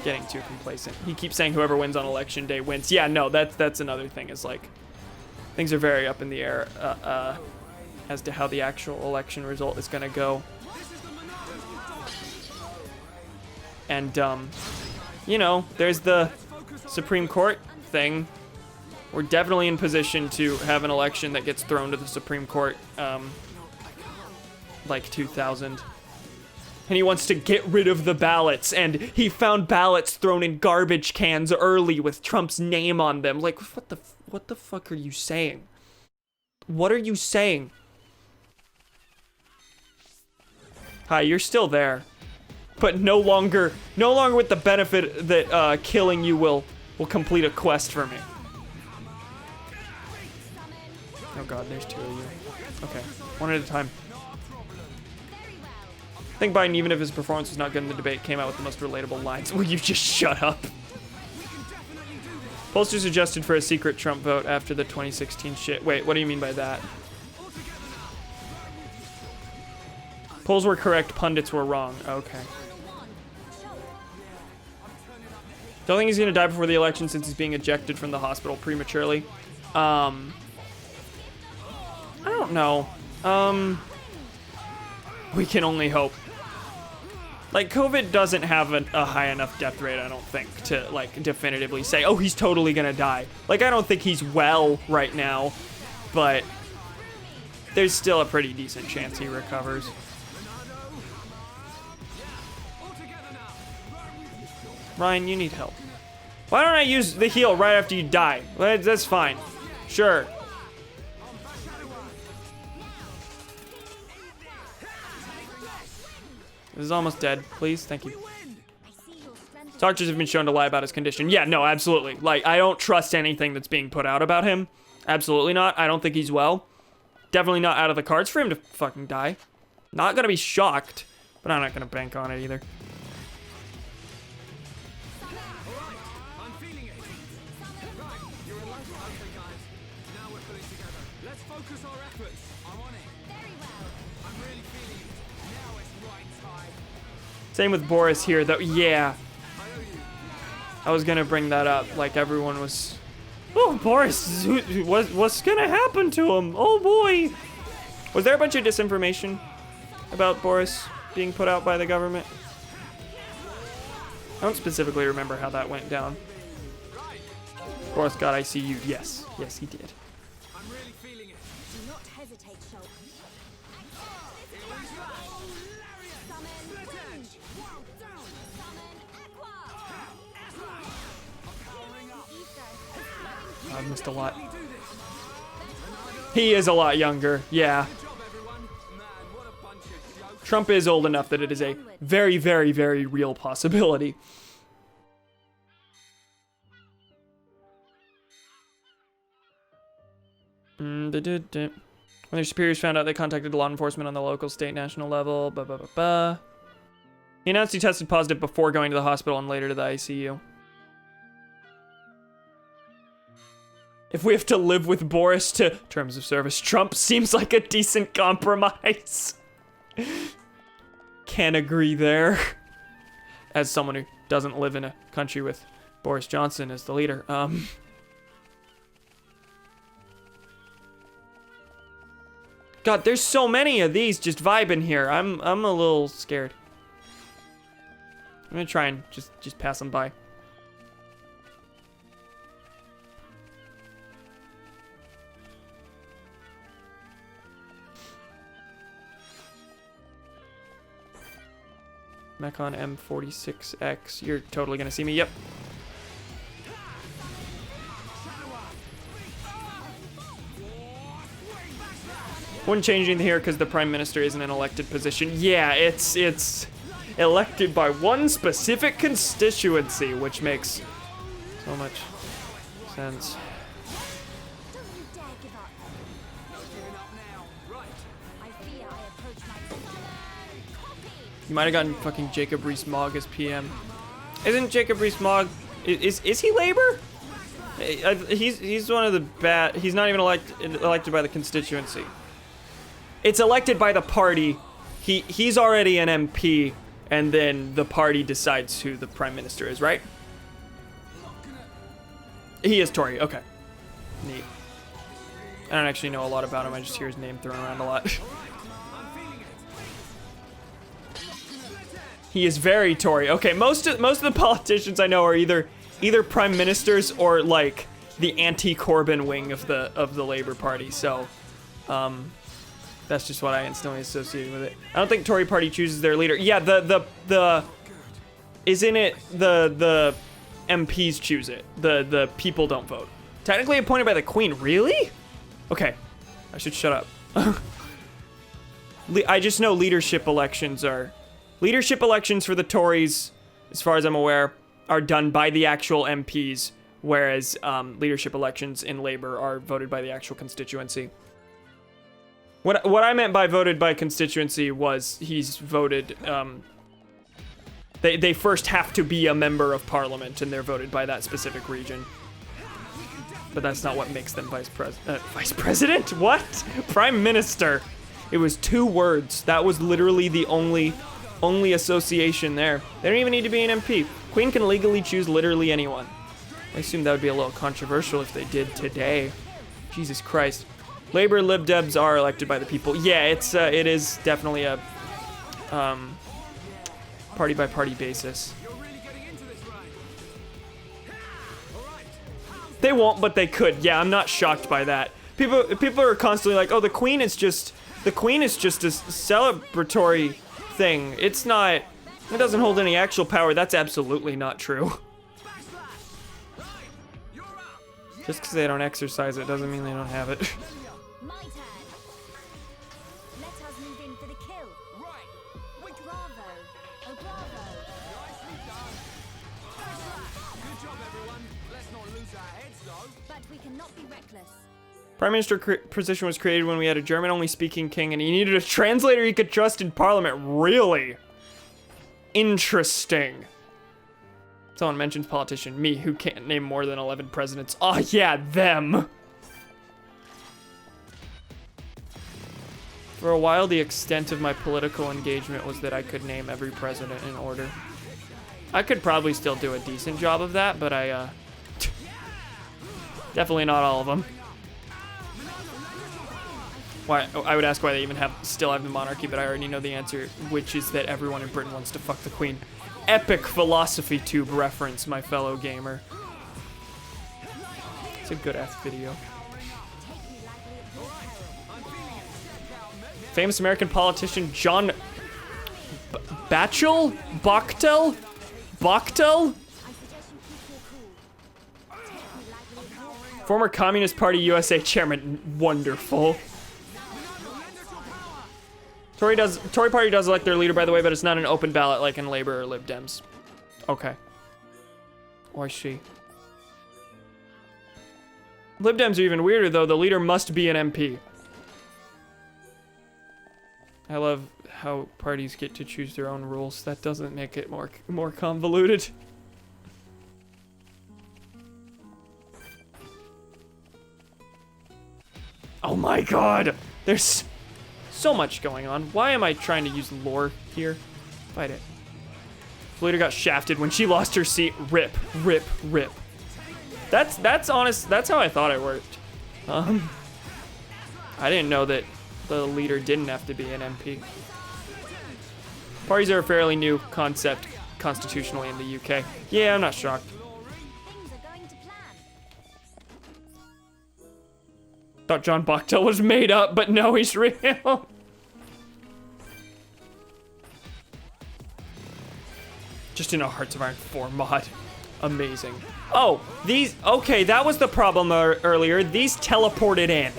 getting too complacent. He keeps saying whoever wins on election day wins. Yeah, no, that's another thing, is, like, things are very up in the air as to how the actual election result is gonna go. And, you know, there's the Supreme Court thing. We're definitely in position to have an election that gets thrown to the Supreme Court, like 2000. And he wants to get rid of the ballots, and he found ballots thrown in garbage cans early with Trump's name on them. Like, what the fuck are you saying? What are you saying? Hi, you're still there. But no longer with the benefit that killing you will complete a quest for me. Oh god, there's two of you. Okay, one at a time. I think Biden, even if his performance was not good in the debate, came out with the most relatable lines. Will you just shut up? Pollsters suggested for a secret Trump vote after the 2016 shit. Wait, what do you mean by that? Polls were correct, pundits were wrong. Okay. Don't think he's gonna die before the election since he's being ejected from the hospital prematurely. I don't know. We can only hope. Like, COVID doesn't have a high enough death rate, I don't think, to, like, definitively say, oh, he's totally gonna die. Like, I don't think he's well right now, but there's still a pretty decent chance he recovers. Ryan, you need help. Why don't I use the heal right after you die? That's fine. Sure. This is almost dead. Please, thank you. Doctors have been shown to lie about his condition. Yeah, no, absolutely. Like, I don't trust anything that's being put out about him. Absolutely not. I don't think he's well. Definitely not out of the cards for him to fucking die. Not gonna be shocked, but I'm not gonna bank on it either. Same with Boris here, though. Yeah. I was gonna bring that up. Like, everyone was... Oh, Boris, what's gonna happen to him? Oh, boy. Was there a bunch of disinformation about Boris being put out by the government? I don't specifically remember how that went down. Boris got ICU'd. Yes. Yes, he did. I've missed a lot. He is a lot younger, yeah. Trump is old enough that it is a very, very, very real possibility. When their superiors found out, they contacted law enforcement on the local, state, national level. He announced he tested positive before going to the hospital and later to the ICU. If we have to live with Boris to terms of service, Trump seems like a decent compromise. Can't agree there. As someone who doesn't live in a country with Boris Johnson as the leader. God, there's so many of these just vibing here. I'm a little scared. I'm gonna try and just pass them by. Mechon M46X. You're totally gonna see me. Yep. Wouldn't change anything here because the Prime Minister isn't an elected position. Yeah, it's elected by one specific constituency, which makes so much sense. You might have gotten fucking Jacob Rees-Mogg as PM. Isn't Jacob Rees-Mogg, is he Labor? He's one of the bad. He's not even elected by the constituency. It's elected by the party. He's already an MP, and then the party decides who the Prime Minister is, right? He is Tory. Okay. Neat. I don't actually know a lot about him. I just hear his name thrown around a lot. He is very Tory. Okay, most of the politicians I know are either prime ministers or like the anti-Corbyn wing of the Labour Party. So, that's just what I instantly associate with it. I don't think Tory Party chooses their leader. Yeah, isn't it the MPs choose it? The people don't vote. Technically appointed by the Queen. Really? Okay, I should shut up. I just know leadership elections for the Tories, as far as I'm aware, are done by the actual MPs, whereas leadership elections in Labour are voted by the actual constituency. What I meant by voted by constituency was he's voted. They first have to be a member of Parliament, and they're voted by that specific region. But that's not what makes them vice president. What? Prime Minister. It was 2 words. That was literally the only association there. They don't even need to be an MP. Queen can legally choose literally anyone. I assume that would be a little controversial if they did today. Jesus Christ. Labour and Lib Debs are elected by the people. Yeah, it is definitely a party by party basis. They won't, but they could. Yeah, I'm not shocked by that. People are constantly like, "Oh, the Queen is just a celebratory thing. It's not. It doesn't hold any actual power." That's absolutely not true. Just because they don't exercise it doesn't mean they don't have it. Prime Minister position was created when we had a German-only speaking king and he needed a translator he could trust in Parliament. Really? Interesting. Someone mentions politician. Me, who can't name more than 11 presidents. Oh, yeah, them. For a while, the extent of my political engagement was that I could name every president in order. I could probably still do a decent job of that, but I, definitely not all of them. Why? I would ask why they even still have the monarchy, but I already know the answer, which is that everyone in Britain wants to fuck the Queen. Epic philosophy tube reference, my fellow gamer. It's a good ass video. Famous American politician John Bachtel? Former Communist Party USA chairman. Wonderful. Tory Party does elect their leader, by the way, but it's not an open ballot like in Labour or Lib Dems. Okay. Or she. Lib Dems are even weirder, though. The leader must be an MP. I love how parties get to choose their own rules. That doesn't make it more convoluted. Oh my god! There's so much going on. Why am I trying to use lore here? Fight it. Leader got shafted when she lost her seat. Rip, rip, rip. That's honest. That's how I thought it worked. I didn't know that the leader didn't have to be an MP. Parties are a fairly new concept constitutionally in the UK. Yeah, I'm not shocked. Thought John Bachtel was made up, but no, he's real. Just in a Hearts of Iron 4 mod. Amazing. Oh, these, okay, that was the problem earlier. These teleported in.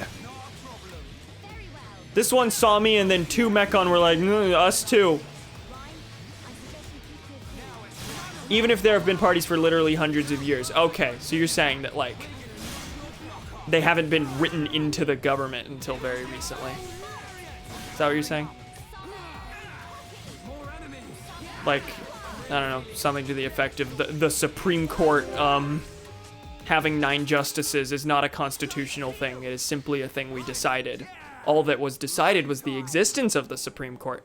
This one saw me and then 2 Mechon were like, us too. Even if there have been parties for literally hundreds of years. Okay, so you're saying that, like, they haven't been written into the government until very recently. Is that what you're saying? Like, I don't know, something to the effect of the Supreme Court having 9 justices is not a constitutional thing. It is simply a thing we decided. All that was decided was the existence of the Supreme Court.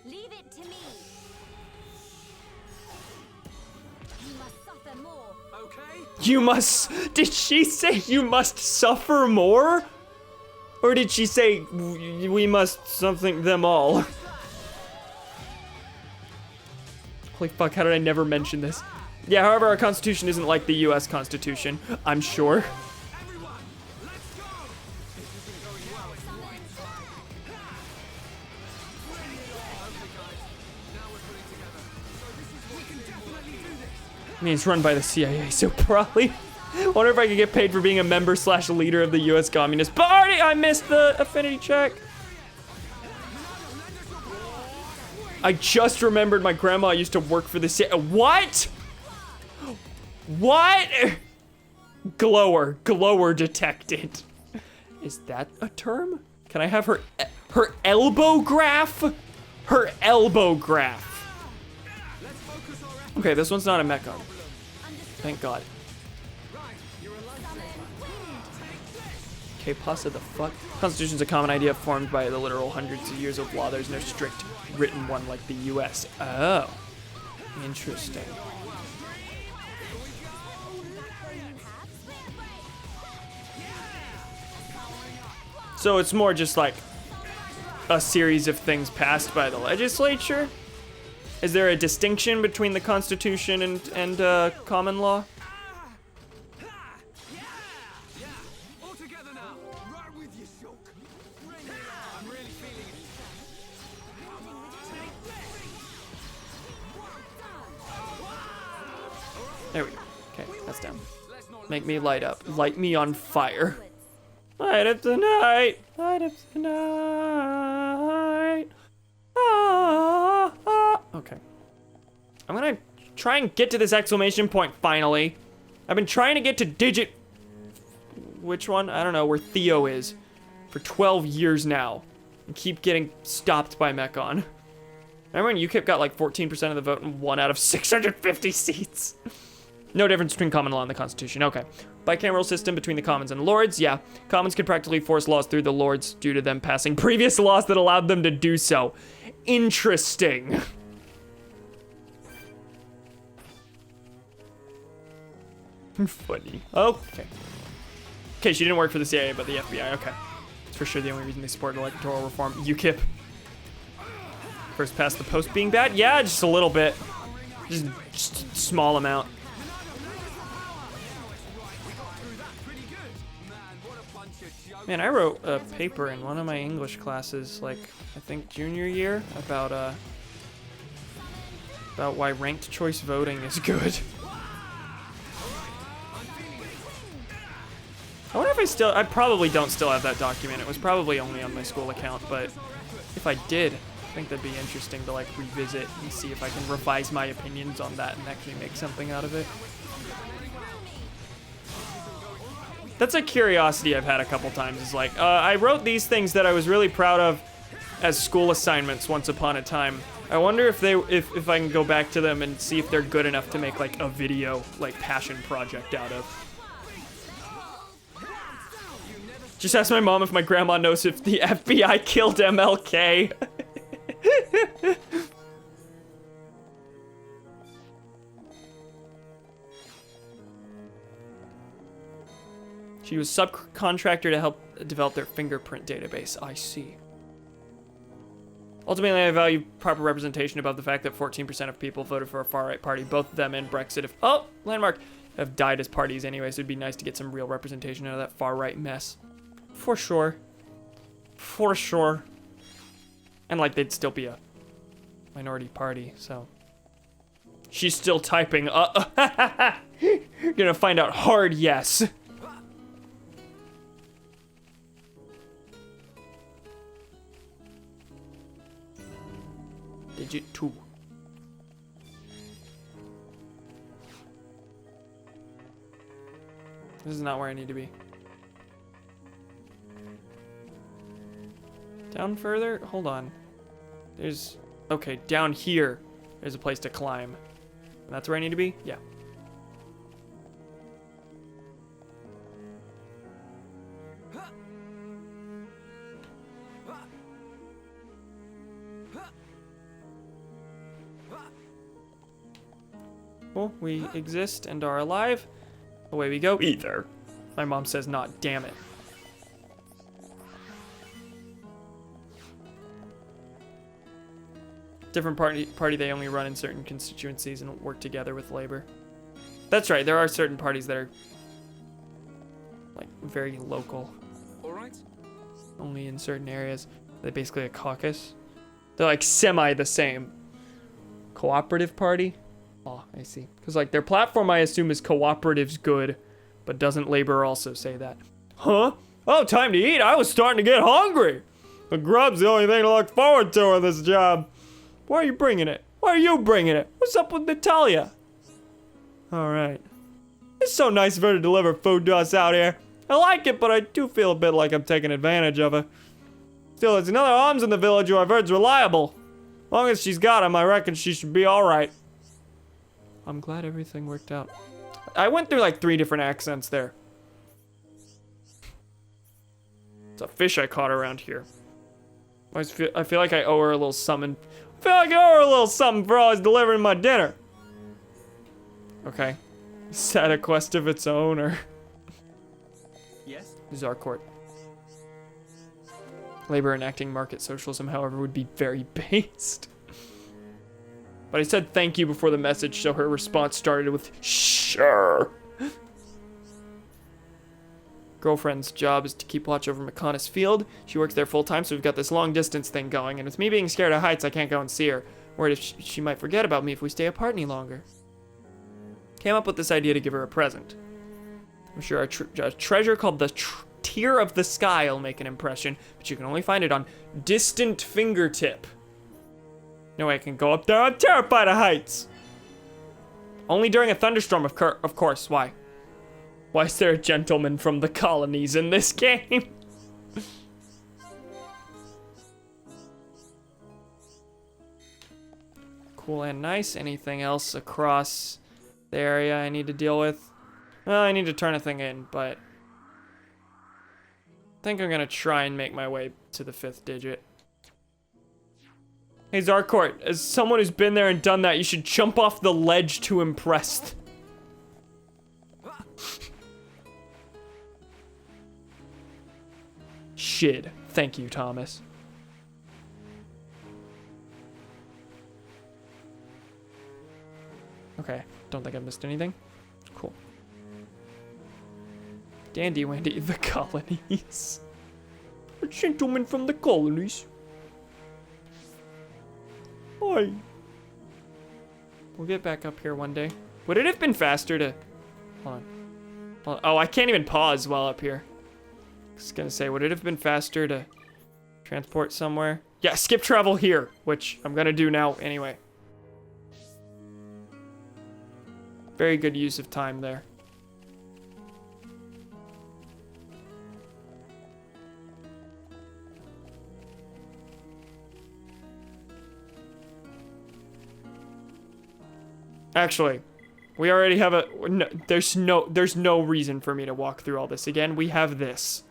Leave it to me. You must suffer more. You must, did she say you must suffer more? Or did she say we must something them all? Holy fuck, how did I never mention this? Yeah, however, our constitution isn't like the US Constitution, I'm sure. I mean, it's run by the CIA, so probably. Wonder if I could get paid for being a member / leader of the US Communist Party. I missed the affinity check. I just remembered my grandma used to work for the CIA. What? What? Glower detected. Is that a term? Can I have her elbow graph? Her elbow graph. Okay, this one's not a Mechon. Thank God. Okay, pasta the fuck? Constitution's a common idea formed by the literal hundreds of years of law. There's no strict written one like the US. Oh, interesting. So it's more just like a series of things passed by the legislature? Is there a distinction between the Constitution and common law? There we go. Okay, that's down. Make me light up. Light me on fire. Light up the night. Light up the night. Ah, ah. Okay. I'm gonna try and get to this exclamation point finally. I've been trying to get to digit... Which one? I don't know where Theo is. For 12 years now. And keep getting stopped by Mechon. Remember when UKIP got like 14% of the vote and 1 out of 650 seats? No difference between common law and the Constitution. Okay. Bicameral system between the Commons and Lords. Yeah. Commons could practically force laws through the Lords due to them passing previous laws that allowed them to do so. Interesting. Funny. Okay. Okay, she didn't work for the CIA, but the FBI. Okay. It's for sure the only reason they support electoral reform. UKIP. First past the post being bad? Yeah, just a little bit. Just a small amount. Man, I wrote a paper in one of my English classes, like, I think junior year, about why ranked choice voting is good. I wonder if I probably don't still have that document. It was probably only on my school account, but if I did, I think that'd be interesting to, like, revisit and see if I can revise my opinions on that and actually make something out of it. That's a curiosity I've had a couple times, is like, I wrote these things that I was really proud of as school assignments once upon a time. I wonder if if I can go back to them and see if they're good enough to make like a video, like passion project out of. Just ask my mom if my grandma knows if the FBI killed MLK. She was subcontractor to help develop their fingerprint database. I see. Ultimately, I value proper representation above the fact that 14% of people voted for a far-right party. Both them and Brexit Landmark have died as parties anyway, so it'd be nice to get some real representation out of that far-right mess. For sure. For sure. And like they'd still be a minority party, so. She's still typing. You're gonna find out hard yes. Digit 2. This is not where I need to be. Down further? Hold on. There's... Okay, down here, there's a place to climb. That's where I need to be? Yeah. Well, we exist and are alive. Away we go. Either. My mom says not, damn it. Different party, they only run in certain constituencies and work together with labor. That's right, there are certain parties that are like very local. All right. Only in certain areas. They're basically a caucus. They're like semi the same. Cooperative party? Oh, I see. Because like their platform I assume is cooperative's good, but doesn't labor also say that? Huh? Oh, time to eat. I was starting to get hungry. The grub's the only thing to look forward to in this job. Why are you bringing it? Why are you bringing it? What's up with Natalia? Alright. It's so nice of her to deliver food to us out here. I like it, but I do feel a bit like I'm taking advantage of her. Still, there's another arms in the village who I've heard's reliable. As long as she's got him, I reckon she should be alright. I'm glad everything worked out. I went through like 3 different accents there. It's a fish I caught around here. I feel like I owe her a little something. I feel like I owe her a little something for always delivering my dinner. Okay. Is that a quest of its own, or? Yes? Zarcourt. Labor enacting market socialism, however, would be very based. But I said thank you before the message, so her response started with, sure. Girlfriend's job is to keep watch over McConaughey's field. She works there full time, so we've got this long distance thing going. And with me being scared of heights, I can't go and see her. Worried if she might forget about me if we stay apart any longer. Came up with this idea to give her a present. I'm sure a treasure called the Tear of the Sky will make an impression, but you can only find it on Distant Fingertip. No way I can go up there. I'm terrified of heights. Only during a thunderstorm, of course. Why? Why is there a gentleman from the colonies in this game? Cool and nice. Anything else across the area I need to deal with? Well, I need to turn a thing in, but I think I'm gonna try and make my way to the 5th digit. Hey Zarcourt, as someone who's been there and done that, you should jump off the ledge to impress. Shit. Thank you, Thomas. Okay, don't think I missed anything. Cool. Dandy Wendy, the colonies. A gentleman from the colonies. Hi. We'll get back up here one day. Would it have been faster to... Hold on. Hold on. Oh, I can't even pause while up here. I was gonna say, would it have been faster to transport somewhere? Yeah, skip travel here, which I'm gonna do now anyway. Very good use of time there. Actually, we already have a... No, there's no reason for me to walk through all this again. We have this.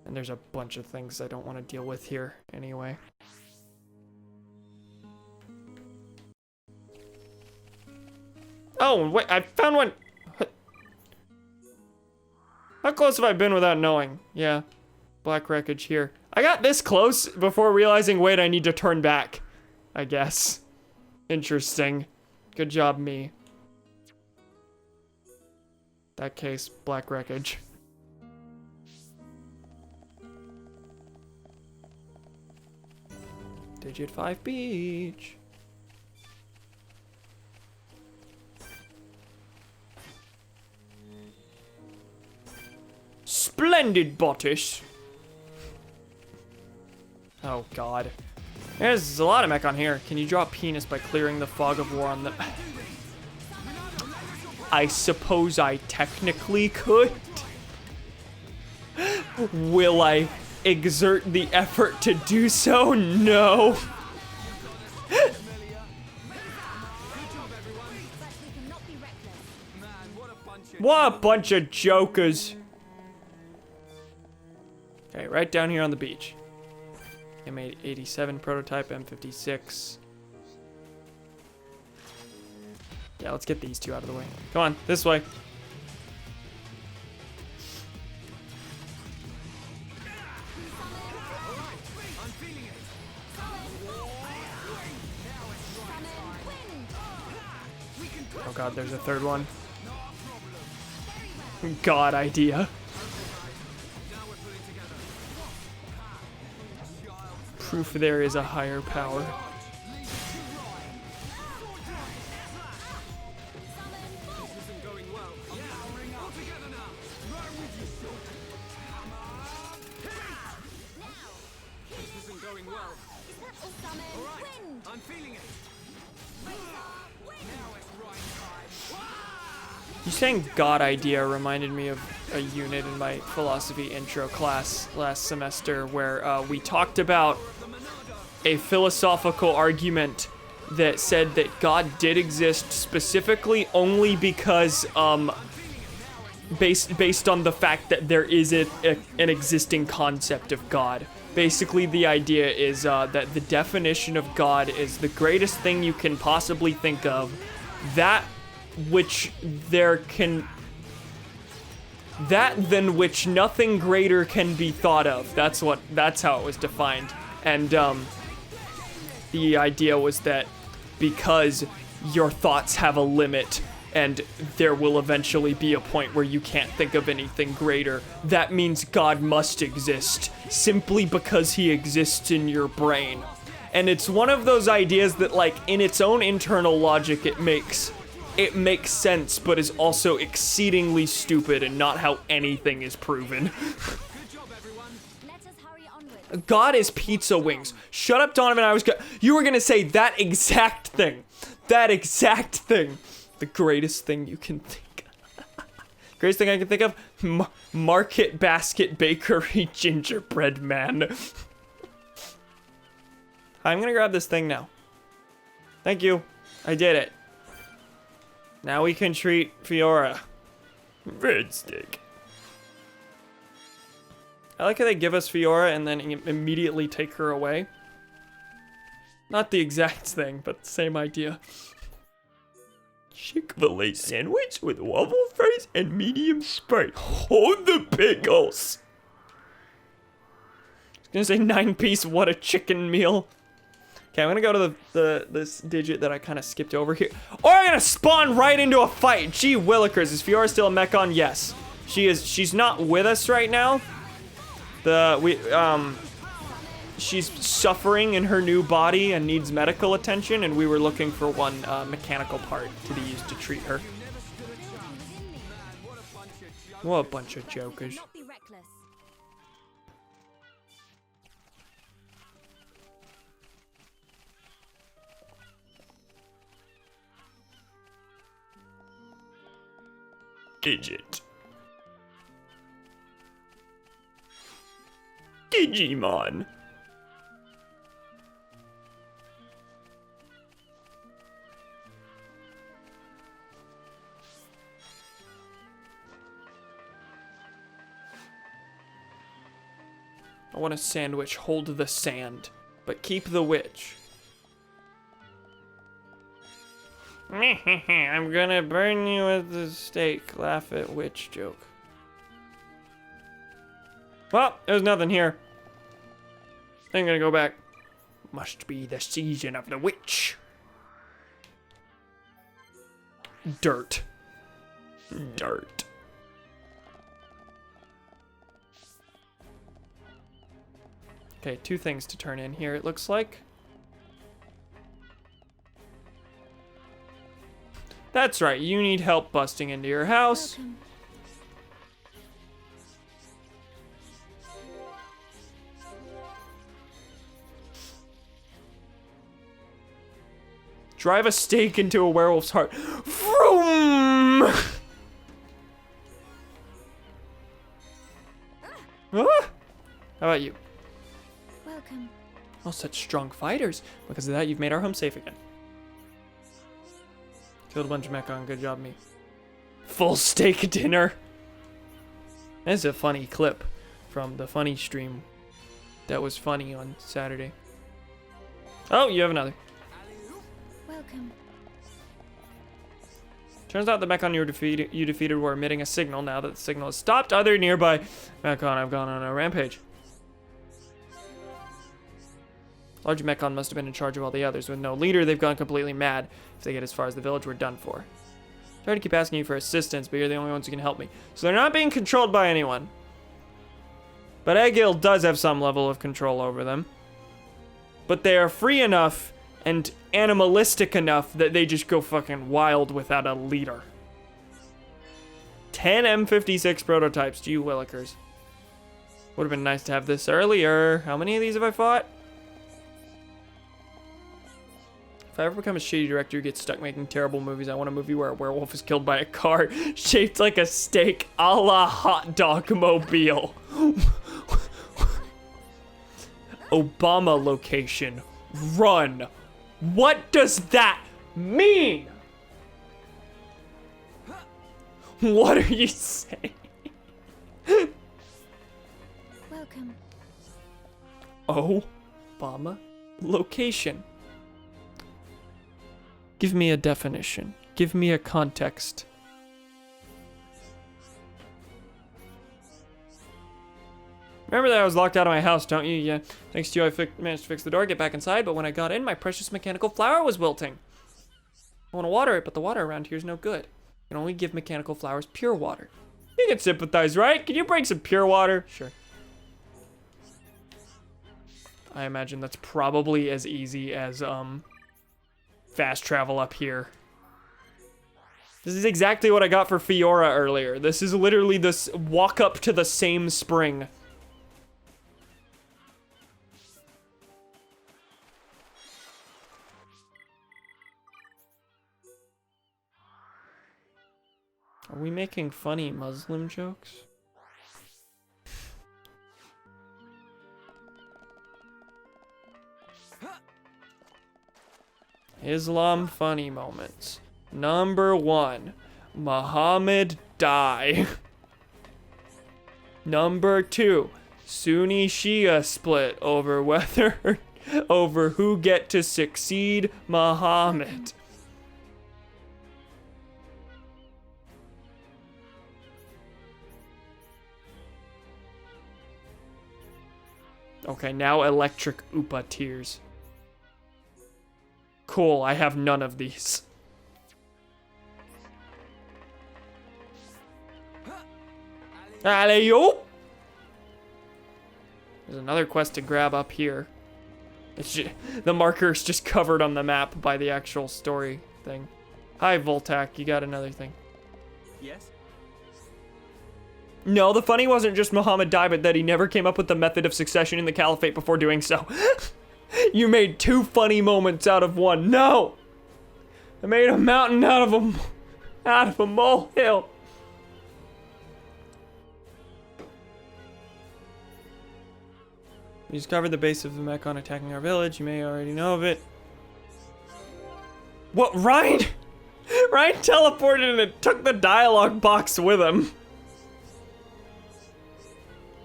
And there's a bunch of things I don't want to deal with here anyway. Oh, wait, I found one. How close have I been without knowing? Yeah, black wreckage here. I got this close before realizing, wait, I need to turn back, I guess. Interesting. Good job, me. That case, black wreckage. Digit 5 Beach. Splendid bottish. Oh god. There's a lot of mech on here. Can you draw penis by clearing the fog of war on the... I suppose I technically could. Will I exert the effort to do so? No. What a bunch of jokers. Okay, right down here on the beach. M87 prototype, M56. Yeah, let's get these two out of the way. Come on, this way. Oh god, there's a third one. God idea. Proof there is a higher power. You saying God idea reminded me of a unit in my philosophy intro class last semester where we talked about a philosophical argument that said that God did exist specifically only because based on the fact that there is an existing concept of God. Basically, the idea is that the definition of God is the greatest thing you can possibly think of, that than which nothing greater can be thought of. That's how it was defined. And the idea was that because your thoughts have a limit and there will eventually be a point where you can't think of anything greater, that means God must exist simply because he exists in your brain. And it's one of those ideas that, like, in its own internal logic, it makes sense, but is also exceedingly stupid and not how anything is proven. God is pizza wings. Shut up, Donovan. You were gonna say that exact thing. That exact thing. The greatest thing you can think of. Greatest thing I can think of? Market Basket Bakery Gingerbread Man. I'm gonna grab this thing now. Thank you. I did it. Now we can treat Fiora. Red stick. I like how they give us Fiora and then immediately take her away. Not the exact thing, but the same idea. Chick-fil-A sandwich with waffle fries and medium Sprite. Hold the pickles. I was gonna say 9-piece, what a chicken meal. Okay, I'm gonna go to this digit that I kind of skipped over here. Or I'm gonna spawn right into a fight. Gee willikers, is Fiora still a mechon? Yes. She is. She's not with us right now. She's suffering in her new body and needs medical attention, and we were looking for one mechanical part to be used to treat her. What a bunch of jokers. Digit. Digimon. I want a sandwich. Hold the sand, but keep the witch. I'm gonna burn you at the stake. Laugh at witch joke. Well, there's nothing here. I'm gonna go back. Must be the season of the witch. Dirt. Dirt. Okay, two things to turn in here, it looks like. That's right, you need help busting into your house. Welcome. Drive a stake into a werewolf's heart. Vroom! Ah! How about you? Welcome. Oh, such strong fighters. Because of that, you've made our home safe again. Killed a bunch of Mechon. Good job, me. Full steak dinner. That's a funny clip from the funny stream that was funny on Saturday. Oh, you have another. Welcome. Turns out the Mechon you defeated were emitting a signal. Now that the signal has stopped, other nearby Mechon have gone on a rampage. Large Mechon must have been in charge of all the others. With no leader, they've gone completely mad. If they get as far as the village, we're done for. Try to keep asking you for assistance, but you're the only ones who can help me. So they're not being controlled by anyone. But Egil does have some level of control over them. But they are free enough and animalistic enough that they just go fucking wild without a leader. 10 M56 prototypes, gee willikers. Would have been nice to have this earlier. How many of these have I fought? If I ever become a shitty director who gets stuck making terrible movies, I want a movie where a werewolf is killed by a car shaped like a steak a la hot dog mobile. Obama location. Run. What does that mean? What are you saying? Welcome. Obama location. Give me a definition. Give me a context. Remember that I was locked out of my house, don't you? Yeah. Thanks to you, I managed to fix the door, get back inside, but when I got in, my precious mechanical flower was wilting. I want to water it, but the water around here is no good. I can only give mechanical flowers pure water. You can sympathize, right? Can you bring some pure water? Sure. I imagine that's probably as easy as, fast travel up here. This is exactly what I got for Fiora earlier. This is literally this walk up to the same spring. Are we making funny Muslim jokes? Islam funny moments. Number 1, Muhammad die. Number 2, Sunni Shia split over who get to succeed Muhammad. Okay, now electric Upa tears. Cool, I have none of these. Alley-oop! There's another quest to grab up here. It's just, the marker's just covered on the map by the actual story thing. Hi, Voltac, you got another thing. Yes? No, the funny wasn't just Muhammad died, but that he never came up with the method of succession in the caliphate before doing so. You made 2 funny moments out of 1. No! I made a mountain out of a molehill. We discovered the base of the Mechon attacking our village. You may already know of it. What, Ryan? Ryan teleported and took the dialogue box with him.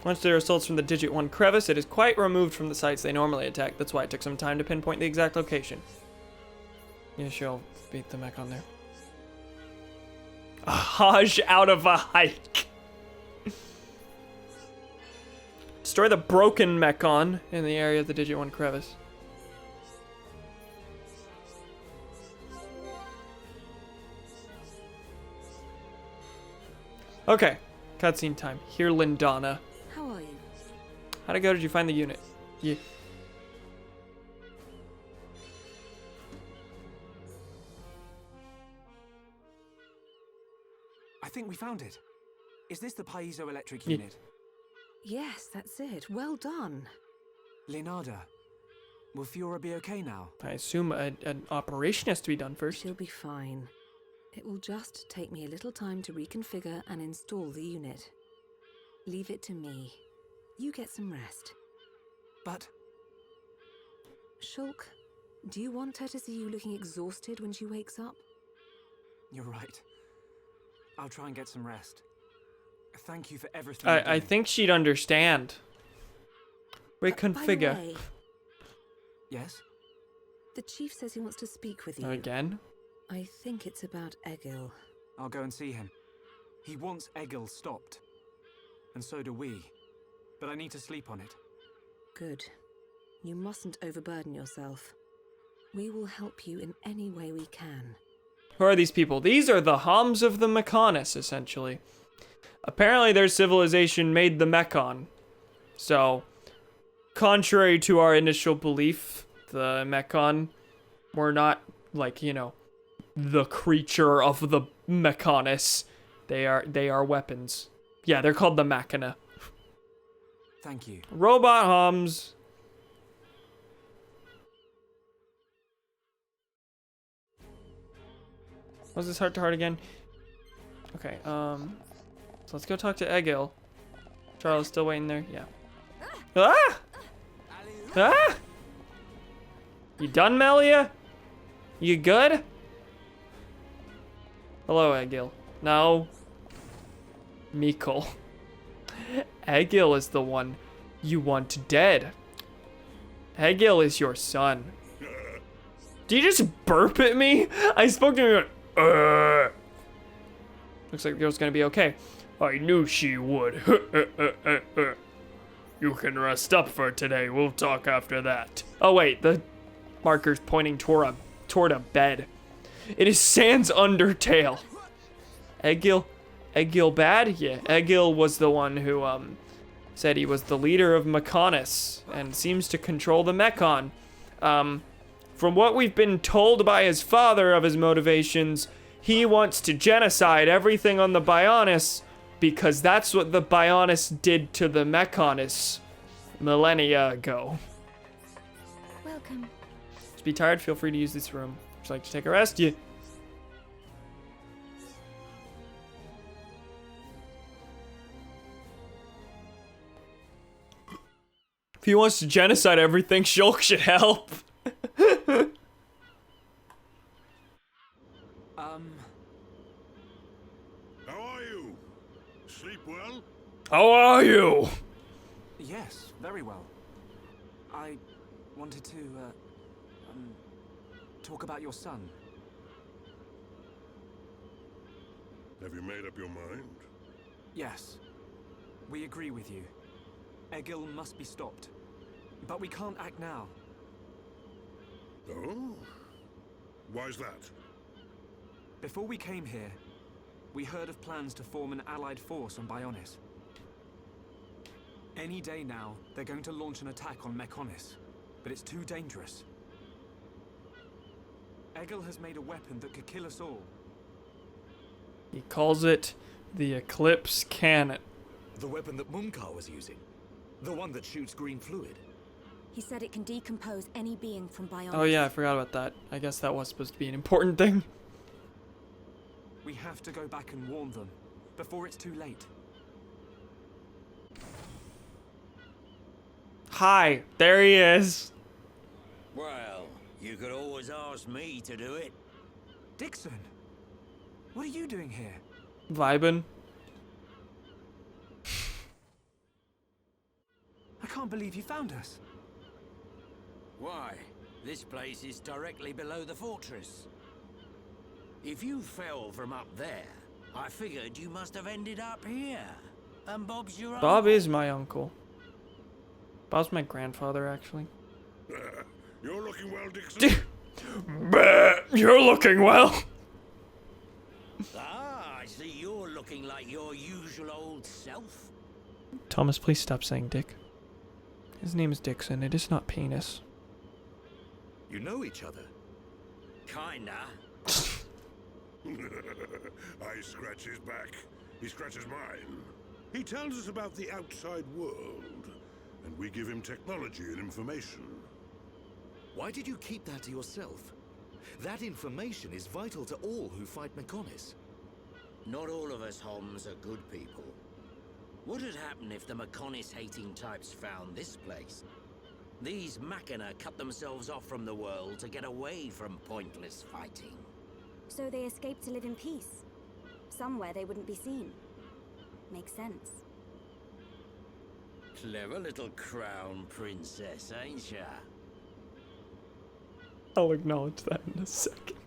Once there are assaults from the Digit 1 crevice, it is quite removed from the sites they normally attack. That's why it took some time to pinpoint the exact location. Yeah, she'll beat the Mechon there. A Hajj out of a hike. Destroy the broken Mechon in the area of the Digit 1 crevice. Okay, cutscene time. Here, Lindana. How are you? How'd it go? Did you find the unit? Yeah. think we found it. Is this the piezoelectric unit? Yes, that's it. Well done. Leonardo, will Fiora be okay now? I assume an operation has to be done first. She'll be fine. It will just take me a little time to reconfigure and install the unit. Leave it to me. You get some rest. But... Shulk, do you want her to see you looking exhausted when she wakes up? You're right. I'll try and get some rest. Thank you for everything. you're I doing. think she'd understand. By the Reconfigure. way, Yes? the chief says he wants to speak with you. Again? I think it's about Egil. I'll go and see him. He wants Egil stopped. And so do we. But I need to sleep on it. Good. You mustn't overburden yourself. We will help you in any way we can. Who are these people? These are the Homs of the Mechonis, essentially. Apparently their civilization made the Mechon. So, contrary to our initial belief, the Mechon were not, like, you know, the creature of the Mechonis. They are weapons. Yeah, they're called the Machina. Thank you. Robot Homs. Was this heart to heart again? Okay, so let's go talk to Egil. Charles still waiting there? Yeah. Ah! Ah! You done, Melia? You good? Hello, Egil. No. Mikkel. Egil is the one you want dead. Egil is your son. Did you just burp at me? I spoke to him. Looks like the girl's gonna be okay. I knew she would. You can rest up for today. We'll talk after that. Oh wait, the marker's pointing toward a bed. It is Sans Undertale. Egil bad? Yeah, Egil was the one who said he was the leader of Mechonis and seems to control the Mechon. From what we've been told by his father of his motivations, he wants to genocide everything on the Bionis because that's what the Bionis did to the Mechonis millennia ago. Welcome. Just be tired, feel free to use this room. Would you like to take a rest? Yeah. If he wants to genocide everything, Shulk should help. How are you? Sleep well? How are you? Yes, very well. I wanted to, talk about your son. Have you made up your mind? Yes. We agree with you. Egil must be stopped. But we can't act now. Oh? Why's that? Before we came here, we heard of plans to form an allied force on Bionis. Any day now, they're going to launch an attack on Mechonis, but it's too dangerous. Egil has made a weapon that could kill us all. He calls it the Eclipse Cannon. The weapon that Mumkar was using. The one that shoots green fluid. He said it can decompose any being from Bionis. Oh yeah, I forgot about that. I guess that was supposed to be an important thing. We have to go back and warn them, before it's too late. Hi, there he is. Well, you could always ask me to do it. Dixon! What are you doing here? Vibin'. I can't believe you found us. Why? This place is directly below the fortress. If you fell from up there, I figured you must have ended up here. And Bob's your Bob uncle. is my uncle. Bob's my grandfather, actually. You're looking well, Dixon. You're looking well. Ah, I see you're looking like your usual old self. Thomas, please stop saying Dick. His name is Dixon. It is not penis. You know each other? Kinda. I scratch his back. He scratches mine. He tells us about the outside world, and we give him technology and information. Why did you keep that to yourself? That information is vital to all who fight Mechonis. Not all of us Homs are good people. What would happen if the Mechonis-hating types found this place? These Machina cut themselves off from the world to get away from pointless fighting. So they escaped to live in peace. Somewhere they wouldn't be seen. Makes sense. Clever little crown princess, ain't ya? I'll acknowledge that in a second.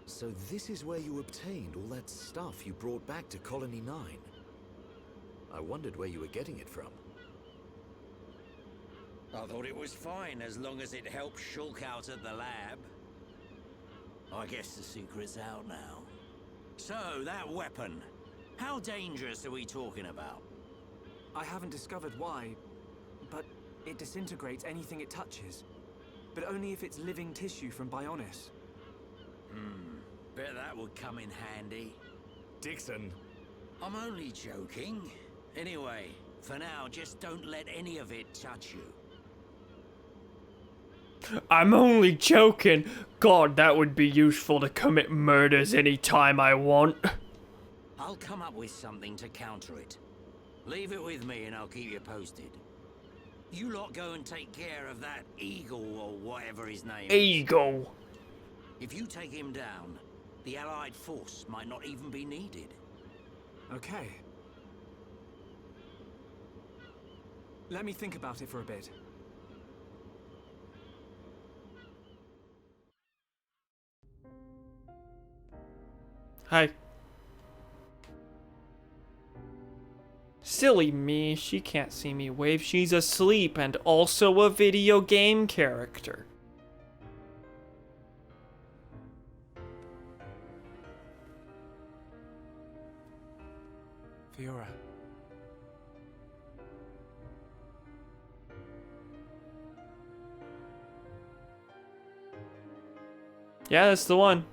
So this is where you obtained all that stuff you brought back to Colony 9. I wondered where you were getting it from. I thought it was fine as long as it helped Shulk out at the lab. I guess the secret's out now. So, that weapon. How dangerous are we talking about? I haven't discovered why, but it disintegrates anything it touches. But only if it's living tissue from Bionis. Bet that would come in handy. Dixon! I'm only joking. Anyway, for now, just don't let any of it touch you. I'm only joking. God, that would be useful to commit murders anytime I want. I'll come up with something to counter it. Leave it with me and I'll keep you posted. You lot go and take care of that Eagle or whatever his name is. Eagle. If you take him down, the Allied force might not even be needed. Okay. Let me think about it for a bit. Hi. Silly me, she can't see me wave. She's asleep and also a video game character. Fiora. Yeah, that's the one.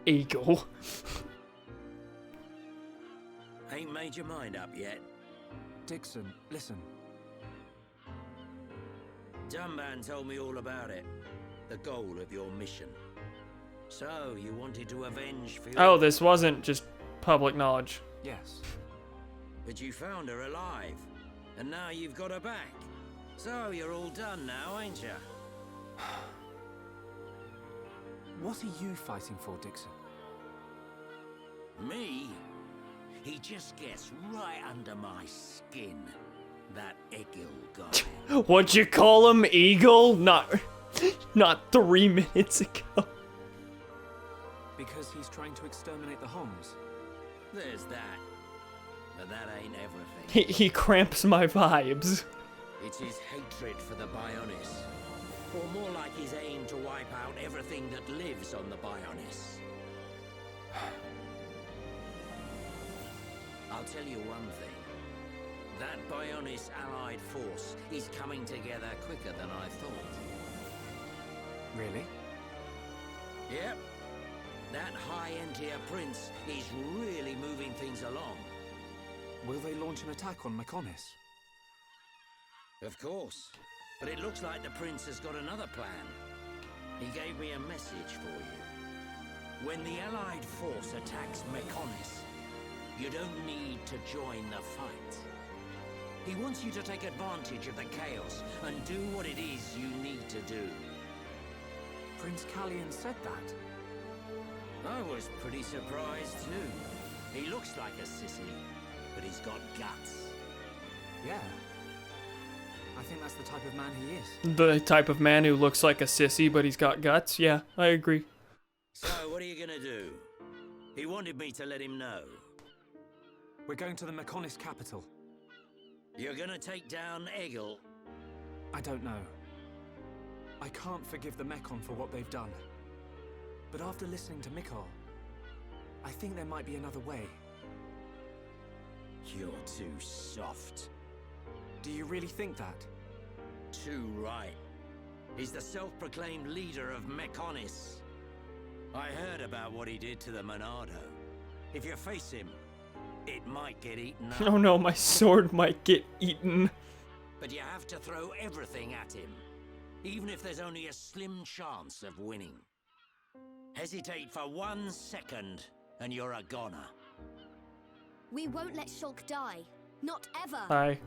Eagle. Ain't made your mind up yet? Dixon, listen. Dunban told me all about it. The goal of your mission. So, you wanted to avenge Fiora? Oh, this wasn't just public knowledge. Yes. But you found her alive. And now you've got her back. So, you're all done now, ain't ya? What are you fighting for, Dixon? Me? He just gets right under my skin. That Egil guy. What'd you call him? Eagle? Not 3 minutes ago. Because he's trying to exterminate the Homs. There's that. But that ain't everything. He cramps my vibes. It's his hatred for the Bionis. Or more like his aim to wipe out everything that lives on the Bionis. I'll tell you one thing. That Bionis allied force is coming together quicker than I thought. Really? Yep. That high-end-tier prince is really moving things along. Will they launch an attack on Mechonis? Of course. But it looks like the prince has got another plan. He gave me a message for you. When the allied force attacks Mechonis, you don't need to join the fight. He wants you to take advantage of the chaos and do what it is you need to do. Prince Callian said that. I was pretty surprised too. He looks like a sissy, but he's got guts. Yeah. I think that's the type of man he is. The type of man who looks like a sissy, but he's got guts? Yeah, I agree. So, what are you gonna do? He wanted me to let him know. We're going to the Mechonis capital. You're gonna take down Egil? I don't know. I can't forgive the Mechon for what they've done. But after listening to Mikhail, I think there might be another way. You're too soft. Do you really think that? Too right. He's the self-proclaimed leader of Mechonis. I heard about what he did to the Monado. If you face him, it might get eaten up. Oh no, my sword might get eaten. But you have to throw everything at him, even if there's only a slim chance of winning. Hesitate for 1 second, and you're a goner. We won't let Shulk die. Not ever. Hi.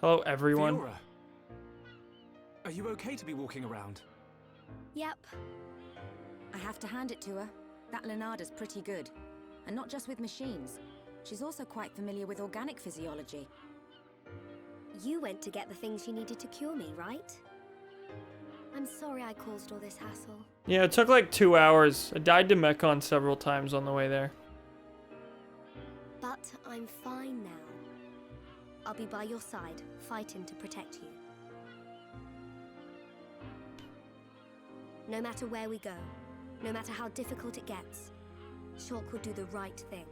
Hello, everyone. Fiora, are you okay to be walking around? Yep. I have to hand it to her. That Lenada's pretty good. And not just with machines. She's also quite familiar with organic physiology. You went to get the things she needed to cure me, right? I'm sorry I caused all this hassle. Yeah, it took like 2 hours. I died to Mechon several times on the way there. But I'm fine now. I'll be by your side, fighting to protect you. No matter where we go, no matter how difficult it gets, Shulk will do the right thing.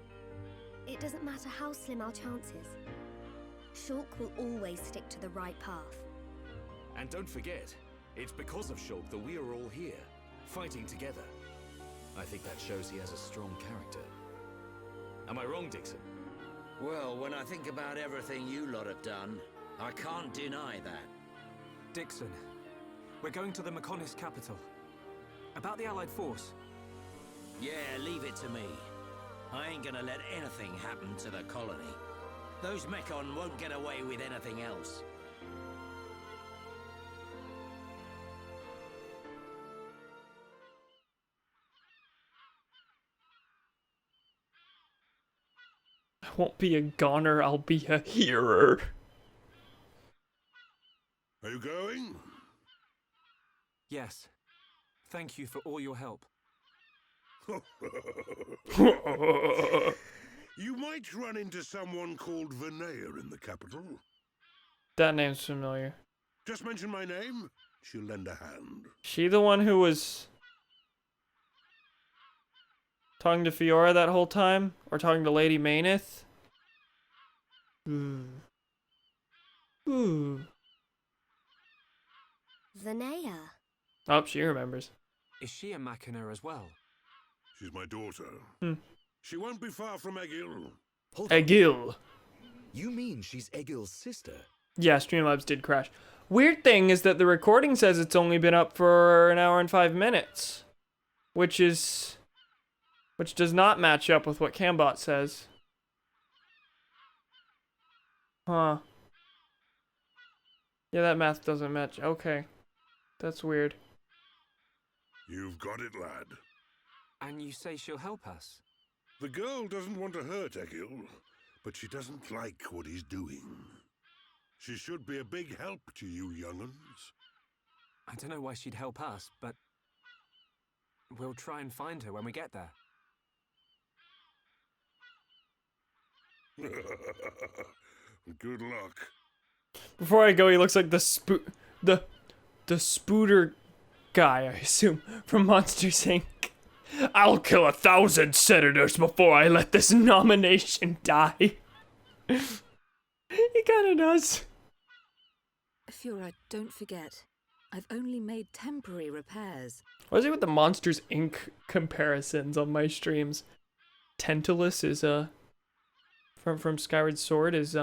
It doesn't matter how slim our chances. Shulk will always stick to the right path. And don't forget, it's because of Shulk that we are all here, fighting together. I think that shows he has a strong character. Am I wrong, Dixon? Well, when I think about everything you lot have done, I can't deny that. Dixon, we're going to the Mechonis capital. About the Allied force. Yeah, leave it to me. I ain't gonna let anything happen to the colony. Those Mechon won't get away with anything else. I won't be a goner, I'll be a hearer. Are you going? Yes. Thank you for all your help. You might run into someone called Vinaya in the capital. That name's familiar. Just mention my name, she'll lend a hand. She the one who was talking to Fiora that whole time? Or talking to Lady Maineth? Ooh. Vinaya. Oh, she remembers. Is she a Machina as well? She's my daughter. She won't be far from Egil. Egil. You mean she's Egil's sister? Yeah, Streamlabs did crash. Weird thing is that the recording says it's only been up for 1 hour and 5 minutes. Which does not match up with what Cambot says. Huh. Yeah, that math doesn't match. Okay. That's weird. You've got it, lad. And you say she'll help us? The girl doesn't want to hurt Egil, but she doesn't like what he's doing. She should be a big help to you young'uns. I don't know why she'd help us, but we'll try and find her when we get there. Good luck. Before I go, he looks like the spooter guy, I assume, from Monsters Inc. I'll kill 1,000 senators before I let this nomination die. He kinda does. Fiora, don't forget, I've only made temporary repairs. What is it with the Monsters Inc. comparisons on my streams? Tantalus is from Skyward Sword is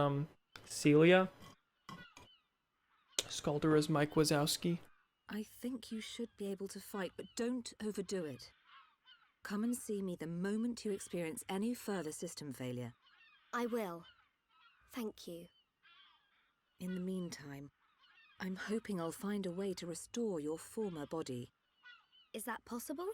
Celia. Scalder is Mike Wazowski. I think you should be able to fight, but don't overdo it. Come and see me the moment you experience any further system failure. I will. Thank you. In the meantime, I'm hoping I'll find a way to restore your former body. Is that possible?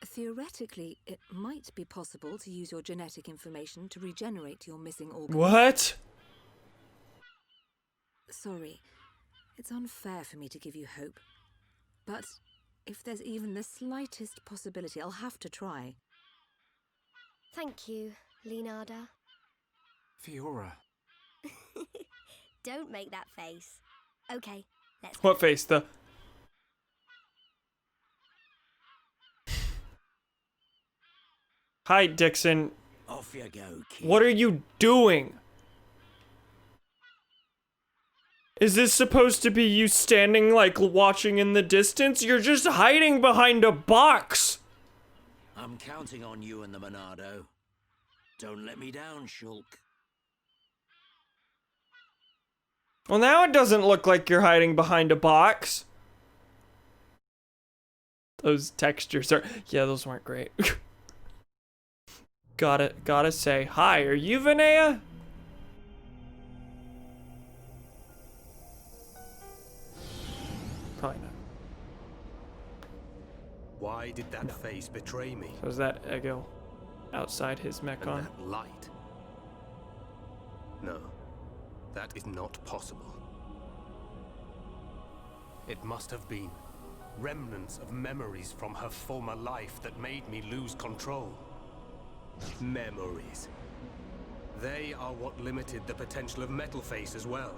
Theoretically, it might be possible to use your genetic information to regenerate your missing organs. What? Sorry, it's unfair for me to give you hope. But if there's even the slightest possibility, I'll have to try. Thank you, Leonarda. Fiora. Don't make that face. Okay, let's What face? The... Hi, Dixon. Off you go, kid. What are you doing? Is this supposed to be you standing, like, watching in the distance? You're just hiding behind a box. I'm counting on you and the Monado. Don't let me down, Shulk. Well, now it doesn't look like you're hiding behind a box. Those textures are... Yeah, those weren't great. Gotta say, hi, are you Vinaya? Probably not. Why did that face betray me? So is that Egil outside his Mechon? And that light? No, that is not possible. It must have been remnants of memories from her former life that made me lose control. Memories. They are what limited the potential of Metalface as well.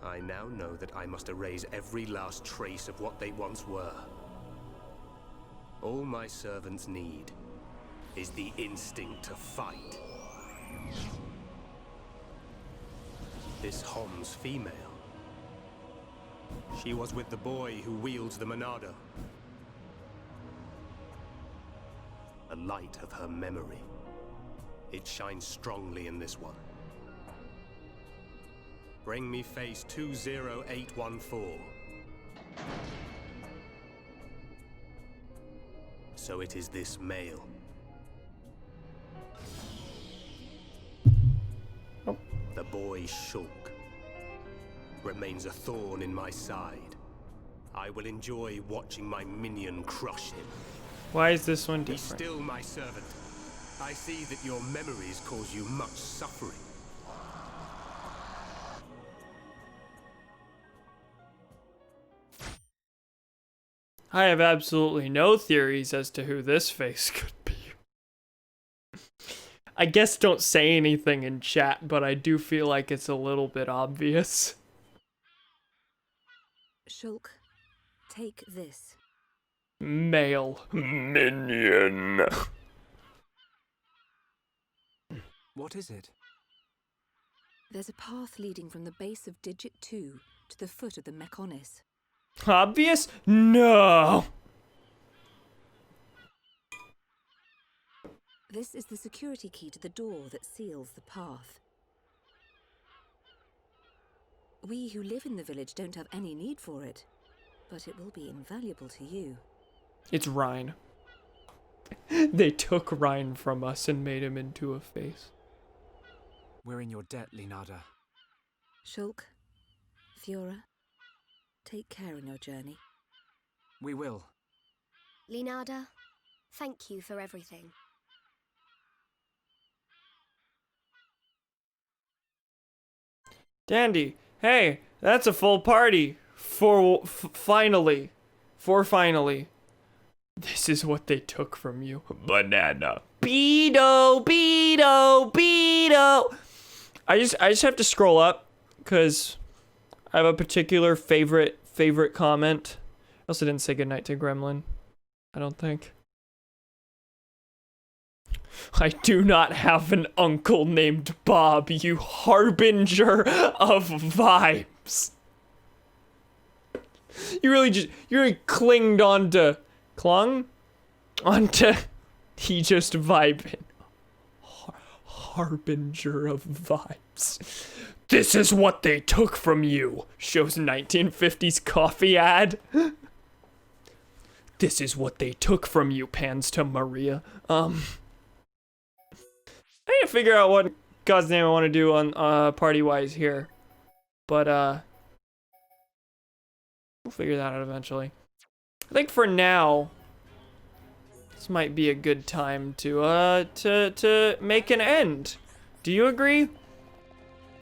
I now know that I must erase every last trace of what they once were. All my servants need is the instinct to fight. This Hom's female. She was with the boy who wields the Monado. A light of her memory. It shines strongly in this one. Bring me face 20814. So it is this male. Oh. The boy Shulk remains a thorn in my side. I will enjoy watching my minion crush him. Why is this one Be different? still, my servant. I see that your memories cause you much suffering. I have absolutely no theories as to who this face could be. I guess don't say anything in chat, but I do feel like it's a little bit obvious. Shulk, take this. Male minion. What is it? There's a path leading from the base of Digit 2 to the foot of the Mechonis. Obvious? No. This is the security key to the door that seals the path. We who live in the village don't have any need for it, but it will be invaluable to you. It's Rhine. They took Rhine from us and made him into a face. We're in your debt, Linada. Shulk, Fiora, take care on your journey. We will. Linada, thank you for everything. Dandy, hey, that's a full party. Finally. This is what they took from you. Banana. Beto. I just have to scroll up because I have a particular favorite comment. I also didn't say goodnight to Gremlin, I don't think. I do not have an uncle named Bob, you harbinger of vibes. You really clinged onto, he just vibing. Harbinger of vibes. This is what they took from you. Shows 1950s coffee ad. This is what they took from you, pans to Maria. I need to figure out what God's name I want to do on party-wise here. But we'll figure that out eventually. I think for now, this might be a good time to make an end. Do you agree?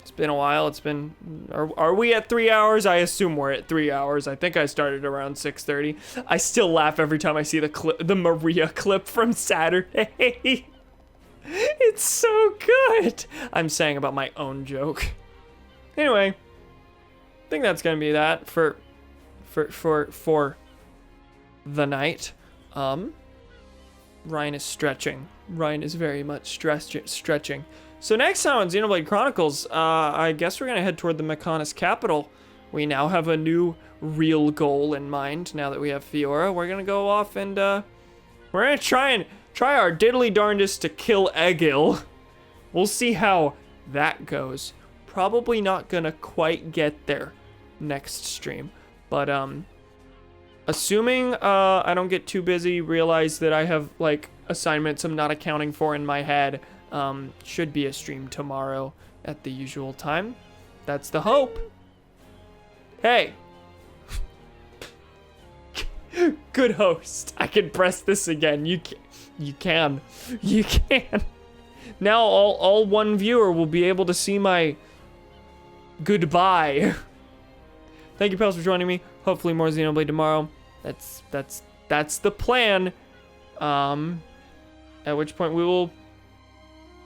It's been a while. It's been... Are we at 3 hours? I assume we're at 3 hours. I think I started around 6:30. I still laugh every time I see the Maria clip from Saturday. It's so good. I'm saying about my own joke. Anyway, I think that's gonna be that for the night. Ryan is stretching. Ryan is very much stretching. So next time on Xenoblade Chronicles, I guess we're gonna head toward the Mechonis capital. We now have a new real goal in mind. Now that we have Fiora, we're gonna go off and we're gonna try our diddly darndest to kill Egil. We'll see how that goes. Probably not gonna quite get there next stream, but assuming I don't get too busy, realize that I have like assignments I'm not accounting for in my head, should be a stream tomorrow at the usual time. That's the hope. Hey. Good host. I can press this again. You can. Now all one viewer will be able to see my goodbye. Thank you, pals, for joining me. Hopefully more Xenoblade tomorrow. That's the plan. At which point we will.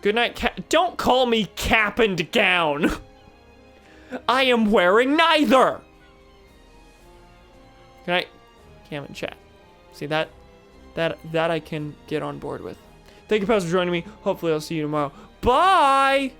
Good night. Don't call me cap and gown. I am wearing neither. Good night, Cam and chat. See that I can get on board with. Thank you, pals, for joining me. Hopefully I'll see you tomorrow. Bye.